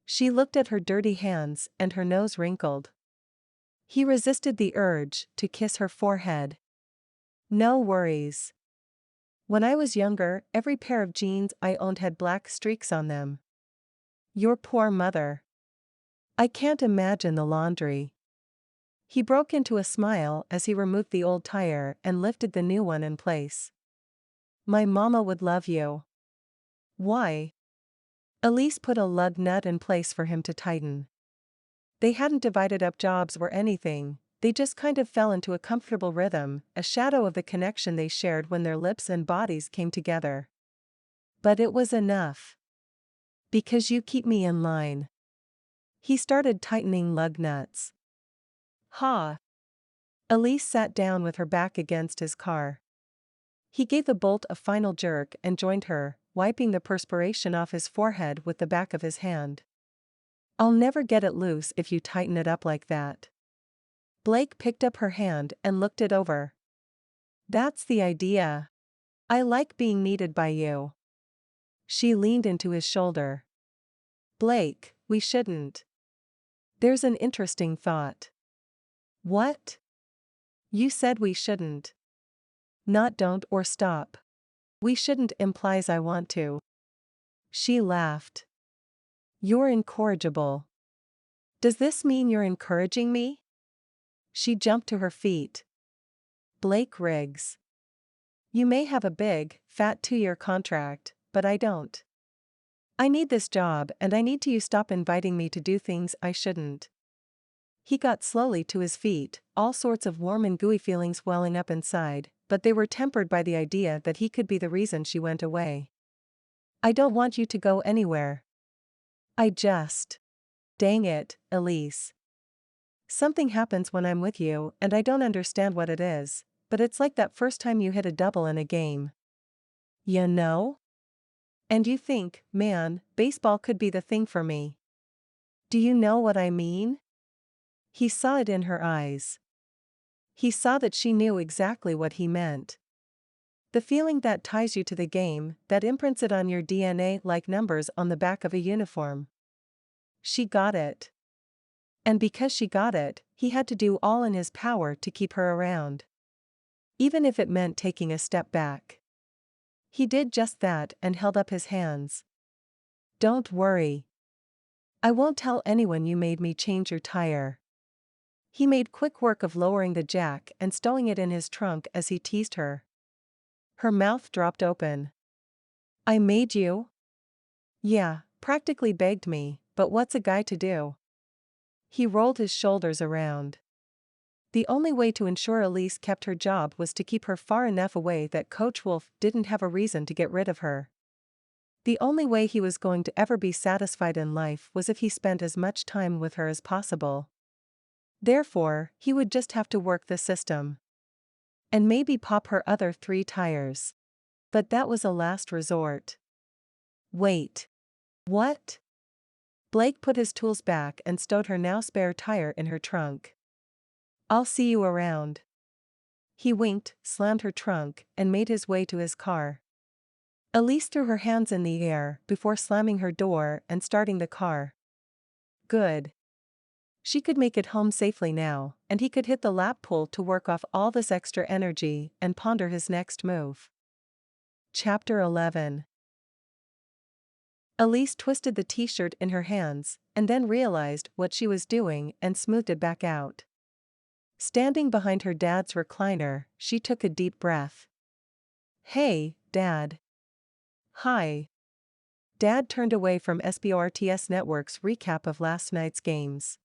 She looked at her dirty hands, and her nose wrinkled. He resisted the urge to kiss her forehead. "No worries. When I was younger, every pair of jeans I owned had black streaks on them." "Your poor mother. I can't imagine the laundry." He broke into a smile as he removed the old tire and lifted the new one in place. "My mama would love you." "Why?" Elise put a lug nut in place for him to tighten. They hadn't divided up jobs or anything, they just kind of fell into a comfortable rhythm, a shadow of the connection they shared when their lips and bodies came together. "But it was enough. Because you keep me in line." He started tightening lug nuts. "Ha!" Elise sat down with her back against his car. He gave the bolt a final jerk and joined her, wiping the perspiration off his forehead with the back of his hand. "I'll never get it loose if you tighten it up like that." Blake picked up her hand and looked it over. "That's the idea. I like being needed by you." She leaned into his shoulder. "Blake, we shouldn't." "There's an interesting thought." "What?" "You said we shouldn't." "Not don't or stop. We shouldn't implies I want to." She laughed. "You're incorrigible." "Does this mean you're encouraging me?" She jumped to her feet. "Blake Rygs. You may have a big, fat 2-year contract, but I don't. I need this job and I need you to stop inviting me to do things I shouldn't." He got slowly to his feet, all sorts of warm and gooey feelings welling up inside, but they were tempered by the idea that he could be the reason she went away. "I don't want you to go anywhere. I just. Dang it, Elise. Something happens when I'm with you and I don't understand what it is, but it's like that first time you hit a double in a game. You know? And you think, man, baseball could be the thing for me. Do you know what I mean?" He saw it in her eyes. He saw that she knew exactly what he meant. The feeling that ties you to the game, that imprints it on your DNA like numbers on the back of a uniform. She got it. And because she got it, he had to do all in his power to keep her around. Even if it meant taking a step back. He did just that and held up his hands. Don't worry. I won't tell anyone you made me change your tire. He made quick work of lowering the jack and stowing it in his trunk as he teased her. Her mouth dropped open. I made you? Yeah, practically begged me, but what's a guy to do? He rolled his shoulders around. The only way to ensure Elise kept her job was to keep her far enough away that Coach Wolf didn't have a reason to get rid of her. The only way he was going to ever be satisfied in life was if he spent as much time with her as possible. Therefore, he would just have to work the system. And maybe pop her other 3 tires. But that was a last resort. Wait. What? Blake put his tools back and stowed her now spare tire in her trunk. I'll see you around. He winked, slammed her trunk, and made his way to his car. Elise threw her hands in the air before slamming her door and starting the car. Good. She could make it home safely now, and he could hit the lap pool to work off all this extra energy and ponder his next move. Chapter 11. Elise twisted the t-shirt in her hands, and then realized what she was doing and smoothed it back out. Standing behind her dad's recliner, she took a deep breath. Hey, Dad. Hi. Dad turned away from SBORTS Network's recap of last night's games.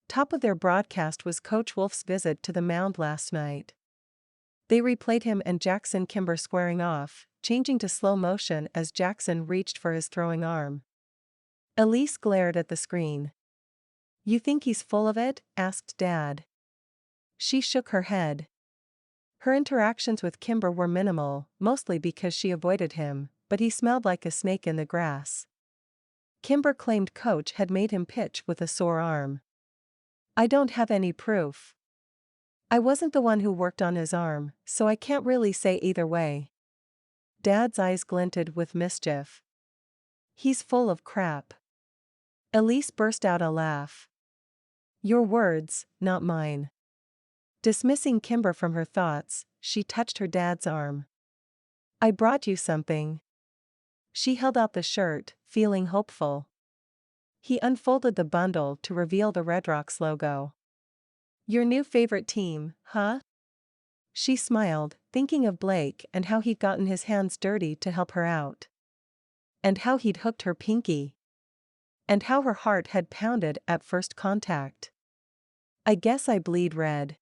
Top of their broadcast was Coach Wolf's visit to the mound last night. They replayed him and Jackson Kimber squaring off, changing to slow motion as Jackson reached for his throwing arm. Elise glared at the screen. You think he's full of it? Asked Dad. She shook her head. Her interactions with Kimber were minimal, mostly because she avoided him, but he smelled like a snake in the grass. Kimber claimed Coach had made him pitch with a sore arm. I don't have any proof. I wasn't the one who worked on his arm, so I can't really say either way. Dad's eyes glinted with mischief. He's full of crap. Elise burst out a laugh. Your words, not mine. Dismissing Kimber from her thoughts, she touched her dad's arm. I brought you something. She held out the shirt, feeling hopeful. He unfolded the bundle to reveal the Red Rocks logo. Your new favorite team, huh? She smiled, thinking of Blake and how he'd gotten his hands dirty to help her out. And how he'd hooked her pinky. And how her heart had pounded at first contact. I guess I bleed red.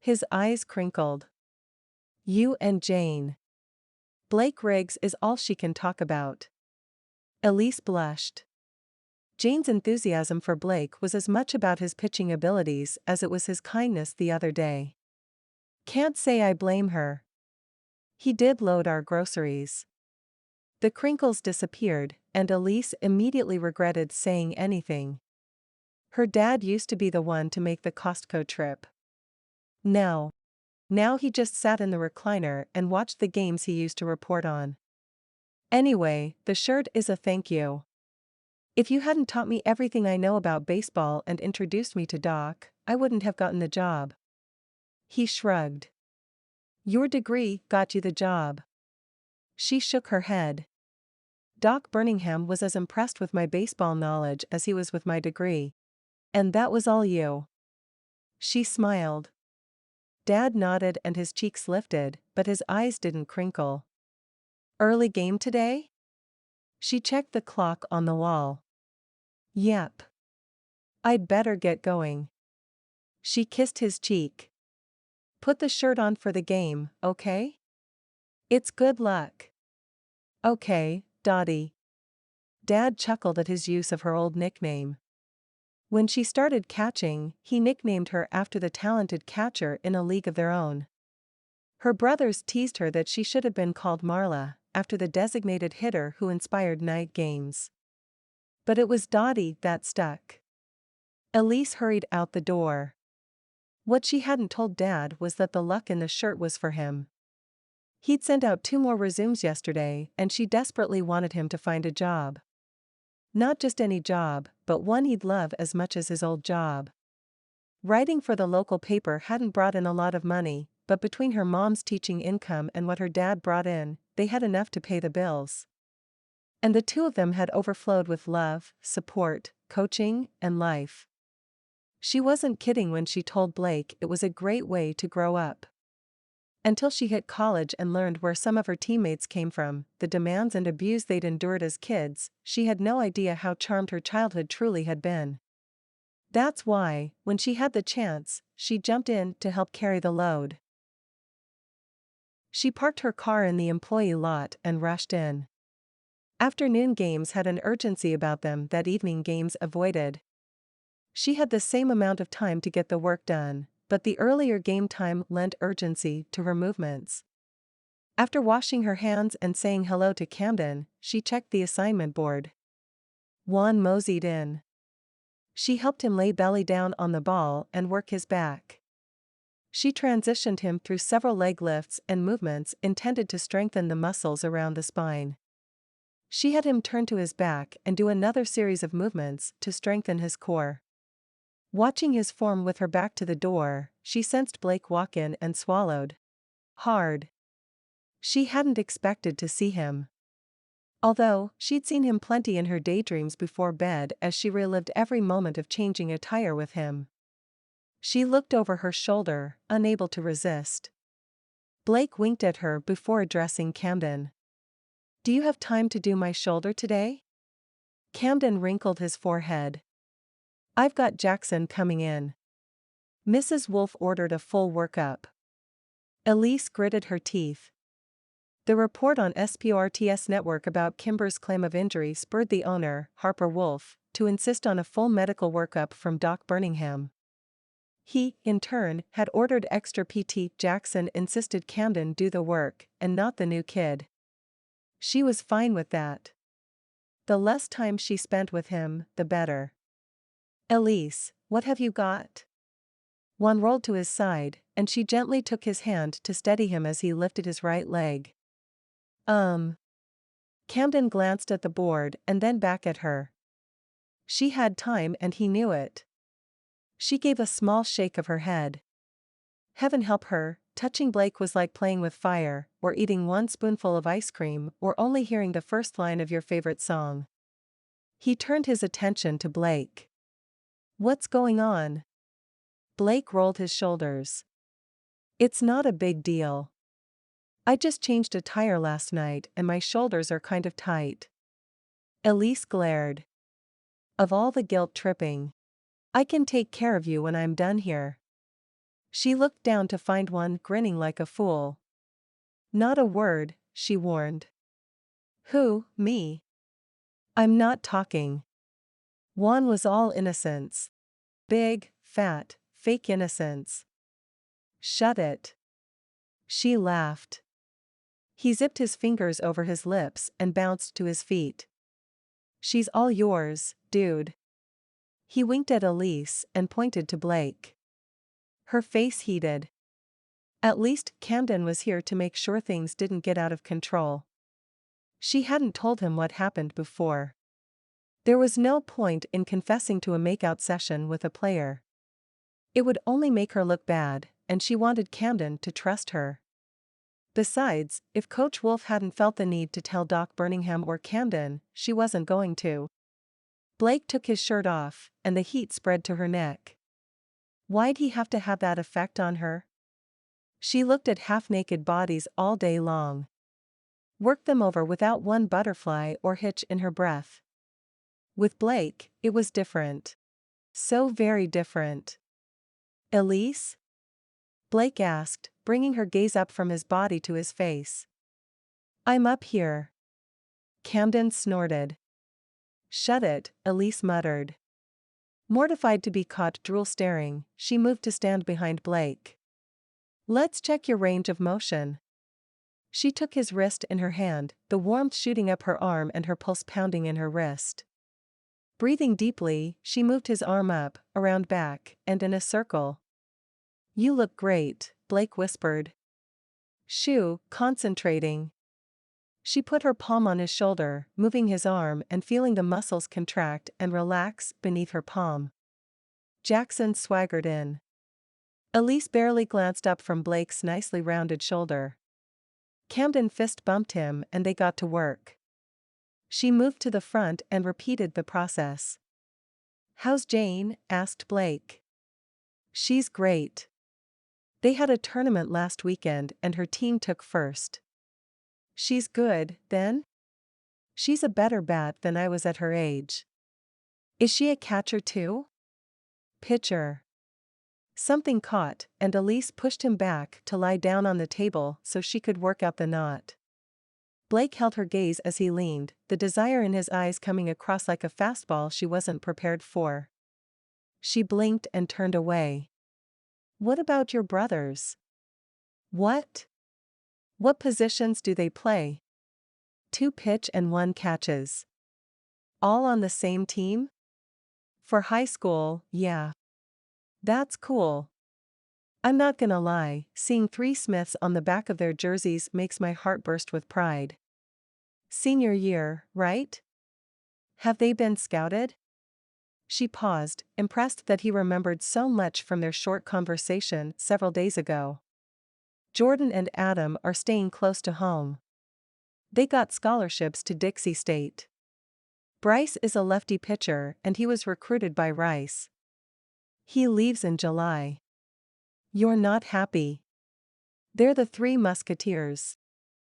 His eyes crinkled. You and Jane. Blake Rygs is all she can talk about. Elise blushed. Jane's enthusiasm for Blake was as much about his pitching abilities as it was his kindness the other day. Can't say I blame her. He did load our groceries. The crinkles disappeared, and Elise immediately regretted saying anything. Her dad used to be the one to make the Costco trip. Now he just sat in the recliner and watched the games he used to report on. Anyway, the shirt is a thank you. If you hadn't taught me everything I know about baseball and introduced me to Doc, I wouldn't have gotten the job. He shrugged. Your degree got you the job. She shook her head. Doc Birmingham was as impressed with my baseball knowledge as he was with my degree. And that was all you. She smiled. Dad nodded and his cheeks lifted, but his eyes didn't crinkle. Early game today? She checked the clock on the wall. Yep. I'd better get going. She kissed his cheek. Put the shirt on for the game, okay? It's good luck. Okay, Dottie. Dad chuckled at his use of her old nickname. When she started catching, he nicknamed her after the talented catcher in a league of their own. Her brothers teased her that she should have been called Marla, after the designated hitter who inspired night games. But it was Dottie that stuck. Elise hurried out the door. What she hadn't told Dad was that the luck in the shirt was for him. He'd sent out 2 more resumes yesterday and she desperately wanted him to find a job. Not just any job, but one he'd love as much as his old job. Writing for the local paper hadn't brought in a lot of money, but between her mom's teaching income and what her dad brought in, they had enough to pay the bills. And the two of them had overflowed with love, support, coaching, and life. She wasn't kidding when she told Blake it was a great way to grow up. Until she hit college and learned where some of her teammates came from, the demands and abuse they'd endured as kids, she had no idea how charmed her childhood truly had been. That's why, when she had the chance, she jumped in to help carry the load. She parked her car in the employee lot and rushed in. Afternoon games had an urgency about them that evening games avoided. She had the same amount of time to get the work done, but the earlier game time lent urgency to her movements. After washing her hands and saying hello to Camden, she checked the assignment board. Juan moseyed in. She helped him lay belly down on the ball and work his back. She transitioned him through several leg lifts and movements intended to strengthen the muscles around the spine. She had him turn to his back and do another series of movements to strengthen his core. Watching his form with her back to the door, she sensed Blake walk in and swallowed hard. She hadn't expected to see him. Although, she'd seen him plenty in her daydreams before bed as she relived every moment of changing attire with him. She looked over her shoulder, unable to resist. Blake winked at her before addressing Camden. "Do you have time to do my shoulder today?" Camden wrinkled his forehead. "I've got Jackson coming in." Mrs. Wolfe ordered a full workup. Elise gritted her teeth. The report on SPORTS network about Kimber's claim of injury spurred the owner, Harper Wolfe, to insist on a full medical workup from Doc Birmingham. He, in turn, had ordered extra PT. Jackson insisted Camden do the work, and not the new kid. She was fine with that. The less time she spent with him, the better. "Elise, what have you got?" Juan rolled to his side, and she gently took his hand to steady him as he lifted his right leg. Camden glanced at the board and then back at her. She had time and he knew it. She gave a small shake of her head. Heaven help her, touching Blake was like playing with fire, or eating one spoonful of ice cream, or only hearing the first line of your favorite song. He turned his attention to Blake. "What's going on?" Blake rolled his shoulders. "It's not a big deal. I just changed a tire last night and my shoulders are kind of tight." Elise glared. "Of all the guilt tripping. I can take care of you when I'm done here." She looked down to find Juan grinning like a fool. "Not a word," she warned. "Who, me?" "I'm not talking." Juan was all innocence. Big, fat, fake innocence. "Shut it." She laughed. He zipped his fingers over his lips and bounced to his feet. "She's all yours, dude." He winked at Elise and pointed to Blake. Her face heated. At least, Camden was here to make sure things didn't get out of control. She hadn't told him what happened before. There was no point in confessing to a makeout session with a player. It would only make her look bad, and she wanted Camden to trust her. Besides, if Coach Wolfe hadn't felt the need to tell Doc Birmingham or Camden, she wasn't going to. Blake took his shirt off, and the heat spread to her neck. Why'd he have to have that effect on her? She looked at half-naked bodies all day long. Worked them over without one butterfly or hitch in her breath. With Blake, it was different. So very different. "Elise?" Blake asked, bringing her gaze up from his body to his face. "I'm up here." Camden snorted. "Shut it," Elise muttered. Mortified to be caught drool staring, she moved to stand behind Blake. "Let's check your range of motion." She took his wrist in her hand, the warmth shooting up her arm and her pulse pounding in her wrist. Breathing deeply, she moved his arm up, around back, and in a circle. "You look great," Blake whispered. "Shoo," concentrating. She put her palm on his shoulder, moving his arm and feeling the muscles contract and relax beneath her palm. Jackson swaggered in. Elise barely glanced up from Blake's nicely rounded shoulder. Camden fist bumped him and they got to work. She moved to the front and repeated the process. "How's Jane?" asked Blake. "She's great. They had a tournament last weekend and her team took first." "She's good, then?" "She's a better bat than I was at her age." "Is she a catcher too?" "Pitcher." Something caught, and Elise pushed him back to lie down on the table so she could work out the knot. Blake held her gaze as he leaned, the desire in his eyes coming across like a fastball she wasn't prepared for. She blinked and turned away. "What about your brothers?" "What? What positions do they play?" "2 pitch and 1 catches." "All on the same team?" "For high school, yeah." "That's cool." "I'm not gonna lie, seeing 3 Smiths on the back of their jerseys makes my heart burst with pride." "Senior year, right? Have they been scouted?" She paused, impressed that he remembered so much from their short conversation several days ago. "Jordan and Adam are staying close to home. They got scholarships to Dixie State. Bryce is a lefty pitcher and he was recruited by Rice. He leaves in July." "You're not happy." "They're the 3 Musketeers.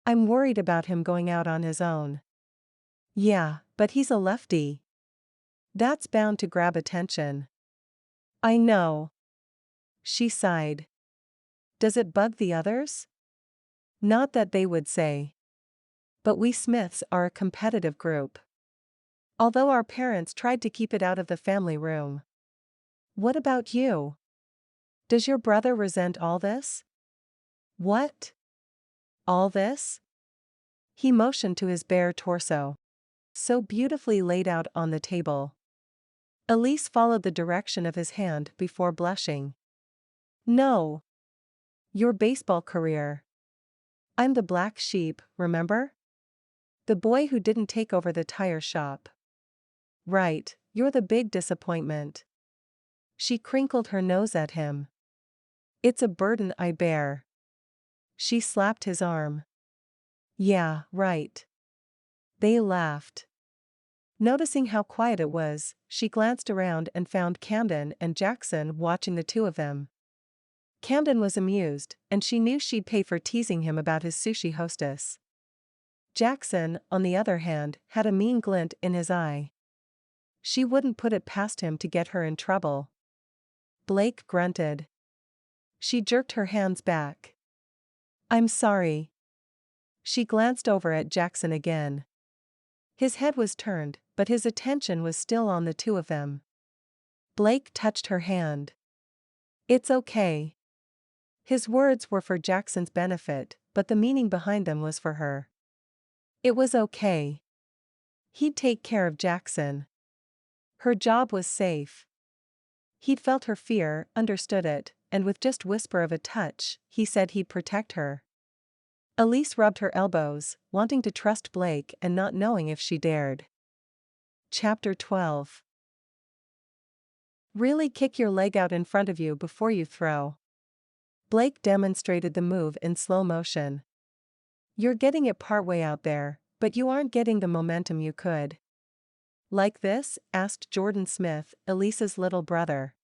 I'm worried about him going out on his own." "Yeah, but he's a lefty. That's bound to grab attention." "I know." She sighed. "Does it bug the others?" "Not that they would say. But we Smiths are a competitive group. Although our parents tried to keep it out of the family room." "What about you? Does your brother resent all this?" "What? All this?" He motioned to his bare torso. So beautifully laid out on the table. Elise followed the direction of his hand before blushing. "No. Your baseball career. I'm the black sheep, remember? The boy who didn't take over the tire shop." "Right, you're the big disappointment." She crinkled her nose at him. "It's a burden I bear." She slapped his arm. "Yeah, right." They laughed. Noticing how quiet it was, she glanced around and found Camden and Jackson watching the two of them. Camden was amused, and she knew she'd pay for teasing him about his sushi hostess. Jackson, on the other hand, had a mean glint in his eye. She wouldn't put it past him to get her in trouble. Blake grunted. She jerked her hands back. "I'm sorry." She glanced over at Jackson again. His head was turned, but his attention was still on the two of them. Blake touched her hand. "It's okay." His words were for Jackson's benefit, but the meaning behind them was for her. It was okay. He'd take care of Jackson. Her job was safe. He'd felt her fear, understood it, and with just whisper of a touch, he said he'd protect her. Elise rubbed her elbows, wanting to trust Blake and not knowing if she dared. Chapter 12. Really kick your leg out in front of you before you throw. Blake demonstrated the move in slow motion. You're getting it partway out there, but you aren't getting the momentum you could. "Like this?" asked Jordan Smith, Elise's little brother.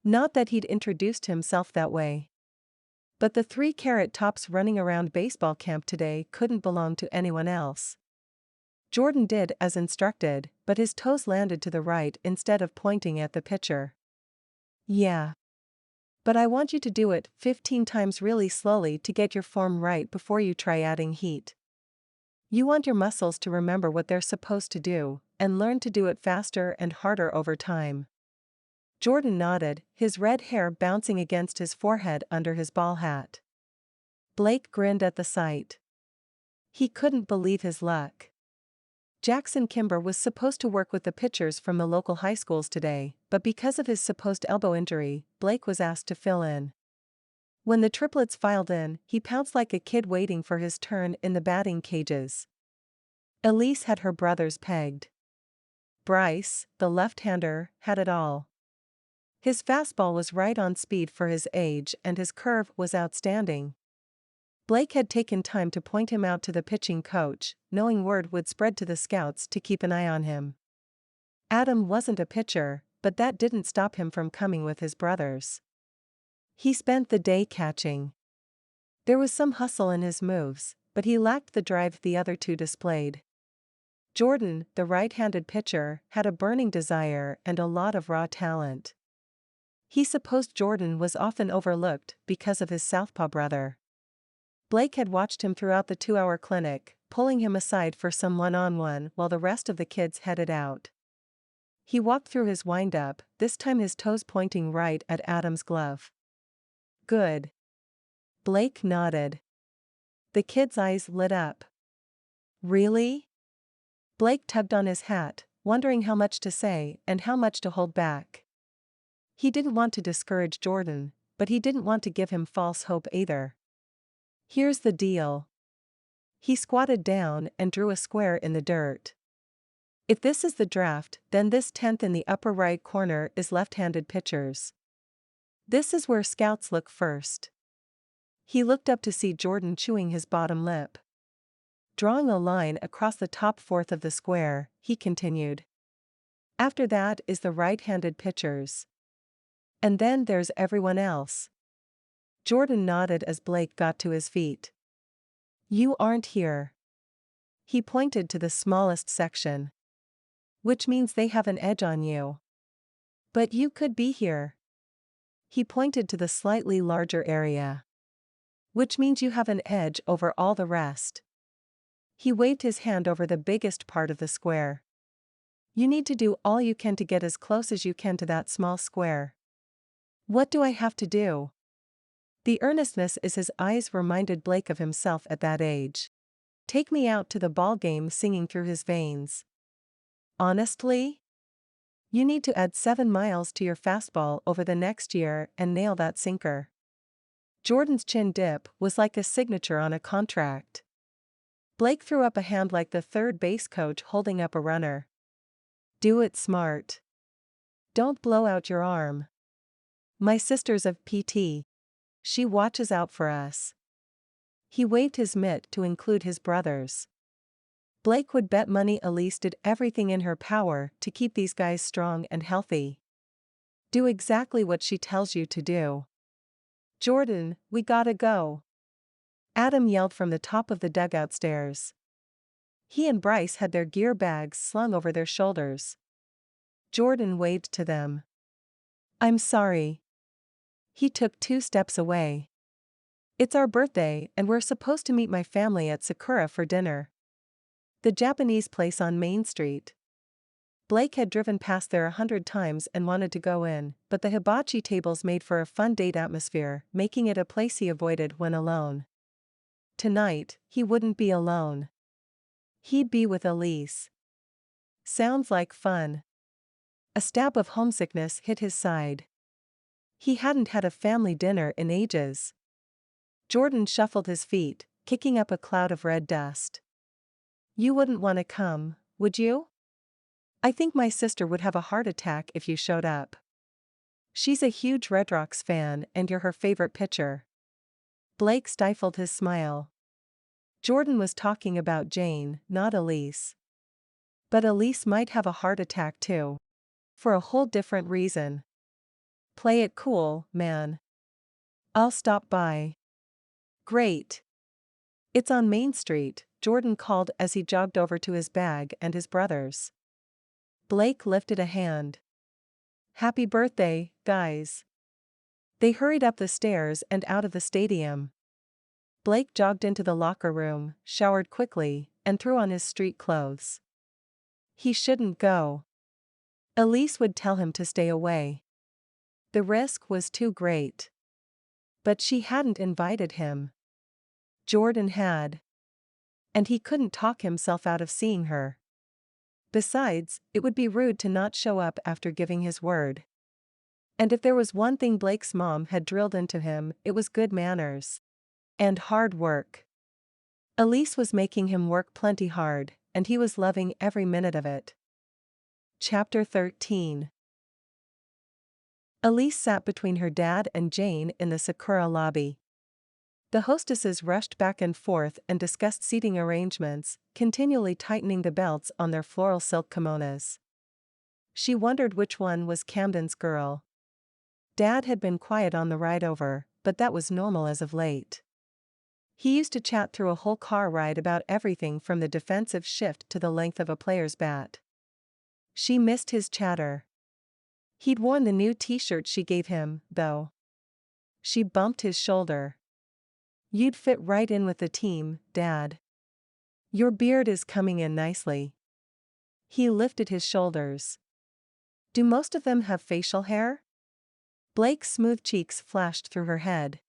Not that he'd introduced himself that way. But the 3 carrot tops running around baseball camp today couldn't belong to anyone else. Jordan did as instructed, but his toes landed to the right instead of pointing at the pitcher. "Yeah. But I want you to do it 15 times really slowly to get your form right before you try adding heat. You want your muscles to remember what they're supposed to do, and learn to do it faster and harder over time." Jordan nodded, his red hair bouncing against his forehead under his ball hat. Blake grinned at the sight. He couldn't believe his luck. Jackson Kimber was supposed to work with the pitchers from the local high schools today, but because of his supposed elbow injury, Blake was asked to fill in. When the triplets filed in, he pounced like a kid waiting for his turn in the batting cages. Elise had her brothers pegged. Bryce, the left-hander, had it all. His fastball was right on speed for his age and his curve was outstanding. Blake had taken time to point him out to the pitching coach, knowing word would spread to the scouts to keep an eye on him. Adam wasn't a pitcher, but that didn't stop him from coming with his brothers. He spent the day catching. There was some hustle in his moves, but he lacked the drive the other two displayed. Jordan, the right-handed pitcher, had a burning desire and a lot of raw talent. He supposed Jordan was often overlooked because of his southpaw brother. Blake had watched him throughout the 2-hour clinic, pulling him aside for some one-on-one while the rest of the kids headed out. He walked through his wind-up, this time his toes pointing right at Adam's glove. Good. Blake nodded. The kid's eyes lit up. Really? Blake tugged on his hat, wondering how much to say and how much to hold back. He didn't want to discourage Jordan, but he didn't want to give him false hope either. Here's the deal. He squatted down and drew a square in the dirt. If this is the draft, then this 10th in the upper right corner is left-handed pitchers. This is where scouts look first. He looked up to see Jordan chewing his bottom lip. Drawing a line across the top fourth of the square, he continued. After that is the right-handed pitchers. And then there's everyone else. Jordan nodded as Blake got to his feet. You aren't here. He pointed to the smallest section. Which means they have an edge on you. But you could be here. He pointed to the slightly larger area. Which means you have an edge over all the rest. He waved his hand over the biggest part of the square. You need to do all you can to get as close as you can to that small square. What do I have to do? The earnestness in his eyes reminded Blake of himself at that age. Take me out to the ball game singing through his veins. Honestly? You need to add 7 miles to your fastball over the next year and nail that sinker. Jordan's chin dip was like a signature on a contract. Blake threw up a hand like the third base coach holding up a runner. Do it smart. Don't blow out your arm. My sister's of PT. She watches out for us. He waved his mitt to include his brothers. Blake would bet money Elise did everything in her power to keep these guys strong and healthy. Do exactly what she tells you to do. Jordan, we gotta go. Adam yelled from the top of the dugout stairs. He and Bryce had their gear bags slung over their shoulders. Jordan waved to them. I'm sorry. He took 2 steps away. It's our birthday and we're supposed to meet my family at Sakura for dinner. The Japanese place on Main Street. Blake had driven past there 100 times and wanted to go in, but the hibachi tables made for a fun date atmosphere, making it a place he avoided when alone. Tonight, he wouldn't be alone. He'd be with Elise. Sounds like fun. A stab of homesickness hit his side. He hadn't had a family dinner in ages. Jordan shuffled his feet, kicking up a cloud of red dust. You wouldn't want to come, would you? I think my sister would have a heart attack if you showed up. She's a huge Red Rocks fan and you're her favorite pitcher. Blake stifled his smile. Jordan was talking about Jane, not Elise. But Elise might have a heart attack too. For a whole different reason. Play it cool, man. I'll stop by. Great. It's on Main Street, Jordan called as he jogged over to his bag and his brothers. Blake lifted a hand. Happy birthday, guys. They hurried up the stairs and out of the stadium. Blake jogged into the locker room, showered quickly, and threw on his street clothes. He shouldn't go. Elise would tell him to stay away. The risk was too great. But she hadn't invited him. Jordan had. And he couldn't talk himself out of seeing her. Besides, it would be rude to not show up after giving his word. And if there was one thing Blake's mom had drilled into him, it was good manners. And hard work. Elise was making him work plenty hard, and he was loving every minute of it. Chapter 13. Elise sat between her dad and Jane in the Sakura lobby. The hostesses rushed back and forth and discussed seating arrangements, continually tightening the belts on their floral silk kimonos. She wondered which one was Camden's girl. Dad had been quiet on the ride over, but that was normal as of late. He used to chat through a whole car ride about everything from the defensive shift to the length of a player's bat. She missed his chatter. He'd worn the new t-shirt she gave him, though. She bumped his shoulder. "You'd fit right in with the team, Dad. Your beard is coming in nicely." He lifted his shoulders. "Do most of them have facial hair?" Blake's smooth cheeks flashed through her head.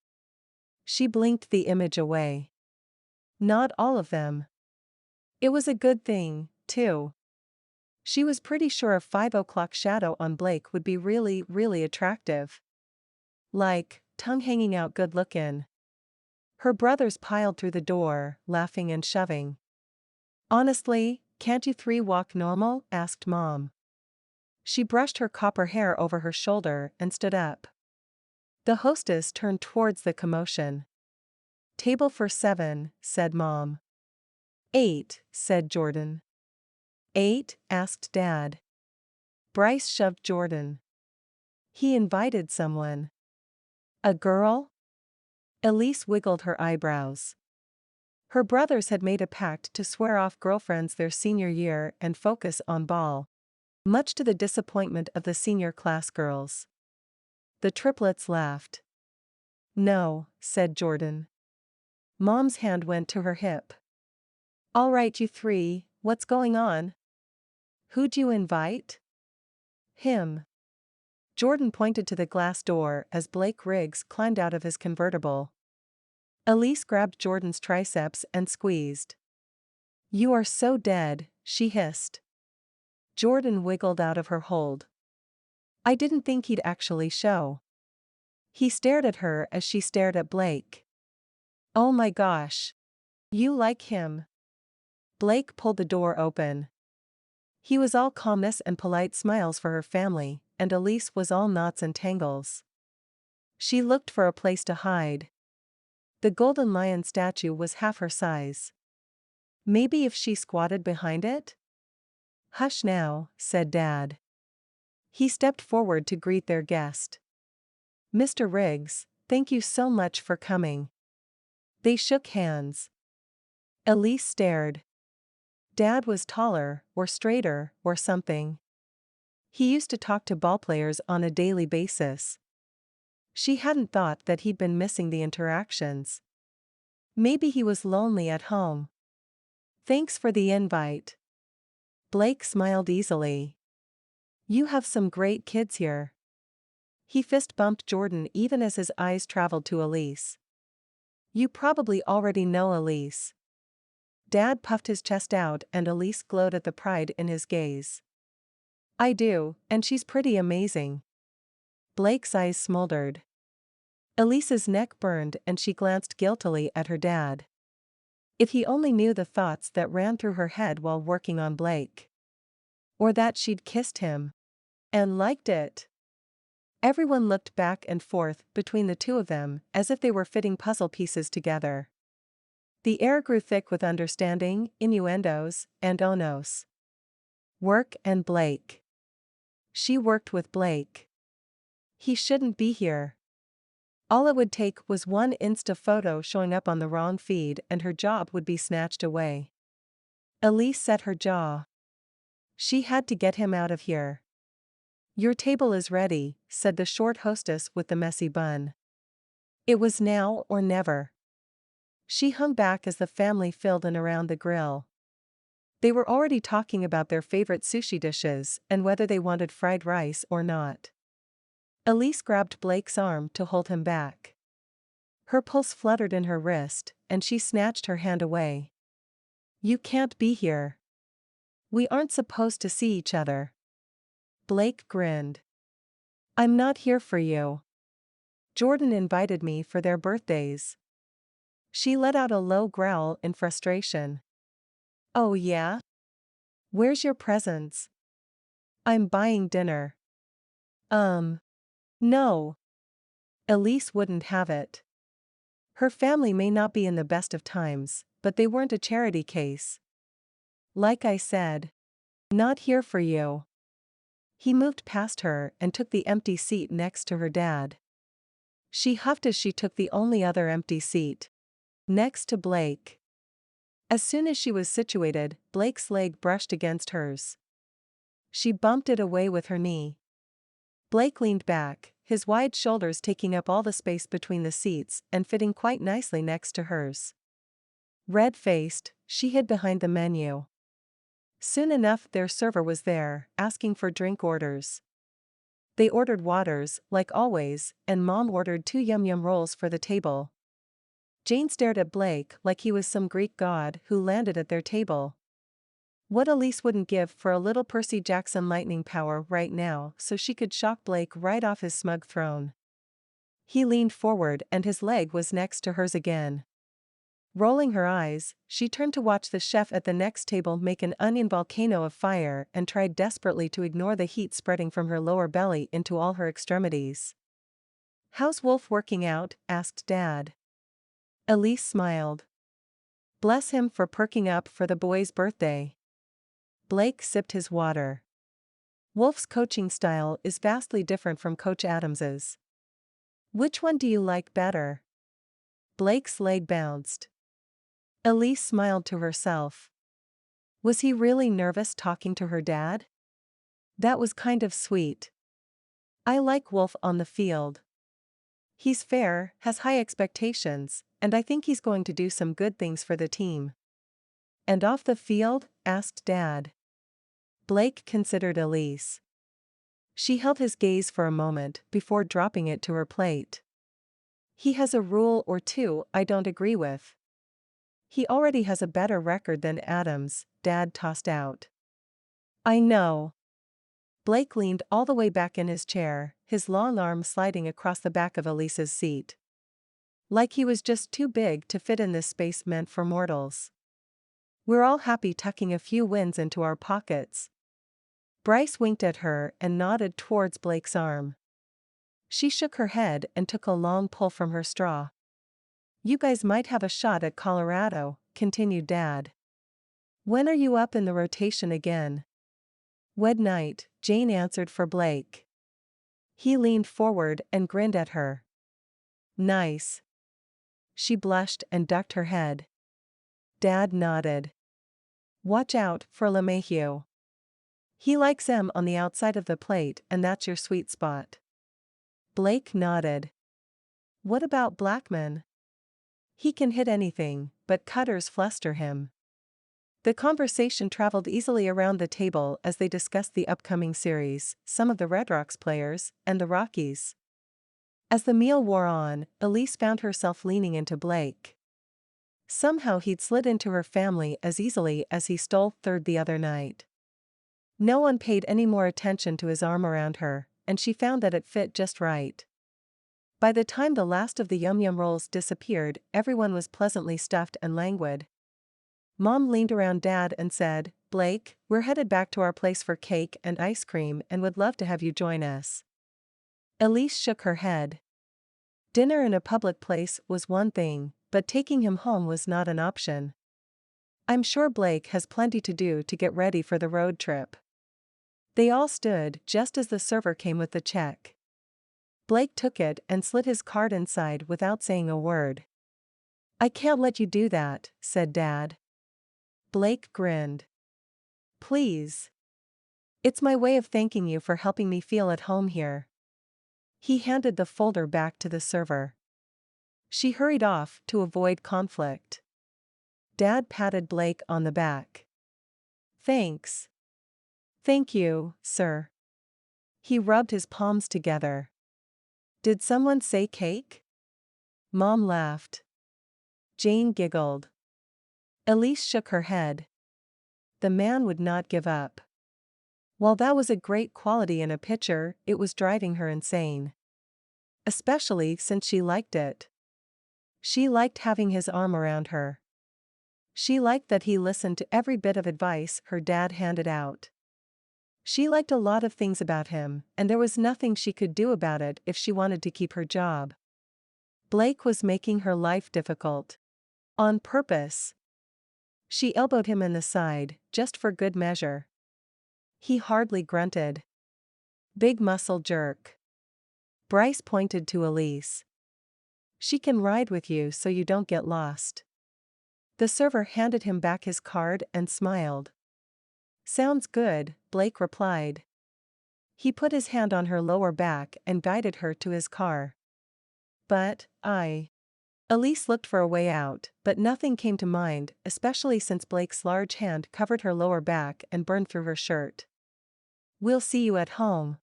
She blinked the image away. "Not all of them." It was a good thing, too. She was pretty sure a 5 o'clock shadow on Blake would be really, really attractive. Like, tongue hanging out good looking. Her brothers piled through the door, laughing and shoving. "Honestly, can't you three walk normal?" asked Mom. She brushed her copper hair over her shoulder and stood up. The hostess turned towards the commotion. "Table for 7, said Mom. 8, said Jordan. 8, asked Dad. Bryce shoved Jordan. "He invited someone." "A girl?" Elise wiggled her eyebrows. Her brothers had made a pact to swear off girlfriends their senior year and focus on ball. Much to the disappointment of the senior class girls. The triplets laughed. "No," said Jordan. Mom's hand went to her hip. "All right, you three, what's going on?" "Who'd you invite?" "Him." Jordan pointed to the glass door as Blake Rygs climbed out of his convertible. Elise grabbed Jordan's triceps and squeezed. "You are so dead," she hissed. Jordan wiggled out of her hold. "I didn't think he'd actually show." He stared at her as she stared at Blake. "Oh my gosh. You like him?" Blake pulled the door open. He was all calmness and polite smiles for her family, and Elise was all knots and tangles. She looked for a place to hide. The golden lion statue was half her size. Maybe if she squatted behind it? "Hush now," said Dad. He stepped forward to greet their guest. "Mr. Rygs, thank you so much for coming." They shook hands. Elise stared. Dad was taller, or straighter, or something. He used to talk to ballplayers on a daily basis. She hadn't thought that he'd been missing the interactions. Maybe he was lonely at home. "Thanks for the invite." Blake smiled easily. "You have some great kids here." He fist bumped Jordan even as his eyes traveled to Elise. "You probably already know Elise." Dad puffed his chest out and Elise glowed at the pride in his gaze. "I do, and she's pretty amazing." Blake's eyes smoldered. Elise's neck burned and she glanced guiltily at her dad. If he only knew the thoughts that ran through her head while working on Blake. Or that she'd kissed him. And liked it. Everyone looked back and forth between the two of them as if they were fitting puzzle pieces together. The air grew thick with understanding, innuendos, and onos. Work and Blake. She worked with Blake. He shouldn't be here. All it would take was one Insta photo showing up on the wrong feed and her job would be snatched away. Elise set her jaw. She had to get him out of here. "Your table is ready," said the short hostess with the messy bun. It was now or never. She hung back as the family filled in around the grill. They were already talking about their favorite sushi dishes and whether they wanted fried rice or not. Elise grabbed Blake's arm to hold him back. Her pulse fluttered in her wrist, and she snatched her hand away. "You can't be here. We aren't supposed to see each other." Blake grinned. I'm not here for you. Jordan invited me for their birthdays. She let out a low growl in frustration. Oh yeah? Where's your presents? I'm buying dinner. No. Elise wouldn't have it. Her family may not be in the best of times, but they weren't a charity case. Like I said. Not here for you. He moved past her and took the empty seat next to her dad. She huffed as she took the only other empty seat. Next to Blake. As soon as she was situated, Blake's leg brushed against hers. She bumped it away with her knee. Blake leaned back, his wide shoulders taking up all the space between the seats and fitting quite nicely next to hers. Red-faced, she hid behind the menu. Soon enough their server was there, asking for drink orders. They ordered waters, like always, and Mom ordered 2 yum-yum rolls for the table. Jane stared at Blake like he was some Greek god who landed at their table. What Elise wouldn't give for a little Percy Jackson lightning power right now so she could shock Blake right off his smug throne. He leaned forward and his leg was next to hers again. Rolling her eyes, she turned to watch the chef at the next table make an onion volcano of fire and tried desperately to ignore the heat spreading from her lower belly into all her extremities. "How's Wolf working out?" asked Dad. Elise smiled. "Bless him for perking up for the boy's birthday." Blake sipped his water. Wolf's coaching style is vastly different from Coach Adams's. "Which one do you like better?" Blake's leg bounced. Elise smiled to herself. Was he really nervous talking to her dad? That was kind of sweet. "I like Wolf on the field. He's fair, has high expectations, and I think he's going to do some good things for the team." "And off the field?" asked Dad. Blake considered Elise. She held his gaze for a moment before dropping it to her plate. "He has a rule or two I don't agree with." "He already has a better record than Adams," Dad tossed out. "I know." Blake leaned all the way back in his chair, his long arm sliding across the back of Elise's seat. Like he was just too big to fit in this space meant for mortals. "We're all happy tucking a few wins into our pockets." Bryce winked at her and nodded towards Blake's arm. She shook her head and took a long pull from her straw. "You guys might have a shot at Colorado," continued Dad. "When are you up in the rotation again?" "Wed night," Jane answered for Blake. He leaned forward and grinned at her. "Nice." She blushed and ducked her head. Dad nodded. "Watch out for LeMahieu. He likes them on the outside of the plate and that's your sweet spot." Blake nodded. "What about Blackman?" "He can hit anything, but cutters fluster him." The conversation traveled easily around the table as they discussed the upcoming series, some of the Red Rocks players, and the Rockies. As the meal wore on, Elise found herself leaning into Blake. Somehow he'd slid into her family as easily as he stole third the other night. No one paid any more attention to his arm around her, and she found that it fit just right. By the time the last of the yum-yum rolls disappeared, everyone was pleasantly stuffed and languid. Mom leaned around Dad and said, "Blake, we're headed back to our place for cake and ice cream and would love to have you join us." Elise shook her head. Dinner in a public place was one thing, but taking him home was not an option. "I'm sure Blake has plenty to do to get ready for the road trip." They all stood just as the server came with the check. Blake took it and slid his card inside without saying a word. "I can't let you do that," said Dad. Blake grinned. "Please. It's my way of thanking you for helping me feel at home here." He handed the folder back to the server. She hurried off to avoid conflict. Dad patted Blake on the back. "Thanks." "Thank you, sir." He rubbed his palms together. "Did someone say cake?" Mom laughed. Jane giggled. Elise shook her head. The man would not give up. While that was a great quality in a pitcher, it was driving her insane. Especially since she liked it. She liked having his arm around her. She liked that he listened to every bit of advice her dad handed out. She liked a lot of things about him, and there was nothing she could do about it if she wanted to keep her job. Blake was making her life difficult. On purpose. She elbowed him in the side, just for good measure. He hardly grunted. Big muscle jerk. Bryce pointed to Elise. She can ride with you so you don't get lost. The server handed him back his card and smiled. Sounds good, Blake replied. He put his hand on her lower back and guided her to his car. But, Elise looked for a way out, but nothing came to mind, especially since Blake's large hand covered her lower back and burned through her shirt. We'll see you at home.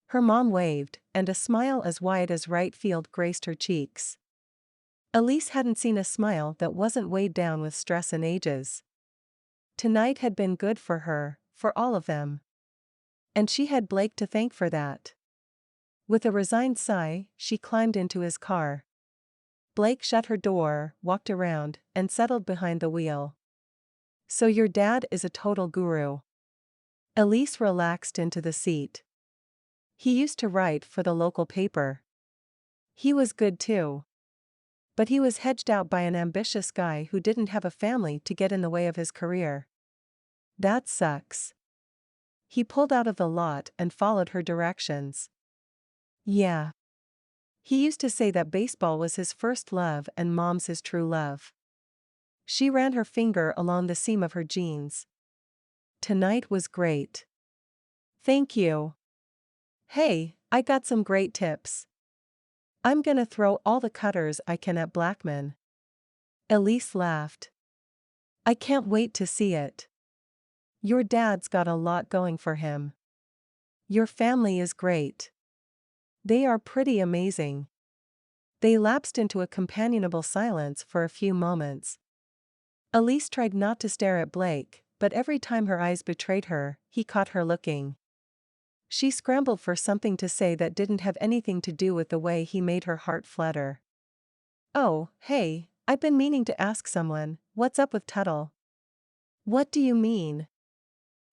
Her mom waved, and a smile as wide as right field graced her cheeks. Elise hadn't seen a smile that wasn't weighed down with stress in ages. Tonight had been good for her, for all of them. And she had Blake to thank for that. With a resigned sigh, she climbed into his car. Blake shut her door, walked around, and settled behind the wheel. So your dad is a total guru. Elise relaxed into the seat. He used to write for the local paper. He was good too. But he was hedged out by an ambitious guy who didn't have a family to get in the way of his career. That sucks. He pulled out of the lot and followed her directions. Yeah. He used to say that baseball was his first love and mom's his true love. She ran her finger along the seam of her jeans. Tonight was great. Thank you. Hey, I got some great tips. I'm gonna throw all the cutters I can at Blackman. Elise laughed. I can't wait to see it. Your dad's got a lot going for him. Your family is great. They are pretty amazing. They lapsed into a companionable silence for a few moments. Elise tried not to stare at Blake, but every time her eyes betrayed her, he caught her looking. She scrambled for something to say that didn't have anything to do with the way he made her heart flutter. Oh, hey, I've been meaning to ask someone, what's up with Tuttle? What do you mean?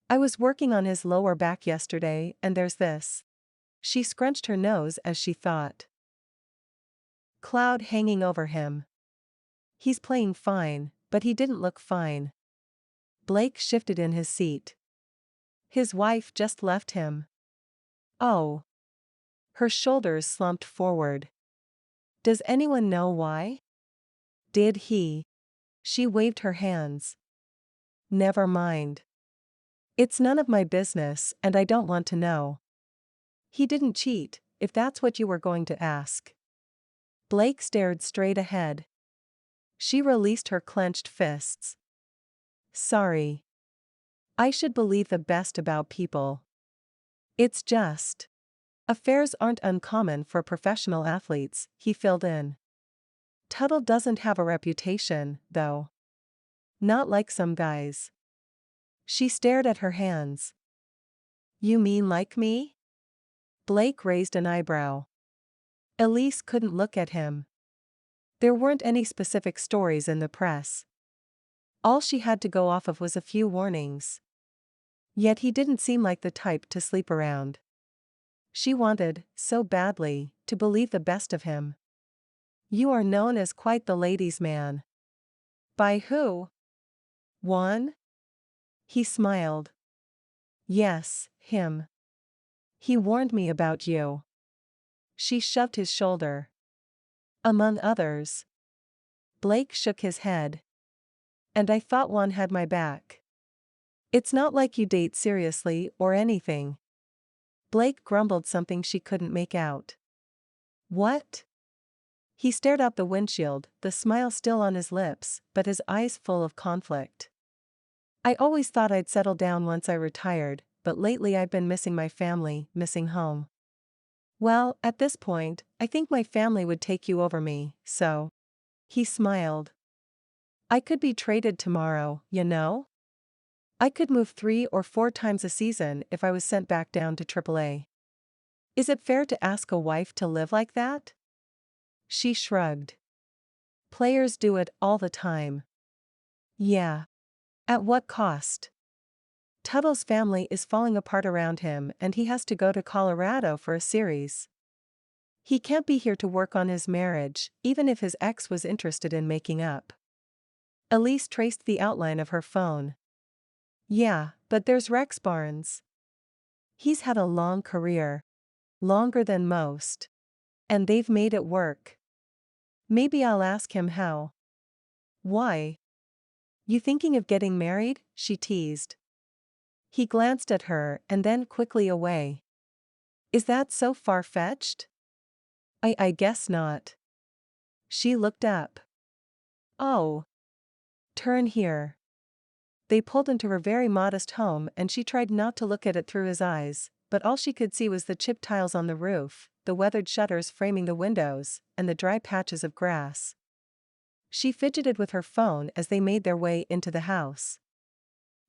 I was working on his lower back yesterday and there's this. She scrunched her nose as she thought. Cloud hanging over him. He's playing fine, but he didn't look fine. Blake shifted in his seat. His wife just left him. Oh. Her shoulders slumped forward. Does anyone know why? Did he? She waved her hands. Never mind. It's none of my business and I don't want to know. He didn't cheat, if that's what you were going to ask. Blake stared straight ahead. She released her clenched fists. Sorry. I should believe the best about people. It's just. Affairs aren't uncommon for professional athletes, he filled in. Tuttle doesn't have a reputation, though. Not like some guys. She stared at her hands. You mean like me? Blake raised an eyebrow. Elise couldn't look at him. There weren't any specific stories in the press. All she had to go off of was a few warnings. Yet he didn't seem like the type to sleep around. She wanted, so badly, to believe the best of him. You are known as quite the ladies' man. By who? Juan? He smiled. Yes, him. He warned me about you. She shoved his shoulder. Among others. Blake shook his head. And I thought Juan had my back. It's not like you date seriously or anything. Blake grumbled something she couldn't make out. What? He stared out the windshield, the smile still on his lips, but his eyes full of conflict. I always thought I'd settle down once I retired, but lately I've been missing my family, missing home. Well, at this point, I think my family would take you over me, so. He smiled. I could be traded tomorrow, you know? I could move 3 or 4 times a season if I was sent back down to AAA. Is it fair to ask a wife to live like that? She shrugged. Players do it all the time. Yeah. At what cost? Tuttle's family is falling apart around him and he has to go to Colorado for a series. He can't be here to work on his marriage, even if his ex was interested in making up. Elise traced the outline of her phone. Yeah, but there's Rex Barnes. He's had a long career. Longer than most. And they've made it work. Maybe I'll ask him how. Why? You thinking of getting married? She teased. He glanced at her and then quickly away. Is that so far-fetched? I guess not. She looked up. Oh. Turn here. They pulled into her very modest home and she tried not to look at it through his eyes, but all she could see was the chipped tiles on the roof, the weathered shutters framing the windows, and the dry patches of grass. She fidgeted with her phone as they made their way into the house.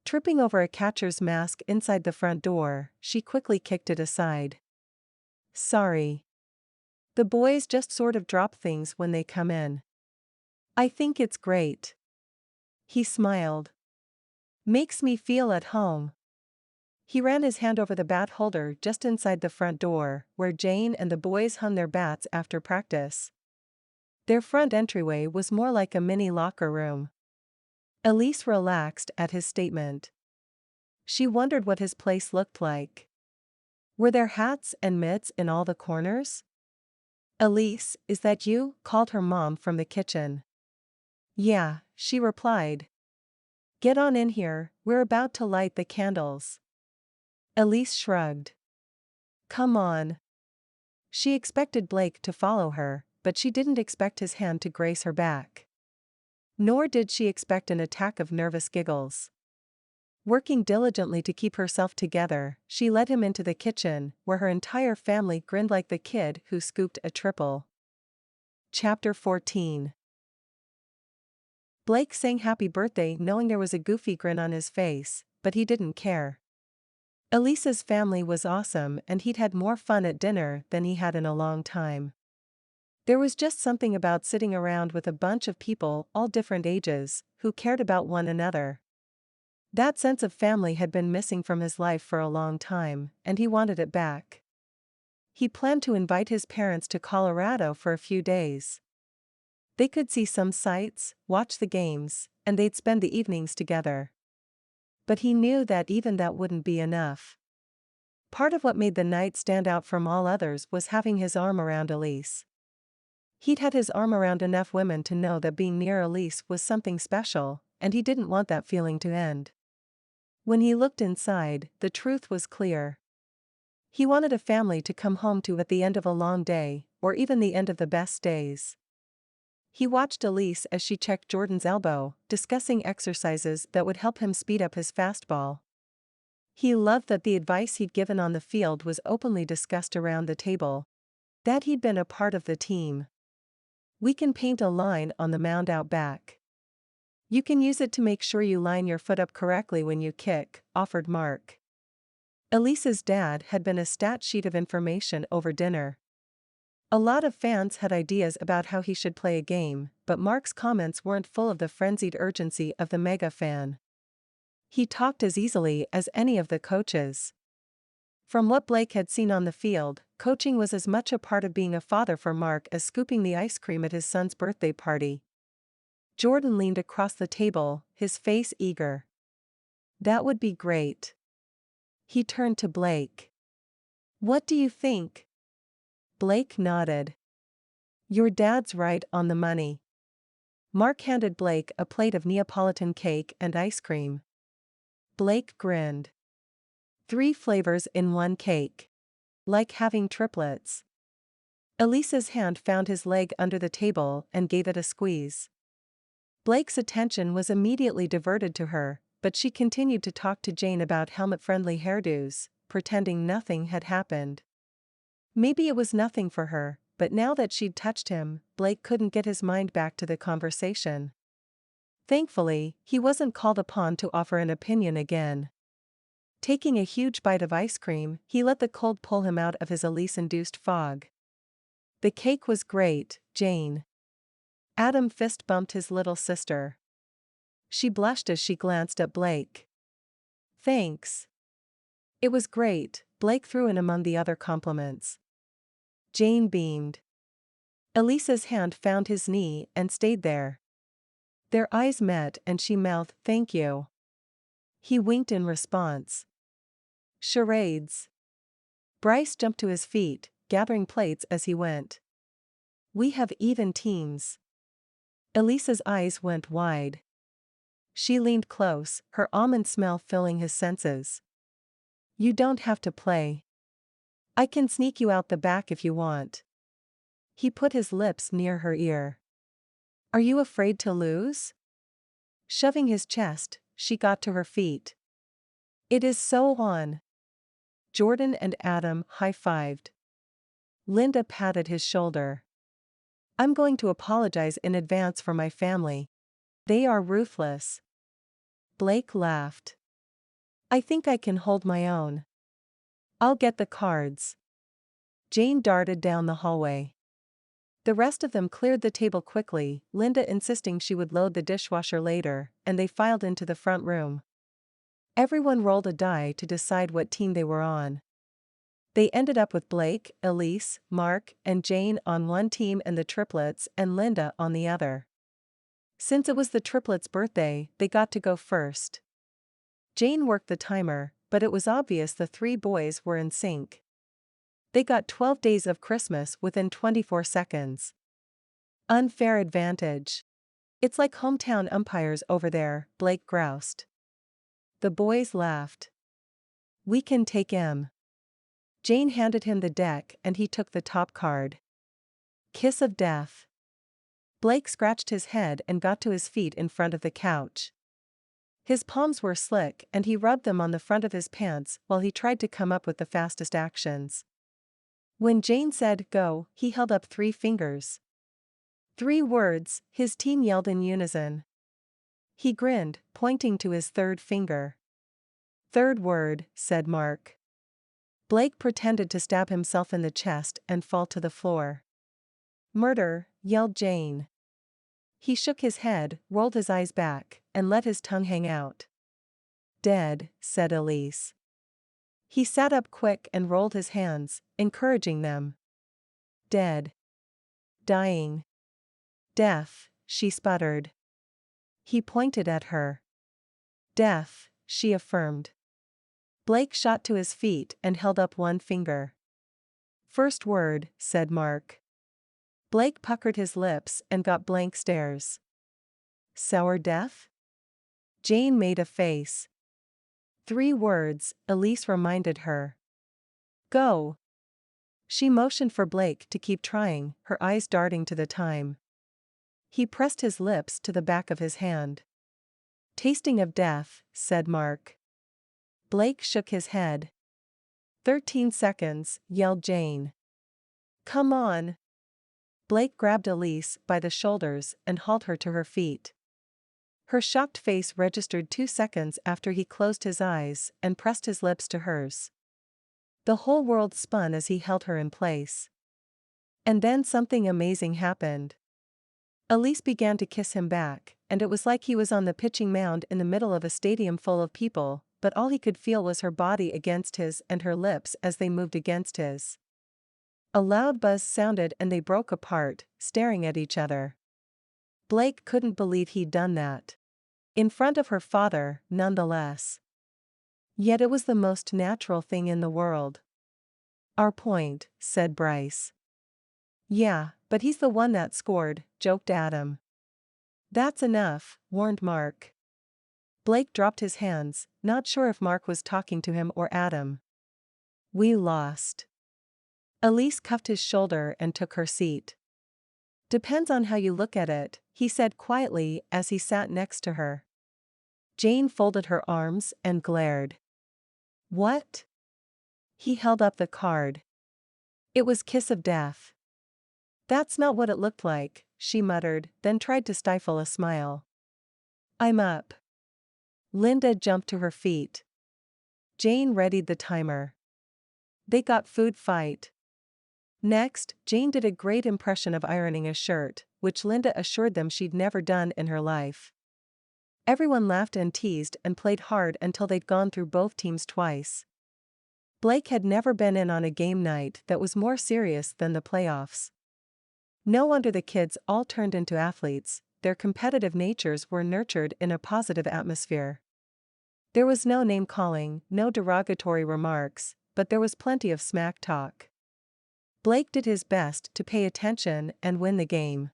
Tripping over a catcher's mask inside the front door, she quickly kicked it aside. Sorry. The boys just sort of drop things when they come in. I think it's great. He smiled. Makes me feel at home. He ran his hand over the bat holder just inside the front door, where Jane and the boys hung their bats after practice. Their front entryway was more like a mini locker room. Elise relaxed at his statement. She wondered what his place looked like. Were there hats and mitts in all the corners? Elise, is that you? Called her mom from the kitchen. Yeah, she replied. Get on in here, we're about to light the candles. Elise shrugged. Come on. She expected Blake to follow her, but she didn't expect his hand to grace her back. Nor did she expect an attack of nervous giggles. Working diligently to keep herself together, she led him into the kitchen, where her entire family grinned like the kid who scooped a triple. Chapter 14. Blake sang happy birthday knowing there was a goofy grin on his face, but he didn't care. Elise's family was awesome and he'd had more fun at dinner than he had in a long time. There was just something about sitting around with a bunch of people, all different ages, who cared about one another. That sense of family had been missing from his life for a long time, and he wanted it back. He planned to invite his parents to Colorado for a few days. They could see some sights, watch the games, and they'd spend the evenings together. But he knew that even that wouldn't be enough. Part of what made the night stand out from all others was having his arm around Elise. He'd had his arm around enough women to know that being near Elise was something special, and he didn't want that feeling to end. When he looked inside, the truth was clear. He wanted a family to come home to at the end of a long day, or even the end of the best days. He watched Elise as she checked Jordan's elbow, discussing exercises that would help him speed up his fastball. He loved that the advice he'd given on the field was openly discussed around the table. That he'd been a part of the team. We can paint a line on the mound out back. You can use it to make sure you line your foot up correctly when you kick, offered Mark. Elise's dad had been a stat sheet of information over dinner. A lot of fans had ideas about how he should play a game, but Mark's comments weren't full of the frenzied urgency of the mega fan. He talked as easily as any of the coaches. From what Blake had seen on the field, coaching was as much a part of being a father for Mark as scooping the ice cream at his son's birthday party. Jordan leaned across the table, his face eager. That would be great. He turned to Blake. What do you think? Blake nodded. Your dad's right on the money. Mark handed Blake a plate of Neapolitan cake and ice cream. Blake grinned. 3 flavors in one cake. Like having triplets. Elise's hand found his leg under the table and gave it a squeeze. Blake's attention was immediately diverted to her, but she continued to talk to Jane about helmet-friendly hairdos, pretending nothing had happened. Maybe it was nothing for her, but now that she'd touched him, Blake couldn't get his mind back to the conversation. Thankfully, he wasn't called upon to offer an opinion again. Taking a huge bite of ice cream, he let the cold pull him out of his Elise-induced fog. The cake was great, Jane. Adam fist bumped his little sister. She blushed as she glanced at Blake. Thanks. It was great, Blake threw in among the other compliments. Jane beamed. Elise's hand found his knee and stayed there. Their eyes met and she mouthed, "Thank you." He winked in response. Charades. Bryce jumped to his feet, gathering plates as he went. We have even teams. Elise's eyes went wide. She leaned close, her almond smell filling his senses. You don't have to play. I can sneak you out the back if you want. He put his lips near her ear. Are you afraid to lose? Shoving his chest, she got to her feet. It is so on. Jordan and Adam high-fived. Linda patted his shoulder. I'm going to apologize in advance for my family. They are ruthless. Blake laughed. I think I can hold my own. I'll get the cards. Jane darted down the hallway. The rest of them cleared the table quickly, Linda insisting she would load the dishwasher later, and they filed into the front room. Everyone rolled a die to decide what team they were on. They ended up with Blake, Elise, Mark, and Jane on one team and the triplets and Linda on the other. Since it was the triplets' birthday, they got to go first. Jane worked the timer, but it was obvious the three boys were in sync. They got 12 days of Christmas within 24 seconds. Unfair advantage. It's like hometown umpires over there, Blake groused. The boys laughed. We can take him. Jane handed him the deck and he took the top card. Kiss of death. Blake scratched his head and got to his feet in front of the couch. His palms were slick and he rubbed them on the front of his pants while he tried to come up with the fastest actions. When Jane said, "Go," he held up 3 fingers. 3 words, his team yelled in unison. He grinned, pointing to his 3rd finger. "Third word," said Mark. Blake pretended to stab himself in the chest and fall to the floor. "Murder," yelled Jane. He shook his head, rolled his eyes back, and let his tongue hang out. "Dead," said Elise. He sat up quick and rolled his hands, encouraging them. "Dead. Dying. Death," she sputtered. He pointed at her. "Death," she affirmed. Blake shot to his feet and held up 1 finger. "First word," said Mark. Blake puckered his lips and got blank stares. "Sour death?" Jane made a face. 3 words, Elise reminded her. "Go." She motioned for Blake to keep trying, her eyes darting to the time. He pressed his lips to the back of his hand. "Tasting of death," said Mark. Blake shook his head. 13 seconds, yelled Jane. "Come on." Blake grabbed Elise by the shoulders and hauled her to her feet. Her shocked face registered 2 seconds after he closed his eyes and pressed his lips to hers. The whole world spun as he held her in place. And then something amazing happened. Elise began to kiss him back, and it was like he was on the pitching mound in the middle of a stadium full of people, but all he could feel was her body against his and her lips as they moved against his. A loud buzz sounded and they broke apart, staring at each other. Blake couldn't believe he'd done that. In front of her father, nonetheless. Yet it was the most natural thing in the world. "Our point," said Bryce. "Yeah, but he's the one that scored," joked Adam. "That's enough," warned Mark. Blake dropped his hands, not sure if Mark was talking to him or Adam. "We lost." Elise cuffed his shoulder and took her seat. "Depends on how you look at it," he said quietly as he sat next to her. Jane folded her arms and glared. "What?" He held up the card. It was Kiss of Death. "That's not what it looked like," she muttered, then tried to stifle a smile. I'm up. Linda jumped to her feet. Jane readied the timer. They got food fight. Next, Jane did a great impression of ironing a shirt, which Linda assured them she'd never done in her life. Everyone laughed and teased and played hard until they'd gone through both teams twice. Blake had never been in on a game night that was more serious than the playoffs. No wonder the kids all turned into athletes, their competitive natures were nurtured in a positive atmosphere. There was no name-calling, no derogatory remarks, but there was plenty of smack talk. Blake did his best to pay attention and win the game.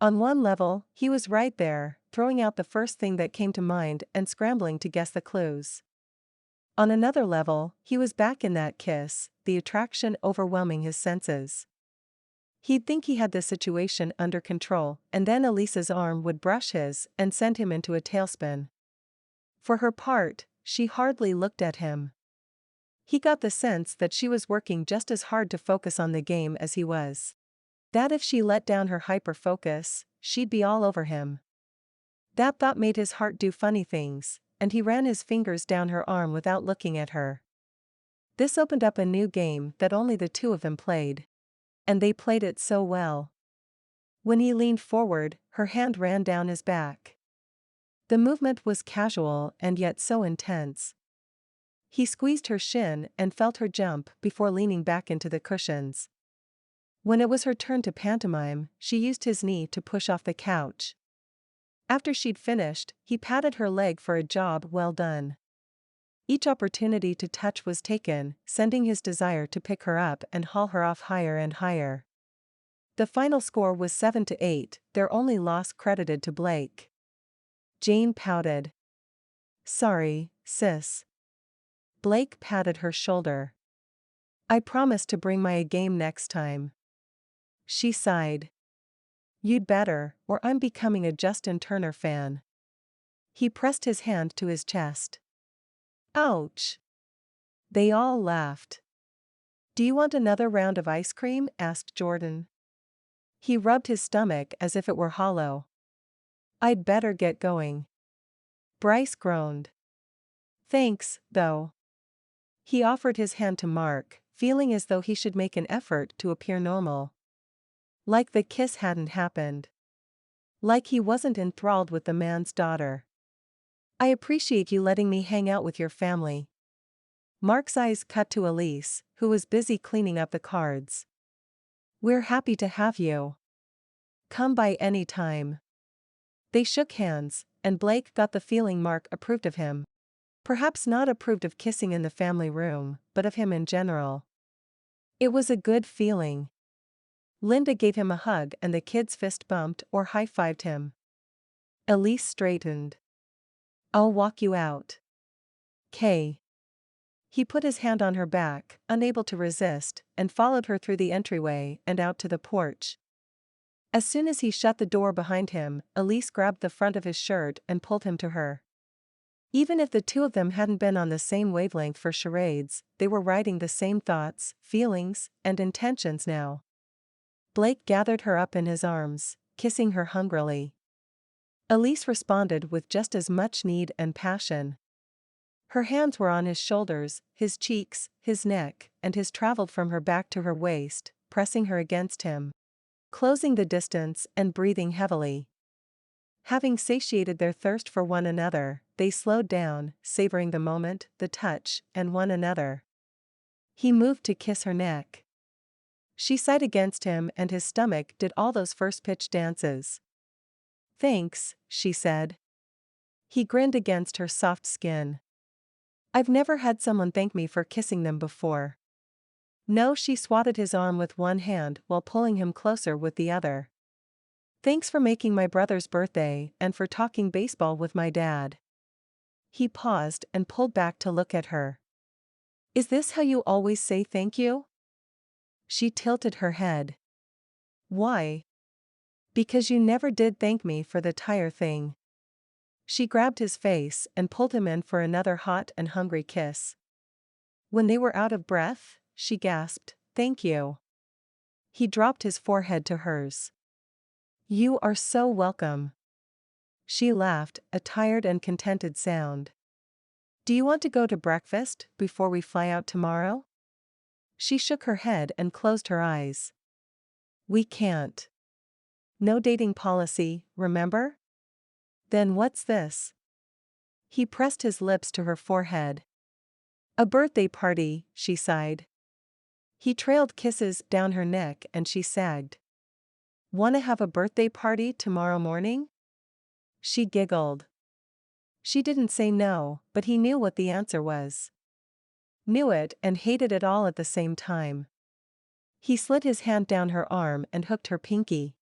On one level, he was right there, throwing out the first thing that came to mind and scrambling to guess the clues. On another level, he was back in that kiss, the attraction overwhelming his senses. He'd think he had the situation under control, and then Elise's arm would brush his and send him into a tailspin. For her part, she hardly looked at him. He got the sense that she was working just as hard to focus on the game as he was. That if she let down her hyper-focus, she'd be all over him. That thought made his heart do funny things, and he ran his fingers down her arm without looking at her. This opened up a new game that only the two of them played. And they played it so well. When he leaned forward, her hand ran down his back. The movement was casual and yet so intense. He squeezed her shin and felt her jump before leaning back into the cushions. When it was her turn to pantomime, she used his knee to push off the couch. After she'd finished, he patted her leg for a job well done. Each opportunity to touch was taken, sending his desire to pick her up and haul her off higher and higher. The final score was 7-8, their only loss credited to Blake. Jane pouted. Sorry, sis. Blake patted her shoulder. I promise to bring my A game next time. She sighed. You'd better, or I'm becoming a Justin Turner fan. He pressed his hand to his chest. Ouch. They all laughed. Do you want another round of ice cream? Asked Jordan. He rubbed his stomach as if it were hollow. I'd better get going. Bryce groaned. Thanks, though. He offered his hand to Mark, feeling as though he should make an effort to appear normal. Like the kiss hadn't happened. Like he wasn't enthralled with the man's daughter. I appreciate you letting me hang out with your family. Mark's eyes cut to Elise, who was busy cleaning up the cards. We're happy to have you. Come by any time. They shook hands, and Blake got the feeling Mark approved of him. Perhaps not approved of kissing in the family room, but of him in general. It was a good feeling. Linda gave him a hug and the kids fist bumped or high-fived him. Elise straightened. I'll walk you out. Kay. He put his hand on her back, unable to resist, and followed her through the entryway and out to the porch. As soon as he shut the door behind him, Elise grabbed the front of his shirt and pulled him to her. Even if the two of them hadn't been on the same wavelength for charades, they were writing the same thoughts, feelings, and intentions now. Blake gathered her up in his arms, kissing her hungrily. Elise responded with just as much need and passion. Her hands were on his shoulders, his cheeks, his neck, and his traveled from her back to her waist, pressing her against him. Closing the distance and breathing heavily. Having satiated their thirst for one another, they slowed down, savoring the moment, the touch, and one another. He moved to kiss her neck. She sighed against him and his stomach did all those first-pitch dances. Thanks, she said. He grinned against her soft skin. I've never had someone thank me for kissing them before. No, she swatted his arm with one hand while pulling him closer with the other. Thanks for making my brother's birthday and for talking baseball with my dad. He paused and pulled back to look at her. Is this how you always say thank you? She tilted her head. Why? Because you never did thank me for the tire thing. She grabbed his face and pulled him in for another hot and hungry kiss. When they were out of breath, she gasped, Thank you. He dropped his forehead to hers. You are so welcome. She laughed, a tired and contented sound. Do you want to go to breakfast before we fly out tomorrow? She shook her head and closed her eyes. We can't. No dating policy, remember? Then what's this? He pressed his lips to her forehead. A birthday party, she sighed. He trailed kisses down her neck and she sagged. Wanna have a birthday party tomorrow morning? She giggled. She didn't say no, but he knew what the answer was. Knew it and hated it all at the same time. He slid his hand down her arm and hooked her pinky.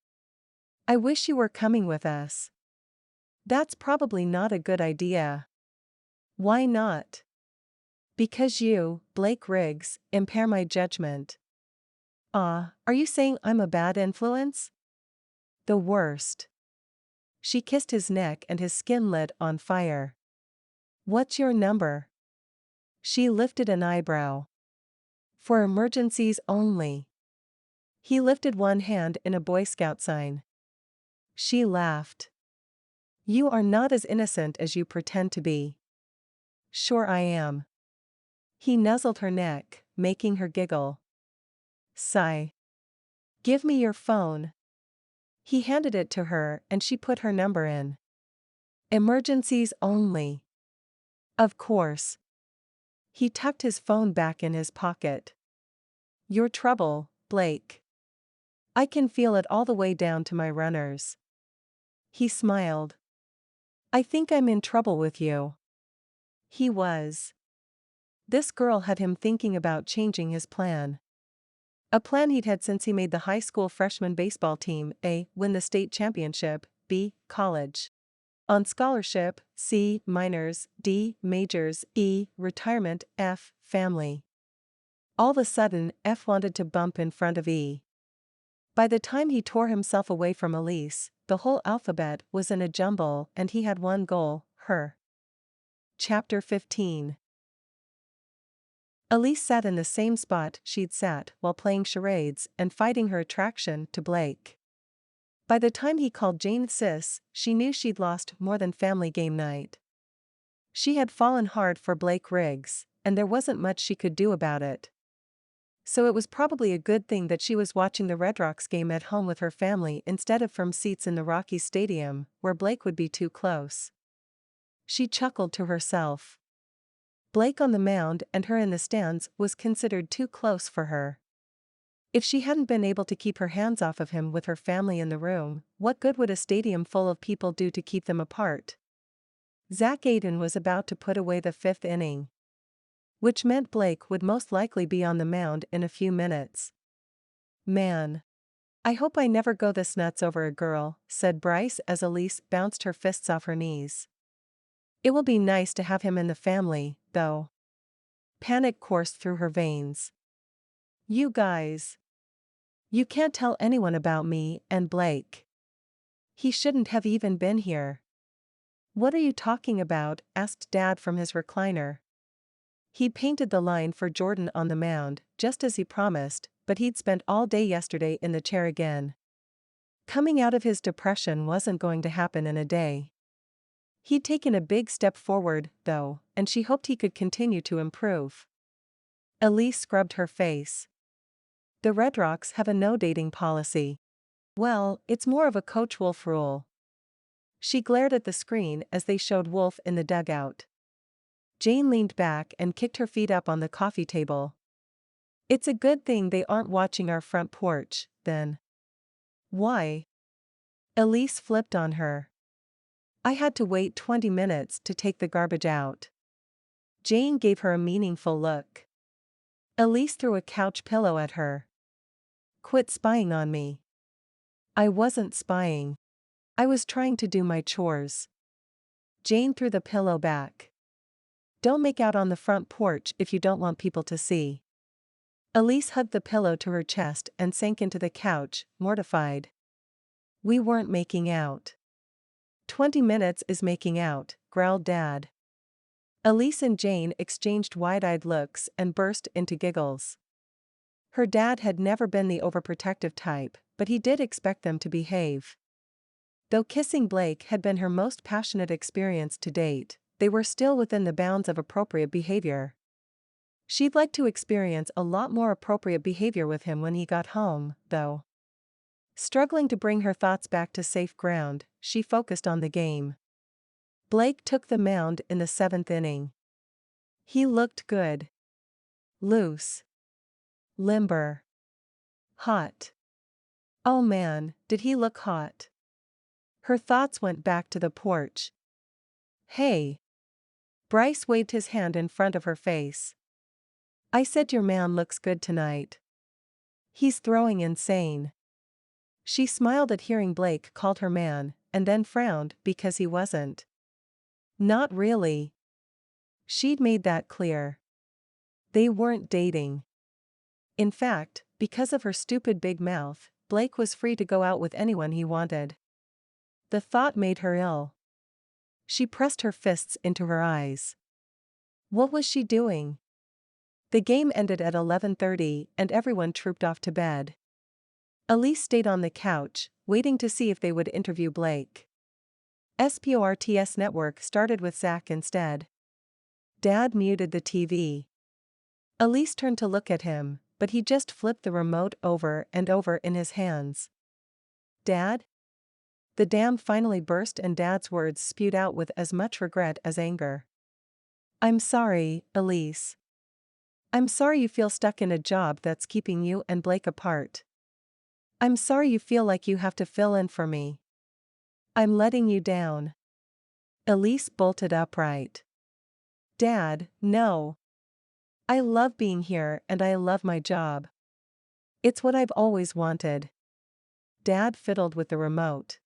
I wish you were coming with us. That's probably not a good idea. Why not? Because you, Blake Rygs, impair my judgment. Are you saying I'm a bad influence? The worst. She kissed his neck and his skin lit on fire. What's your number? She lifted an eyebrow. For emergencies only. He lifted one hand in a Boy Scout sign. She laughed. You are not as innocent as you pretend to be. Sure I am. He nuzzled her neck, making her giggle. Sigh. Give me your phone. He handed it to her and she put her number in. Emergencies only. Of course. He tucked his phone back in his pocket. Your trouble, Blake. I can feel it all the way down to my runners. He smiled. I think I'm in trouble with you. He was. This girl had him thinking about changing his plan. A plan he'd had since he made the high school freshman baseball team, A. Win the state championship, B. College. On scholarship, C. Minors, D. Majors, E. Retirement, F. Family. All of a sudden, F wanted to bump in front of E. By the time he tore himself away from Elise, the whole alphabet was in a jumble and he had one goal, her. Chapter 15. Elise sat in the same spot she'd sat while playing charades and fighting her attraction to Blake. By the time he called Jane sis, she knew she'd lost more than family game night. She had fallen hard for Blake Rygs, and there wasn't much she could do about it. So it was probably a good thing that she was watching the Red Rocks game at home with her family instead of from seats in the Rockies stadium, where Blake would be too close. She chuckled to herself. Blake on the mound and her in the stands was considered too close for her. If she hadn't been able to keep her hands off of him with her family in the room, what good would a stadium full of people do to keep them apart? Zach Aiden was about to put away the fifth inning. Which meant Blake would most likely be on the mound in a few minutes. Man. I hope I never go this nuts over a girl, said Bryce as Elise bounced her fists off her knees. It will be nice to have him in the family, though. Panic coursed through her veins. You guys. You can't tell anyone about me and Blake. He shouldn't have even been here. What are you talking about? Asked Dad from his recliner. He painted the line for Jordan on the mound, just as he promised, but he'd spent all day yesterday in the chair again. Coming out of his depression wasn't going to happen in a day. He'd taken a big step forward, though, and she hoped he could continue to improve. Elise scrubbed her face. The Red Rocks have a no-dating policy. Well, it's more of a Coach Wolf rule. She glared at the screen as they showed Wolf in the dugout. Jane leaned back and kicked her feet up on the coffee table. It's a good thing they aren't watching our front porch, then. Why? Elise flipped on her. I had to wait 20 minutes to take the garbage out. Jane gave her a meaningful look. Elise threw a couch pillow at her. Quit spying on me. I wasn't spying. I was trying to do my chores. Jane threw the pillow back. Don't make out on the front porch if you don't want people to see. Elise hugged the pillow to her chest and sank into the couch, mortified. We weren't making out. 20 minutes is making out, growled Dad. Elise and Jane exchanged wide-eyed looks and burst into giggles. Her dad had never been the overprotective type, but he did expect them to behave. Though kissing Blake had been her most passionate experience to date, they were still within the bounds of appropriate behavior. She'd like to experience a lot more appropriate behavior with him when he got home, though. Struggling to bring her thoughts back to safe ground, she focused on the game. Blake took the mound in the 7th inning. He looked good. Loose. Limber. Hot. Oh man, did he look hot. Her thoughts went back to the porch. Hey. Bryce waved his hand in front of her face. I said your man looks good tonight. He's throwing insane. She smiled at hearing Blake called her man, and then frowned because he wasn't. Not really. She'd made that clear. They weren't dating. In fact, because of her stupid big mouth, Blake was free to go out with anyone he wanted. The thought made her ill. She pressed her fists into her eyes. What was she doing? The game ended at 11:30 and everyone trooped off to bed. Elise stayed on the couch, waiting to see if they would interview Blake. Sports Network started with Zach instead. Dad muted the TV. Elise turned to look at him, but he just flipped the remote over and over in his hands. Dad? The dam finally burst and Dad's words spewed out with as much regret as anger. I'm sorry, Elise. I'm sorry you feel stuck in a job that's keeping you and Blake apart. I'm sorry you feel like you have to fill in for me. I'm letting you down. Elise bolted upright. Dad, no. I love being here and I love my job. It's what I've always wanted. Dad fiddled with the remote.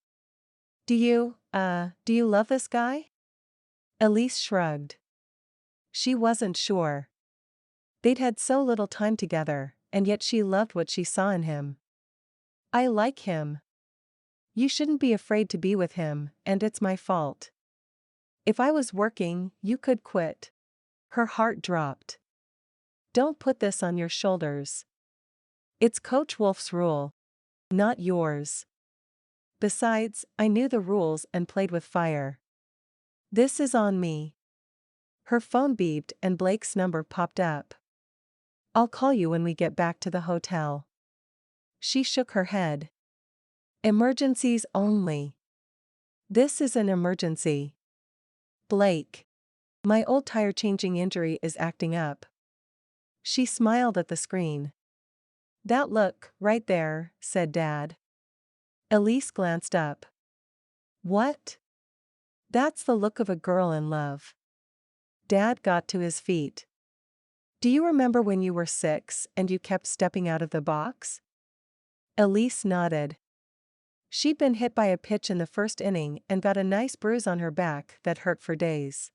Do you love this guy? Elise shrugged. She wasn't sure. They'd had so little time together, and yet she loved what she saw in him. I like him. You shouldn't be afraid to be with him, and it's my fault. If I was working, you could quit. Her heart dropped. Don't put this on your shoulders. It's Coach Wolf's rule, not yours. Besides, I knew the rules and played with fire. This is on me. Her phone beeped and Blake's number popped up. I'll call you when we get back to the hotel. She shook her head. Emergencies only. This is an emergency. Blake. My old tire-changing injury is acting up. She smiled at the screen. That look, right there, said Dad. Elise glanced up. What? That's the look of a girl in love. Dad got to his feet. Do you remember when you were 6 and you kept stepping out of the box? Elise nodded. She'd been hit by a pitch in the first inning and got a nice bruise on her back that hurt for days.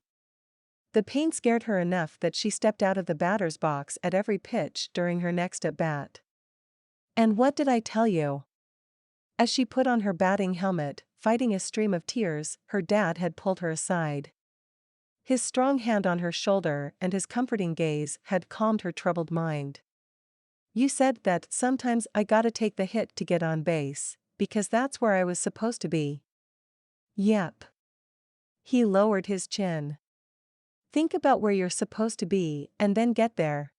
The pain scared her enough that she stepped out of the batter's box at every pitch during her next at-bat. And what did I tell you? As she put on her batting helmet, fighting a stream of tears, her dad had pulled her aside. His strong hand on her shoulder and his comforting gaze had calmed her troubled mind. You said that sometimes I gotta take the hit to get on base, because that's where I was supposed to be. Yep. He lowered his chin. Think about where you're supposed to be and then get there.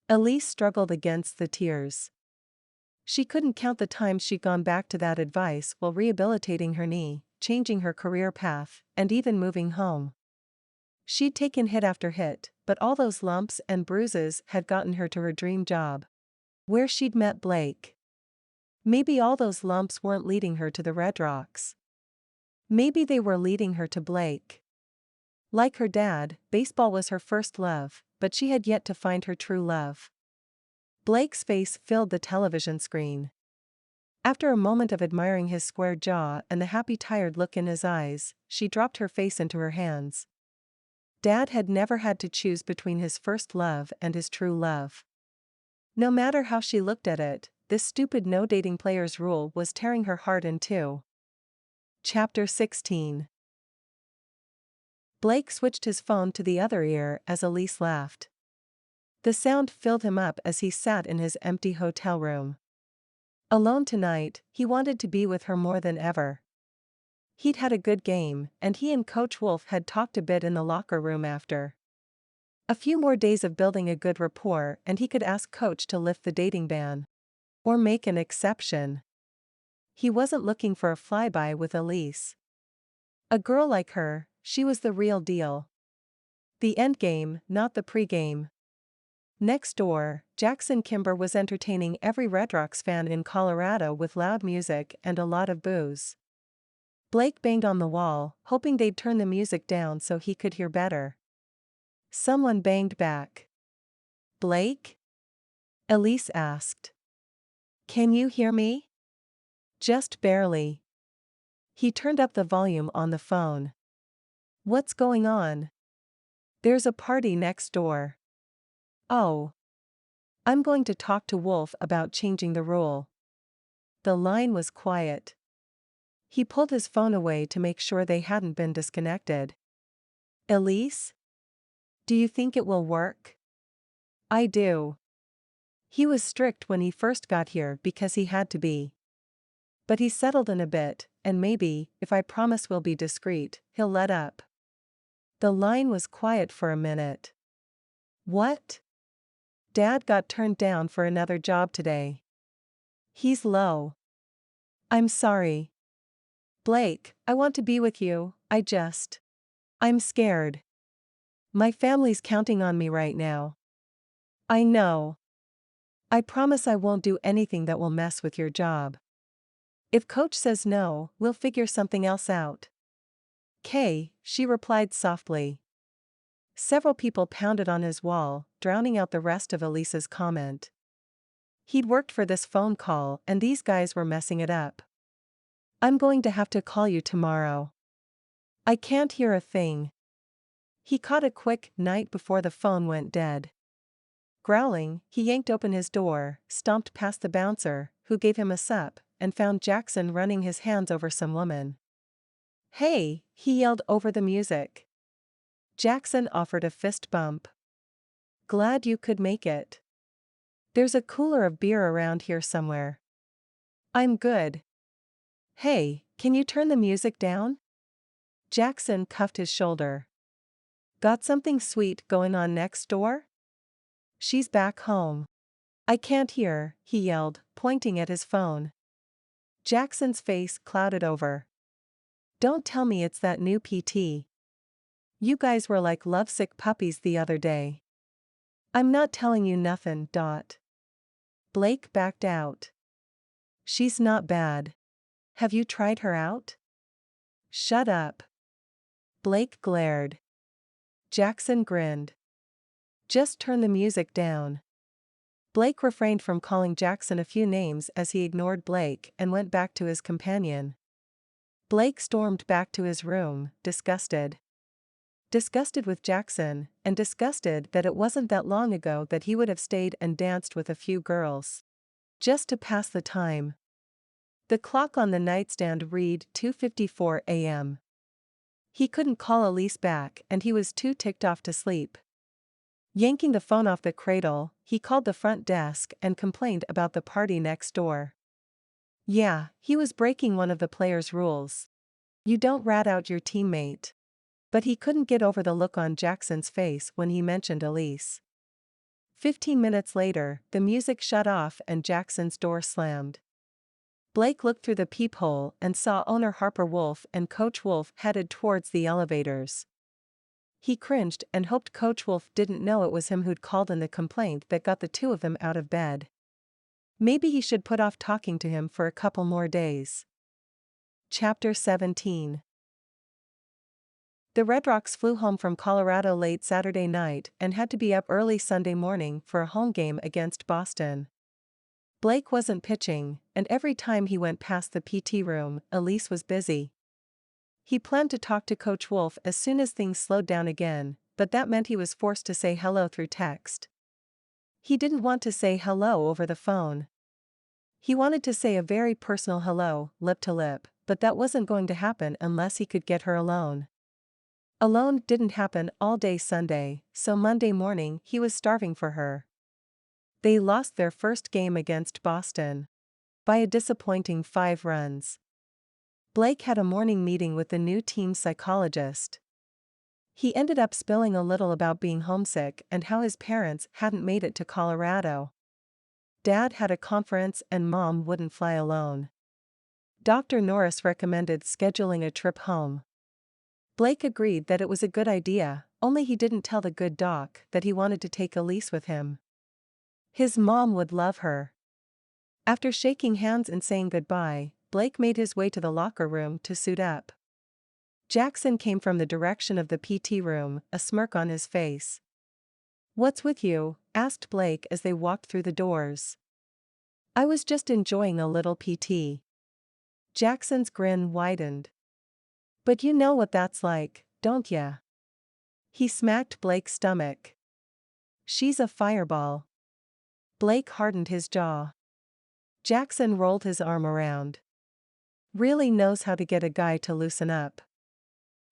Elise struggled against the tears. She couldn't count the times she'd gone back to that advice while rehabilitating her knee, changing her career path, and even moving home. She'd taken hit after hit, but all those lumps and bruises had gotten her to her dream job, where she'd met Blake. Maybe all those lumps weren't leading her to the Red Rocks. Maybe they were leading her to Blake. Like her dad, baseball was her first love, but she had yet to find her true love. Blake's face filled the television screen. After a moment of admiring his square jaw and the happy tired look in his eyes, she dropped her face into her hands. Dad had never had to choose between his first love and his true love. No matter how she looked at it, this stupid no-dating players rule was tearing her heart in two. Chapter 16. Blake switched his phone to the other ear as Elise laughed. The sound filled him up as he sat in his empty hotel room. Alone tonight, he wanted to be with her more than ever. He'd had a good game, and he and Coach Wolf had talked a bit in the locker room after. A few more days of building a good rapport and he could ask Coach to lift the dating ban. Or make an exception. He wasn't looking for a flyby with Elise. A girl like her, she was the real deal. The endgame, not the pregame. Next door, Jackson Kimber was entertaining every Red Rocks fan in Colorado with loud music and a lot of booze. Blake banged on the wall, hoping they'd turn the music down so he could hear better. Someone banged back. "Blake?" Elise asked. "Can you hear me?" "Just barely." He turned up the volume on the phone. "What's going on?" "There's a party next door." "Oh. I'm going to talk to Wolf about changing the rule." The line was quiet. He pulled his phone away to make sure they hadn't been disconnected. "Elise? Do you think it will work?" "I do." He was strict when he first got here because he had to be. But he's settled in a bit, and maybe, if I promise we'll be discreet, he'll let up. The line was quiet for a minute. "What?" "Dad got turned down for another job today. He's low." "I'm sorry. Blake, I want to be with you, I'm scared. My family's counting on me right now." "I know. I promise I won't do anything that will mess with your job. If Coach says no, we'll figure something else out." "Kay," she replied softly. Several people pounded on his wall, drowning out the rest of Elise's comment. He'd worked for this phone call and these guys were messing it up. "I'm going to have to call you tomorrow. I can't hear a thing." He caught a quick night before the phone went dead. Growling, he yanked open his door, stomped past the bouncer, who gave him a sup, and found Jackson running his hands over some woman. "Hey," he yelled over the music. Jackson offered a fist bump. "Glad you could make it. There's a cooler of beer around here somewhere." "I'm good." "Hey, can you turn the music down?" Jackson cuffed his shoulder. "Got something sweet going on next door?" "She's back home." "I can't hear," he yelled, pointing at his phone. Jackson's face clouded over. "Don't tell me it's that new PT. You guys were like lovesick puppies the other day." "I'm not telling you nothin', Dot." Blake backed out. "She's not bad. Have you tried her out?" "Shut up." Blake glared. Jackson grinned. "Just turn the music down." Blake refrained from calling Jackson a few names as he ignored Blake and went back to his companion. Blake stormed back to his room, disgusted. Disgusted with Jackson, and disgusted that it wasn't that long ago that he would have stayed and danced with a few girls. Just to pass the time. The clock on the nightstand read 2:54 a.m. He couldn't call Elise back and he was too ticked off to sleep. Yanking the phone off the cradle, he called the front desk and complained about the party next door. Yeah, he was breaking one of the players' rules. You don't rat out your teammate. But he couldn't get over the look on Jackson's face when he mentioned Elise. 15 minutes later, the music shut off and Jackson's door slammed. Blake looked through the peephole and saw owner Harper Wolf and Coach Wolf headed towards the elevators. He cringed and hoped Coach Wolf didn't know it was him who'd called in the complaint that got the two of them out of bed. Maybe he should put off talking to him for a couple more days. Chapter 17. The Red Rocks flew home from Colorado late Saturday night and had to be up early Sunday morning for a home game against Boston. Blake wasn't pitching, and every time he went past the PT room, Elise was busy. He planned to talk to Coach Wolf as soon as things slowed down again, but that meant he was forced to say hello through text. He didn't want to say hello over the phone. He wanted to say a very personal hello, lip to lip, but that wasn't going to happen unless he could get her alone. Alone didn't happen all day Sunday, so Monday morning he was starving for her. They lost their first game against Boston. By a disappointing 5 runs. Blake had a morning meeting with the new team's psychologist. He ended up spilling a little about being homesick and how his parents hadn't made it to Colorado. Dad had a conference and Mom wouldn't fly alone. Dr. Norris recommended scheduling a trip home. Blake agreed that it was a good idea, only he didn't tell the good doc that he wanted to take Elise with him. His mom would love her. After shaking hands and saying goodbye, Blake made his way to the locker room to suit up. Jackson came from the direction of the PT room, a smirk on his face. "What's with you?" asked Blake as they walked through the doors. "I was just enjoying a little PT." Jackson's grin widened. "But you know what that's like, don't ya?" He smacked Blake's stomach. "She's a fireball." Blake hardened his jaw. Jackson rolled his arm around. "Really knows how to get a guy to loosen up."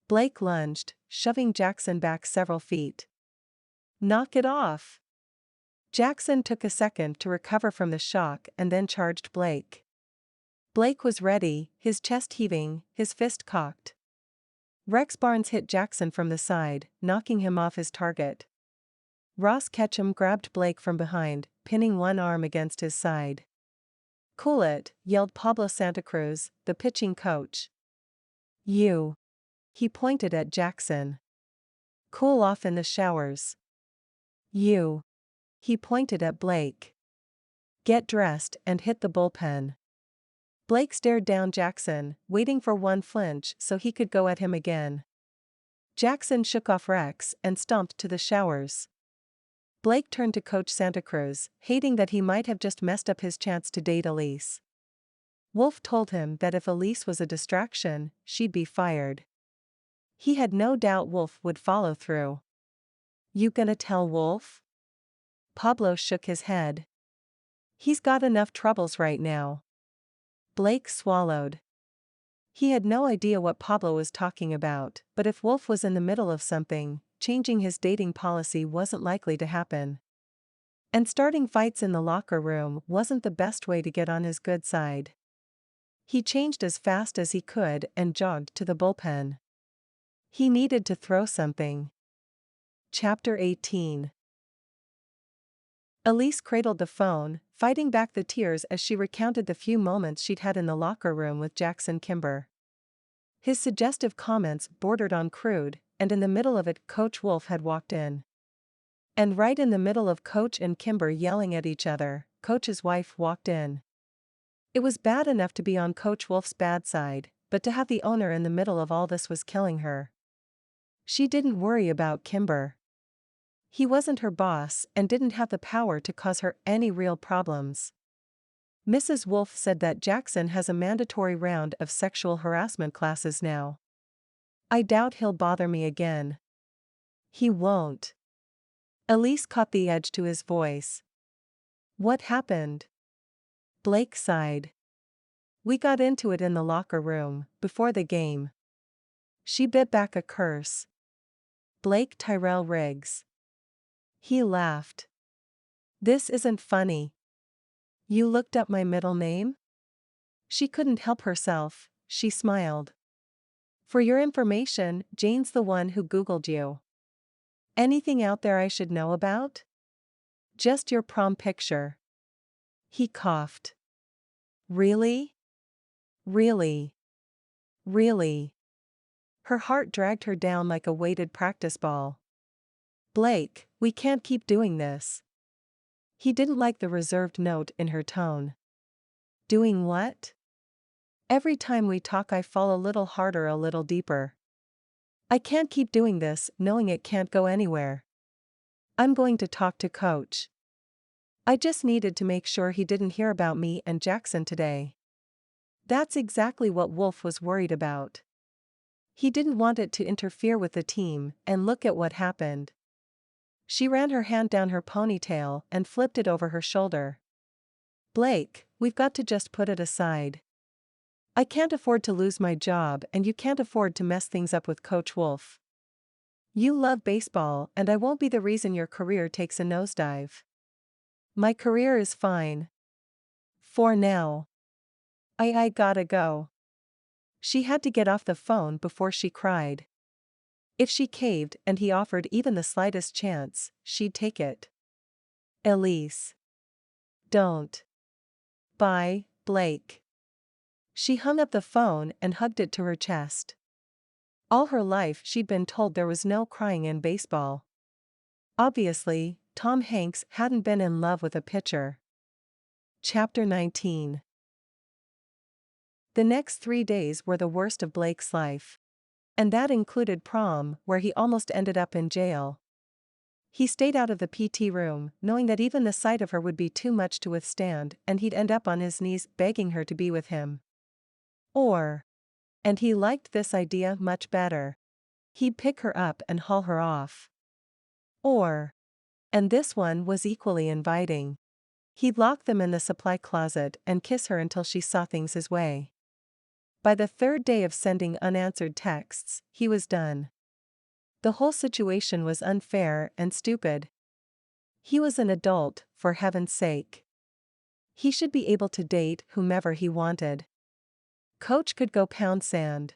Blake lunged, shoving Jackson back several feet. "Knock it off." Jackson took a second to recover from the shock and then charged Blake. Blake was ready, his chest heaving, his fist cocked. Rex Barnes hit Jackson from the side, knocking him off his target. Ross Ketchum grabbed Blake from behind, pinning one arm against his side. "Cool it," yelled Pablo Santa Cruz, the pitching coach. "You." He pointed at Jackson. "Cool off in the showers." "You." He pointed at Blake. "Get dressed and hit the bullpen." Blake stared down Jackson, waiting for one flinch so he could go at him again. Jackson shook off Rex and stomped to the showers. Blake turned to Coach Santa Cruz, hating that he might have just messed up his chance to date Elise. Wolf told him that if Elise was a distraction, she'd be fired. He had no doubt Wolf would follow through. "You gonna tell Wolf?" Pablo shook his head. "He's got enough troubles right now." Blake swallowed. He had no idea what Pablo was talking about, but if Wolf was in the middle of something, changing his dating policy wasn't likely to happen. And starting fights in the locker room wasn't the best way to get on his good side. He changed as fast as he could and jogged to the bullpen. He needed to throw something. Chapter 18. Elise cradled the phone, fighting back the tears as she recounted the few moments she'd had in the locker room with Jackson Kimber. His suggestive comments bordered on crude, and in the middle of it Coach Wolf had walked in. And right in the middle of Coach and Kimber yelling at each other, Coach's wife walked in. It was bad enough to be on Coach Wolf's bad side, but to have the owner in the middle of all this was killing her. She didn't worry about Kimber. He wasn't her boss and didn't have the power to cause her any real problems. Mrs. Wolf said that Jackson has a mandatory round of sexual harassment classes now. "I doubt he'll bother me again." "He won't." Elise caught the edge to his voice. "What happened?" Blake sighed. "We got into it in the locker room, before the game." She bit back a curse. "Blake Tyrell Riggs." He laughed. "This isn't funny." "You looked up my middle name?" She couldn't help herself, she smiled. "For your information, Jane's the one who Googled you." "Anything out there I should know about?" "Just your prom picture." He coughed. "Really? Really? Really?" Her heart dragged her down like a weighted practice ball. "Blake, we can't keep doing this." He didn't like the reserved note in her tone. "Doing what?" "Every time we talk I fall a little harder, a little deeper. I can't keep doing this knowing it can't go anywhere. I'm going to talk to Coach. I just needed to make sure he didn't hear about me and Jackson today." That's exactly what Wolf was worried about. He didn't want it to interfere with the team, and look at what happened. She ran her hand down her ponytail and flipped it over her shoulder. "Blake, we've got to just put it aside. I can't afford to lose my job and you can't afford to mess things up with Coach Wolf. You love baseball and I won't be the reason your career takes a nosedive." "My career is fine. For now. I gotta go." She had to get off the phone before she cried. If she caved and he offered even the slightest chance, she'd take it. Elise. Don't. Bye, Blake. She hung up the phone and hugged it to her chest. All her life she'd been told there was no crying in baseball. Obviously, Tom Hanks hadn't been in love with a pitcher. Chapter 19. The next 3 days were the worst of Blake's life. And that included prom, where he almost ended up in jail. He stayed out of the PT room, knowing that even the sight of her would be too much to withstand, and he'd end up on his knees begging her to be with him. Or, and he liked this idea much better, he'd pick her up and haul her off. Or, and this one was equally inviting, he'd lock them in the supply closet and kiss her until she saw things his way. By the 3rd day of sending unanswered texts, he was done. The whole situation was unfair and stupid. He was an adult, for heaven's sake. He should be able to date whomever he wanted. Coach could go pound sand.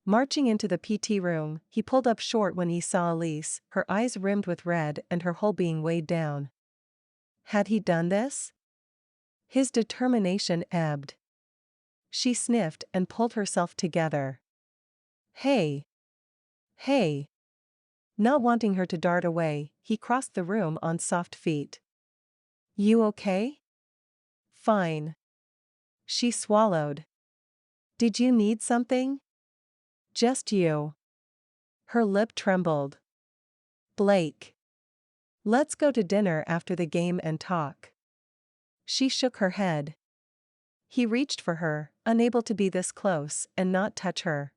Marching into the PT room, he pulled up short when he saw Elise, her eyes rimmed with red and her whole being weighed down. Had he done this? His determination ebbed. She sniffed and pulled herself together. Hey! Hey! Not wanting her to dart away, he crossed the room on soft feet. You okay? Fine. She swallowed. Did you need something? Just you. Her lip trembled. Blake. Let's go to dinner after the game and talk. She shook her head. He reached for her, unable to be this close and not touch her.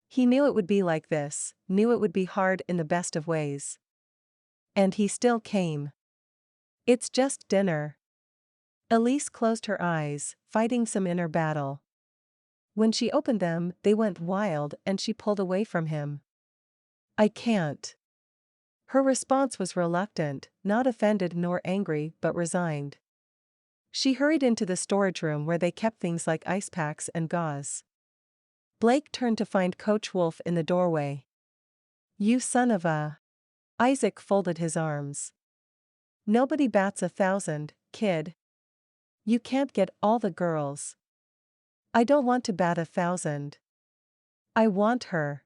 He knew it would be like this, knew it would be hard in the best of ways. And he still came. It's just dinner. Elise closed her eyes, fighting some inner battle. When she opened them, they went wild and she pulled away from him. I can't. Her response was reluctant, not offended nor angry, but resigned. She hurried into the storage room where they kept things like ice packs and gauze. Blake turned to find Coach Wolf in the doorway. You son of a... Isaac folded his arms. Nobody bats 1,000, kid. You can't get all the girls. I don't want to bat 1,000. I want her.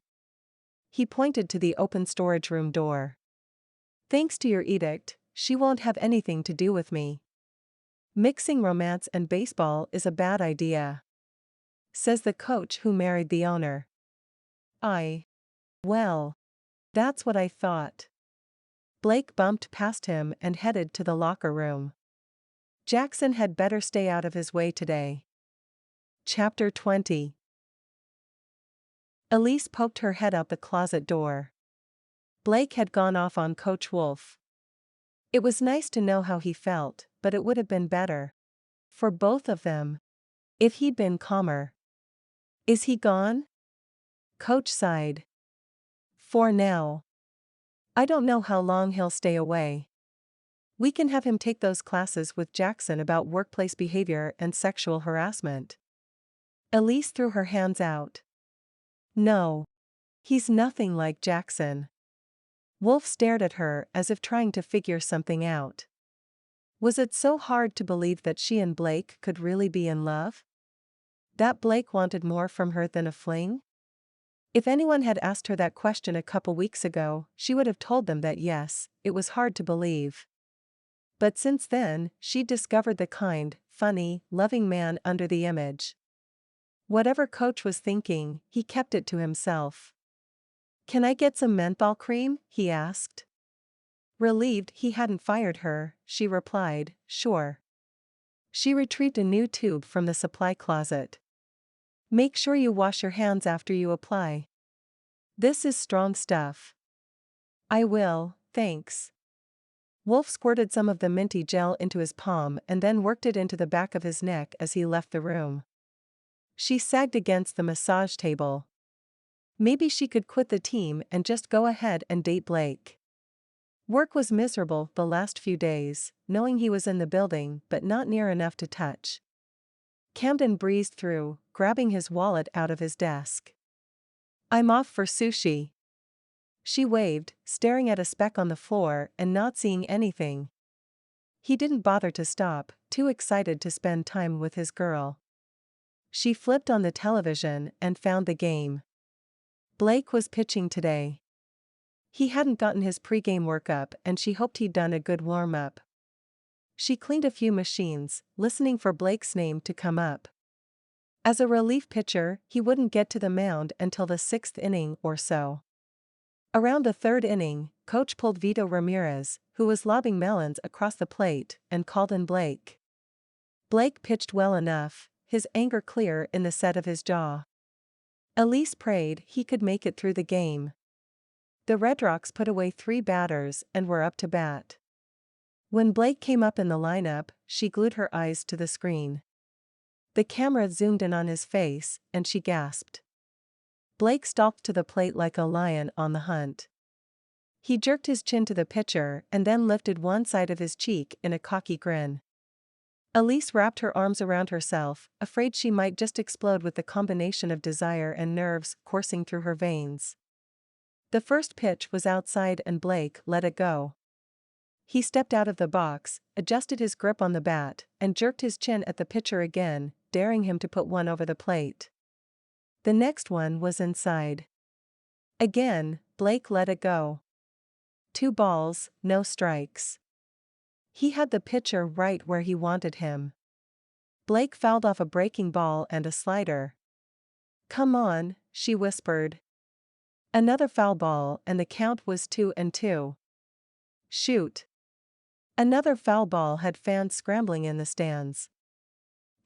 He pointed to the open storage room door. Thanks to your edict, she won't have anything to do with me. Mixing romance and baseball is a bad idea, says the coach who married the owner. Well, that's what I thought. Blake bumped past him and headed to the locker room. Jackson had better stay out of his way today. Chapter 20. Elise poked her head out the closet door. Blake had gone off on Coach Wolf. It was nice to know how he felt, but it would have been better, for both of them, if he'd been calmer. Is he gone? Coach sighed. For now. I don't know how long he'll stay away. We can have him take those classes with Jackson about workplace behavior and sexual harassment. Elise threw her hands out. No. He's nothing like Jackson. Wolf stared at her as if trying to figure something out. Was it so hard to believe that she and Blake could really be in love? That Blake wanted more from her than a fling? If anyone had asked her that question a couple weeks ago, she would have told them that yes, it was hard to believe. But since then, she'd discovered the kind, funny, loving man under the image. Whatever Coach was thinking, he kept it to himself. Can I get some menthol cream? He asked. Relieved he hadn't fired her, she replied, sure. She retrieved a new tube from the supply closet. Make sure you wash your hands after you apply. This is strong stuff. I will, thanks. Wolf squirted some of the minty gel into his palm and then worked it into the back of his neck as he left the room. She sagged against the massage table. Maybe she could quit the team and just go ahead and date Blake. Work was miserable the last few days, knowing he was in the building but not near enough to touch. Camden breezed through, grabbing his wallet out of his desk. "I'm off for sushi." She waved, staring at a speck on the floor and not seeing anything. He didn't bother to stop, too excited to spend time with his girl. She flipped on the television and found the game. Blake was pitching today. He hadn't gotten his pregame workup and she hoped he'd done a good warm-up. She cleaned a few machines, listening for Blake's name to come up. As a relief pitcher, he wouldn't get to the mound until the 6th inning or so. Around the 3rd inning, coach pulled Vito Ramirez, who was lobbing melons across the plate, and called in Blake. Blake pitched well enough, his anger clear in the set of his jaw. Elise prayed he could make it through the game. The Red Rocks put away 3 batters and were up to bat. When Blake came up in the lineup, she glued her eyes to the screen. The camera zoomed in on his face, and she gasped. Blake stalked to the plate like a lion on the hunt. He jerked his chin to the pitcher and then lifted one side of his cheek in a cocky grin. Elise wrapped her arms around herself, afraid she might just explode with the combination of desire and nerves coursing through her veins. The first pitch was outside and Blake let it go. He stepped out of the box, adjusted his grip on the bat, and jerked his chin at the pitcher again, daring him to put one over the plate. The next one was inside. Again, Blake let it go. 2 balls, no strikes. He had the pitcher right where he wanted him. Blake fouled off a breaking ball and a slider. "Come on," she whispered. Another foul ball and the count was 2-2. "Shoot." Another foul ball had fans scrambling in the stands.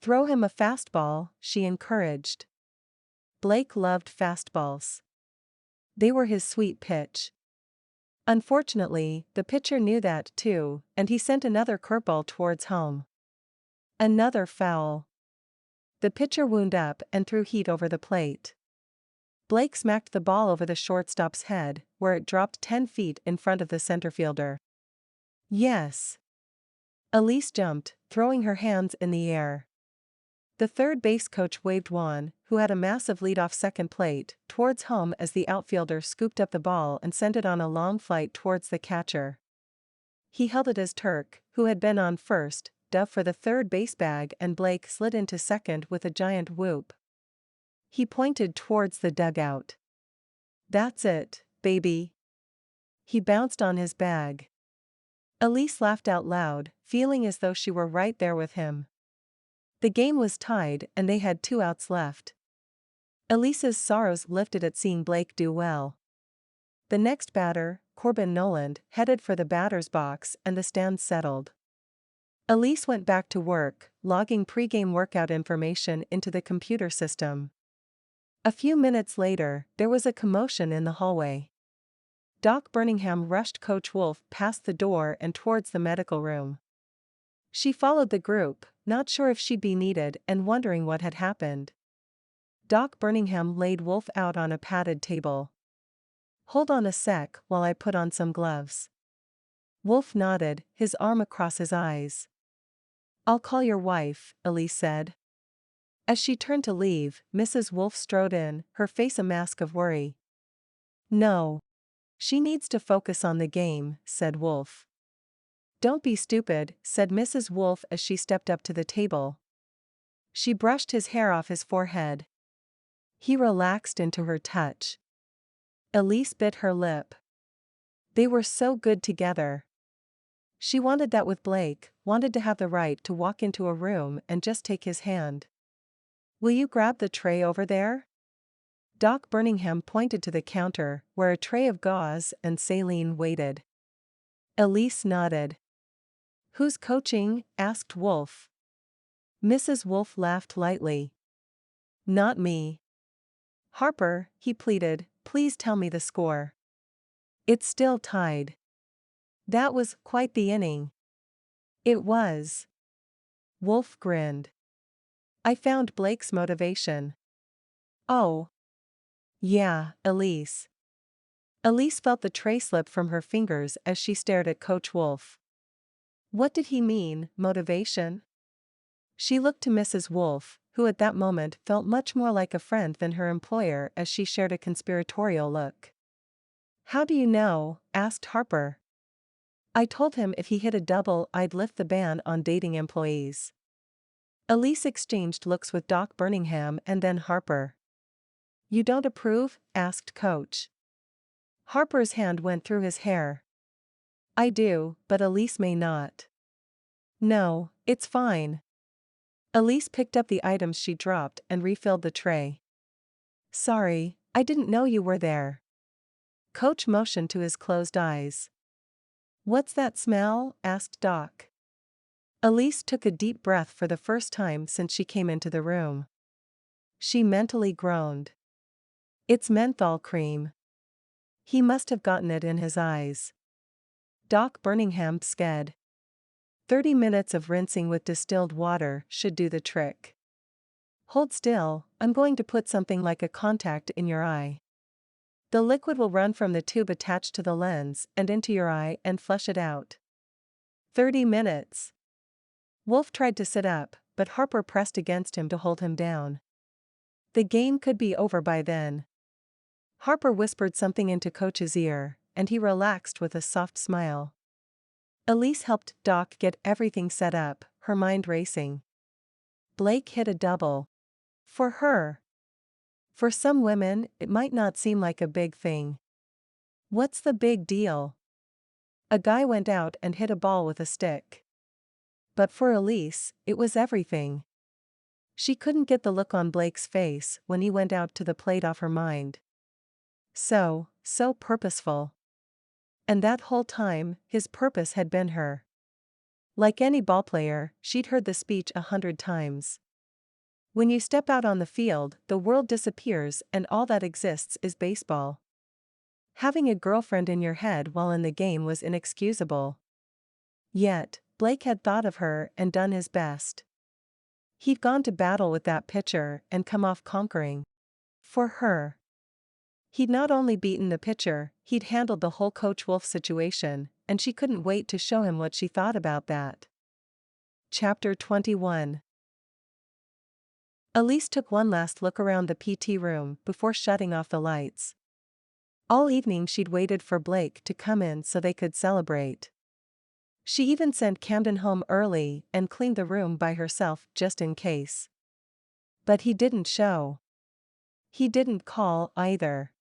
"Throw him a fastball," she encouraged. Blake loved fastballs. They were his sweet pitch. Unfortunately, the pitcher knew that too, and he sent another curveball towards home. Another foul. The pitcher wound up and threw heat over the plate. Blake smacked the ball over the shortstop's head, where it dropped 10 feet in front of the center fielder. "Yes." Elise jumped, throwing her hands in the air. The third base coach waved Juan, who had a massive lead off second plate, towards home as the outfielder scooped up the ball and sent it on a long flight towards the catcher. He held it as Turk, who had been on first, dove for the third base bag and Blake slid into second with a giant whoop. He pointed towards the dugout. "That's it, baby." He bounced on his bag. Elise laughed out loud, feeling as though she were right there with him. The game was tied and they had 2 outs left. Elise's sorrows lifted at seeing Blake do well. The next batter, Corbin Noland, headed for the batter's box and the stands settled. Elise went back to work, logging pregame workout information into the computer system. A few minutes later, there was a commotion in the hallway. Doc Birmingham rushed Coach Wolf past the door and towards the medical room. She followed the group, not sure if she'd be needed and wondering what had happened. Doc Birmingham laid Wolf out on a padded table. "Hold on a sec while I put on some gloves." Wolf nodded, his arm across his eyes. "I'll call your wife," Elise said. As she turned to leave, Mrs. Wolf strode in, her face a mask of worry. "No. She needs to focus on the game," said Wolf. "Don't be stupid," said Mrs. Wolf as she stepped up to the table. She brushed his hair off his forehead. He relaxed into her touch. Elise bit her lip. They were so good together. She wanted that with Blake, wanted to have the right to walk into a room and just take his hand. "Will you grab the tray over there?" Doc Birmingham pointed to the counter, where a tray of gauze and saline waited. Elise nodded. "Who's coaching?" asked Wolf. Mrs. Wolf laughed lightly. "Not me." "Harper," he pleaded, "please tell me the score." "It's still tied." "That was quite the inning." "It was." Wolf grinned. "I found Blake's motivation." "Oh. Yeah, Elise." Elise felt the tray slip from her fingers as she stared at Coach Wolf. What did he mean, motivation? She looked to Mrs. Wolfe, who at that moment felt much more like a friend than her employer as she shared a conspiratorial look. "How do you know?" asked Harper. "I told him if he hit a double I'd lift the ban on dating employees." Elise exchanged looks with Doc Birmingham and then Harper. "You don't approve?" asked Coach. Harper's hand went through his hair. "I do, but Elise may not." "No, it's fine." Elise picked up the items she dropped and refilled the tray. "Sorry, I didn't know you were there." Coach motioned to his closed eyes. "What's that smell?" asked Doc. Elise took a deep breath for the first time since she came into the room. She mentally groaned. "It's menthol cream. He must have gotten it in his eyes." Doc Birmingham sked. 30 minutes of rinsing with distilled water should do the trick. "Hold still, I'm going to put something like a contact in your eye. The liquid will run from the tube attached to the lens and into your eye and flush it out." 30 minutes. Wolf tried to sit up, but Harper pressed against him to hold him down. The game could be over by then. Harper whispered something into Coach's ear, and he relaxed with a soft smile. Elise helped Doc get everything set up, her mind racing. Blake hit a double. For her. For some women, it might not seem like a big thing. What's the big deal? A guy went out and hit a ball with a stick. But for Elise, it was everything. She couldn't get the look on Blake's face when he went out to the plate off her mind. So purposeful. And that whole time, his purpose had been her. Like any ballplayer, she'd heard the speech 100 times. When you step out on the field, the world disappears and all that exists is baseball. Having a girlfriend in your head while in the game was inexcusable. Yet, Blake had thought of her and done his best. He'd gone to battle with that pitcher and come off conquering. For her. He'd not only beaten the pitcher, he'd handled the whole Coach Wolf situation, and she couldn't wait to show him what she thought about that. Chapter 21. Elise took one last look around the PT room before shutting off the lights. All evening she'd waited for Blake to come in so they could celebrate. She even sent Camden home early and cleaned the room by herself just in case. But he didn't show. He didn't call either.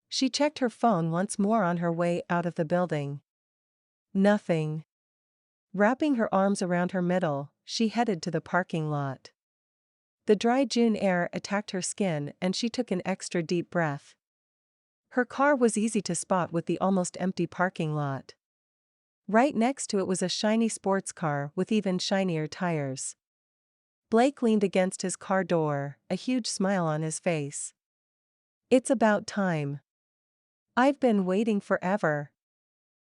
She checked her phone once more on her way out of the building. Nothing. Wrapping her arms around her middle, she headed to the parking lot. The dry June air attacked her skin and she took an extra deep breath. Her car was easy to spot with the almost empty parking lot. Right next to it was a shiny sports car with even shinier tires. Blake leaned against his car door, a huge smile on his face. "It's about time. I've been waiting forever."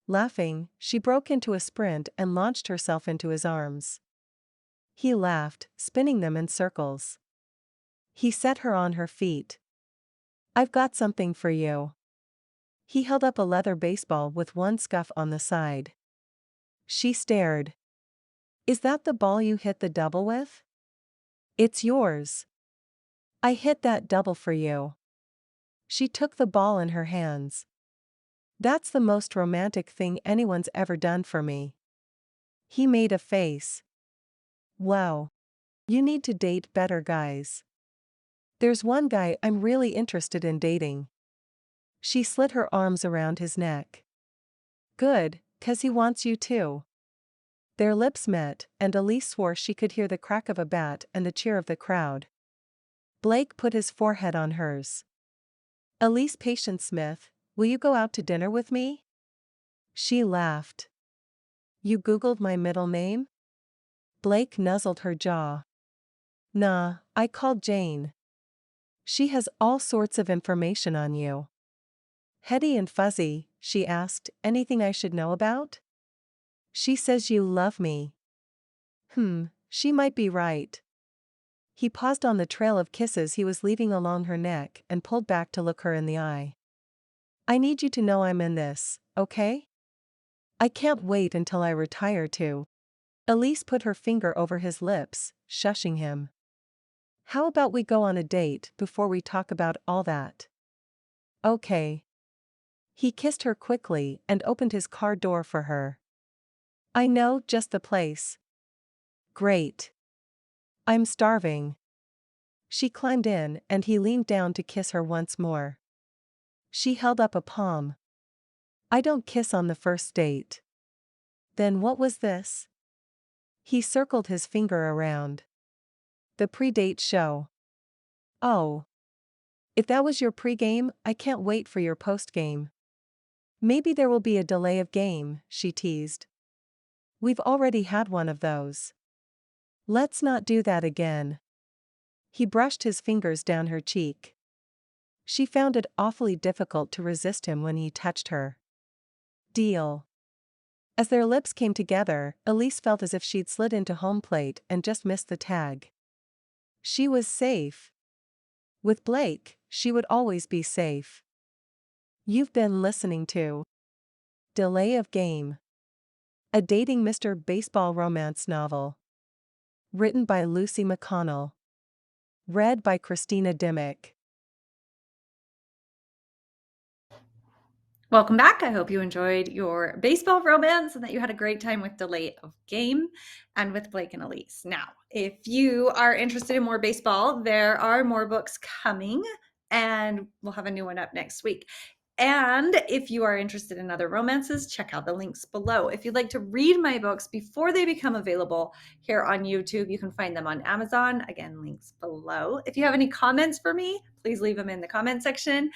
Laughing, she broke into a sprint and launched herself into his arms. He laughed, spinning them in circles. He set her on her feet. "I've got something for you." He held up a leather baseball with one scuff on the side. She stared. "Is that the ball you hit the double with?" "It's yours. I hit that double for you." She took the ball in her hands. "That's the most romantic thing anyone's ever done for me." He made a face. "Wow. You need to date better guys. There's one guy I'm really interested in dating." She slid her arms around his neck. "Good, 'cause he wants you too." Their lips met, and Elise swore she could hear the crack of a bat and the cheer of the crowd. Blake put his forehead on hers. "Elise Patience Smith, will you go out to dinner with me?" She laughed. "You Googled my middle name?" Blake nuzzled her jaw. "Nah, I called Jane. She has all sorts of information on you." "Heady and fuzzy," she asked, "anything I should know about?" "She says you love me." She might be right. He paused on the trail of kisses he was leaving along her neck and pulled back to look her in the eye. "I need you to know I'm in this, okay? I can't wait until I retire too." Elise put her finger over his lips, shushing him. How about we go on a date before we talk about all that? Okay. He kissed her quickly and opened his car door for her. I know just the place. Great. I'm starving. She climbed in and he leaned down to kiss her once more. She held up a palm. I don't kiss on the first date. Then what was this? He circled his finger around. The pre-date show. Oh. If that was your pre-game, I can't wait for your post-game. Maybe there will be a delay of game, she teased. We've already had one of those. Let's not do that again. He brushed his fingers down her cheek. She found it awfully difficult to resist him when he touched her. Deal. As their lips came together, Elise felt as if she'd slid into home plate and just missed the tag. She was safe. With Blake, she would always be safe. You've been listening to Delay of Game, a dating Mr. Baseball romance novel. Written by Lucy McConnell. Read by Christina Dimmick. Welcome back. I hope you enjoyed your baseball romance and that you had a great time with Delay of Game and with Blake and Elise. Now, if you are interested in more baseball, there are more books coming and we'll have a new one up next week. And if you are interested in other romances, check out the links below. If you'd like to read my books before they become available here on YouTube, you can find them on Amazon. Again, links below. If you have any comments for me, please leave them in the comment section.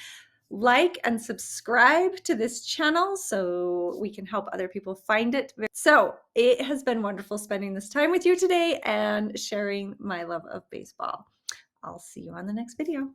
Like and subscribe to this channel so we can help other people find it. So it has been wonderful spending this time with you today and sharing my love of baseball. I'll see you on the next video.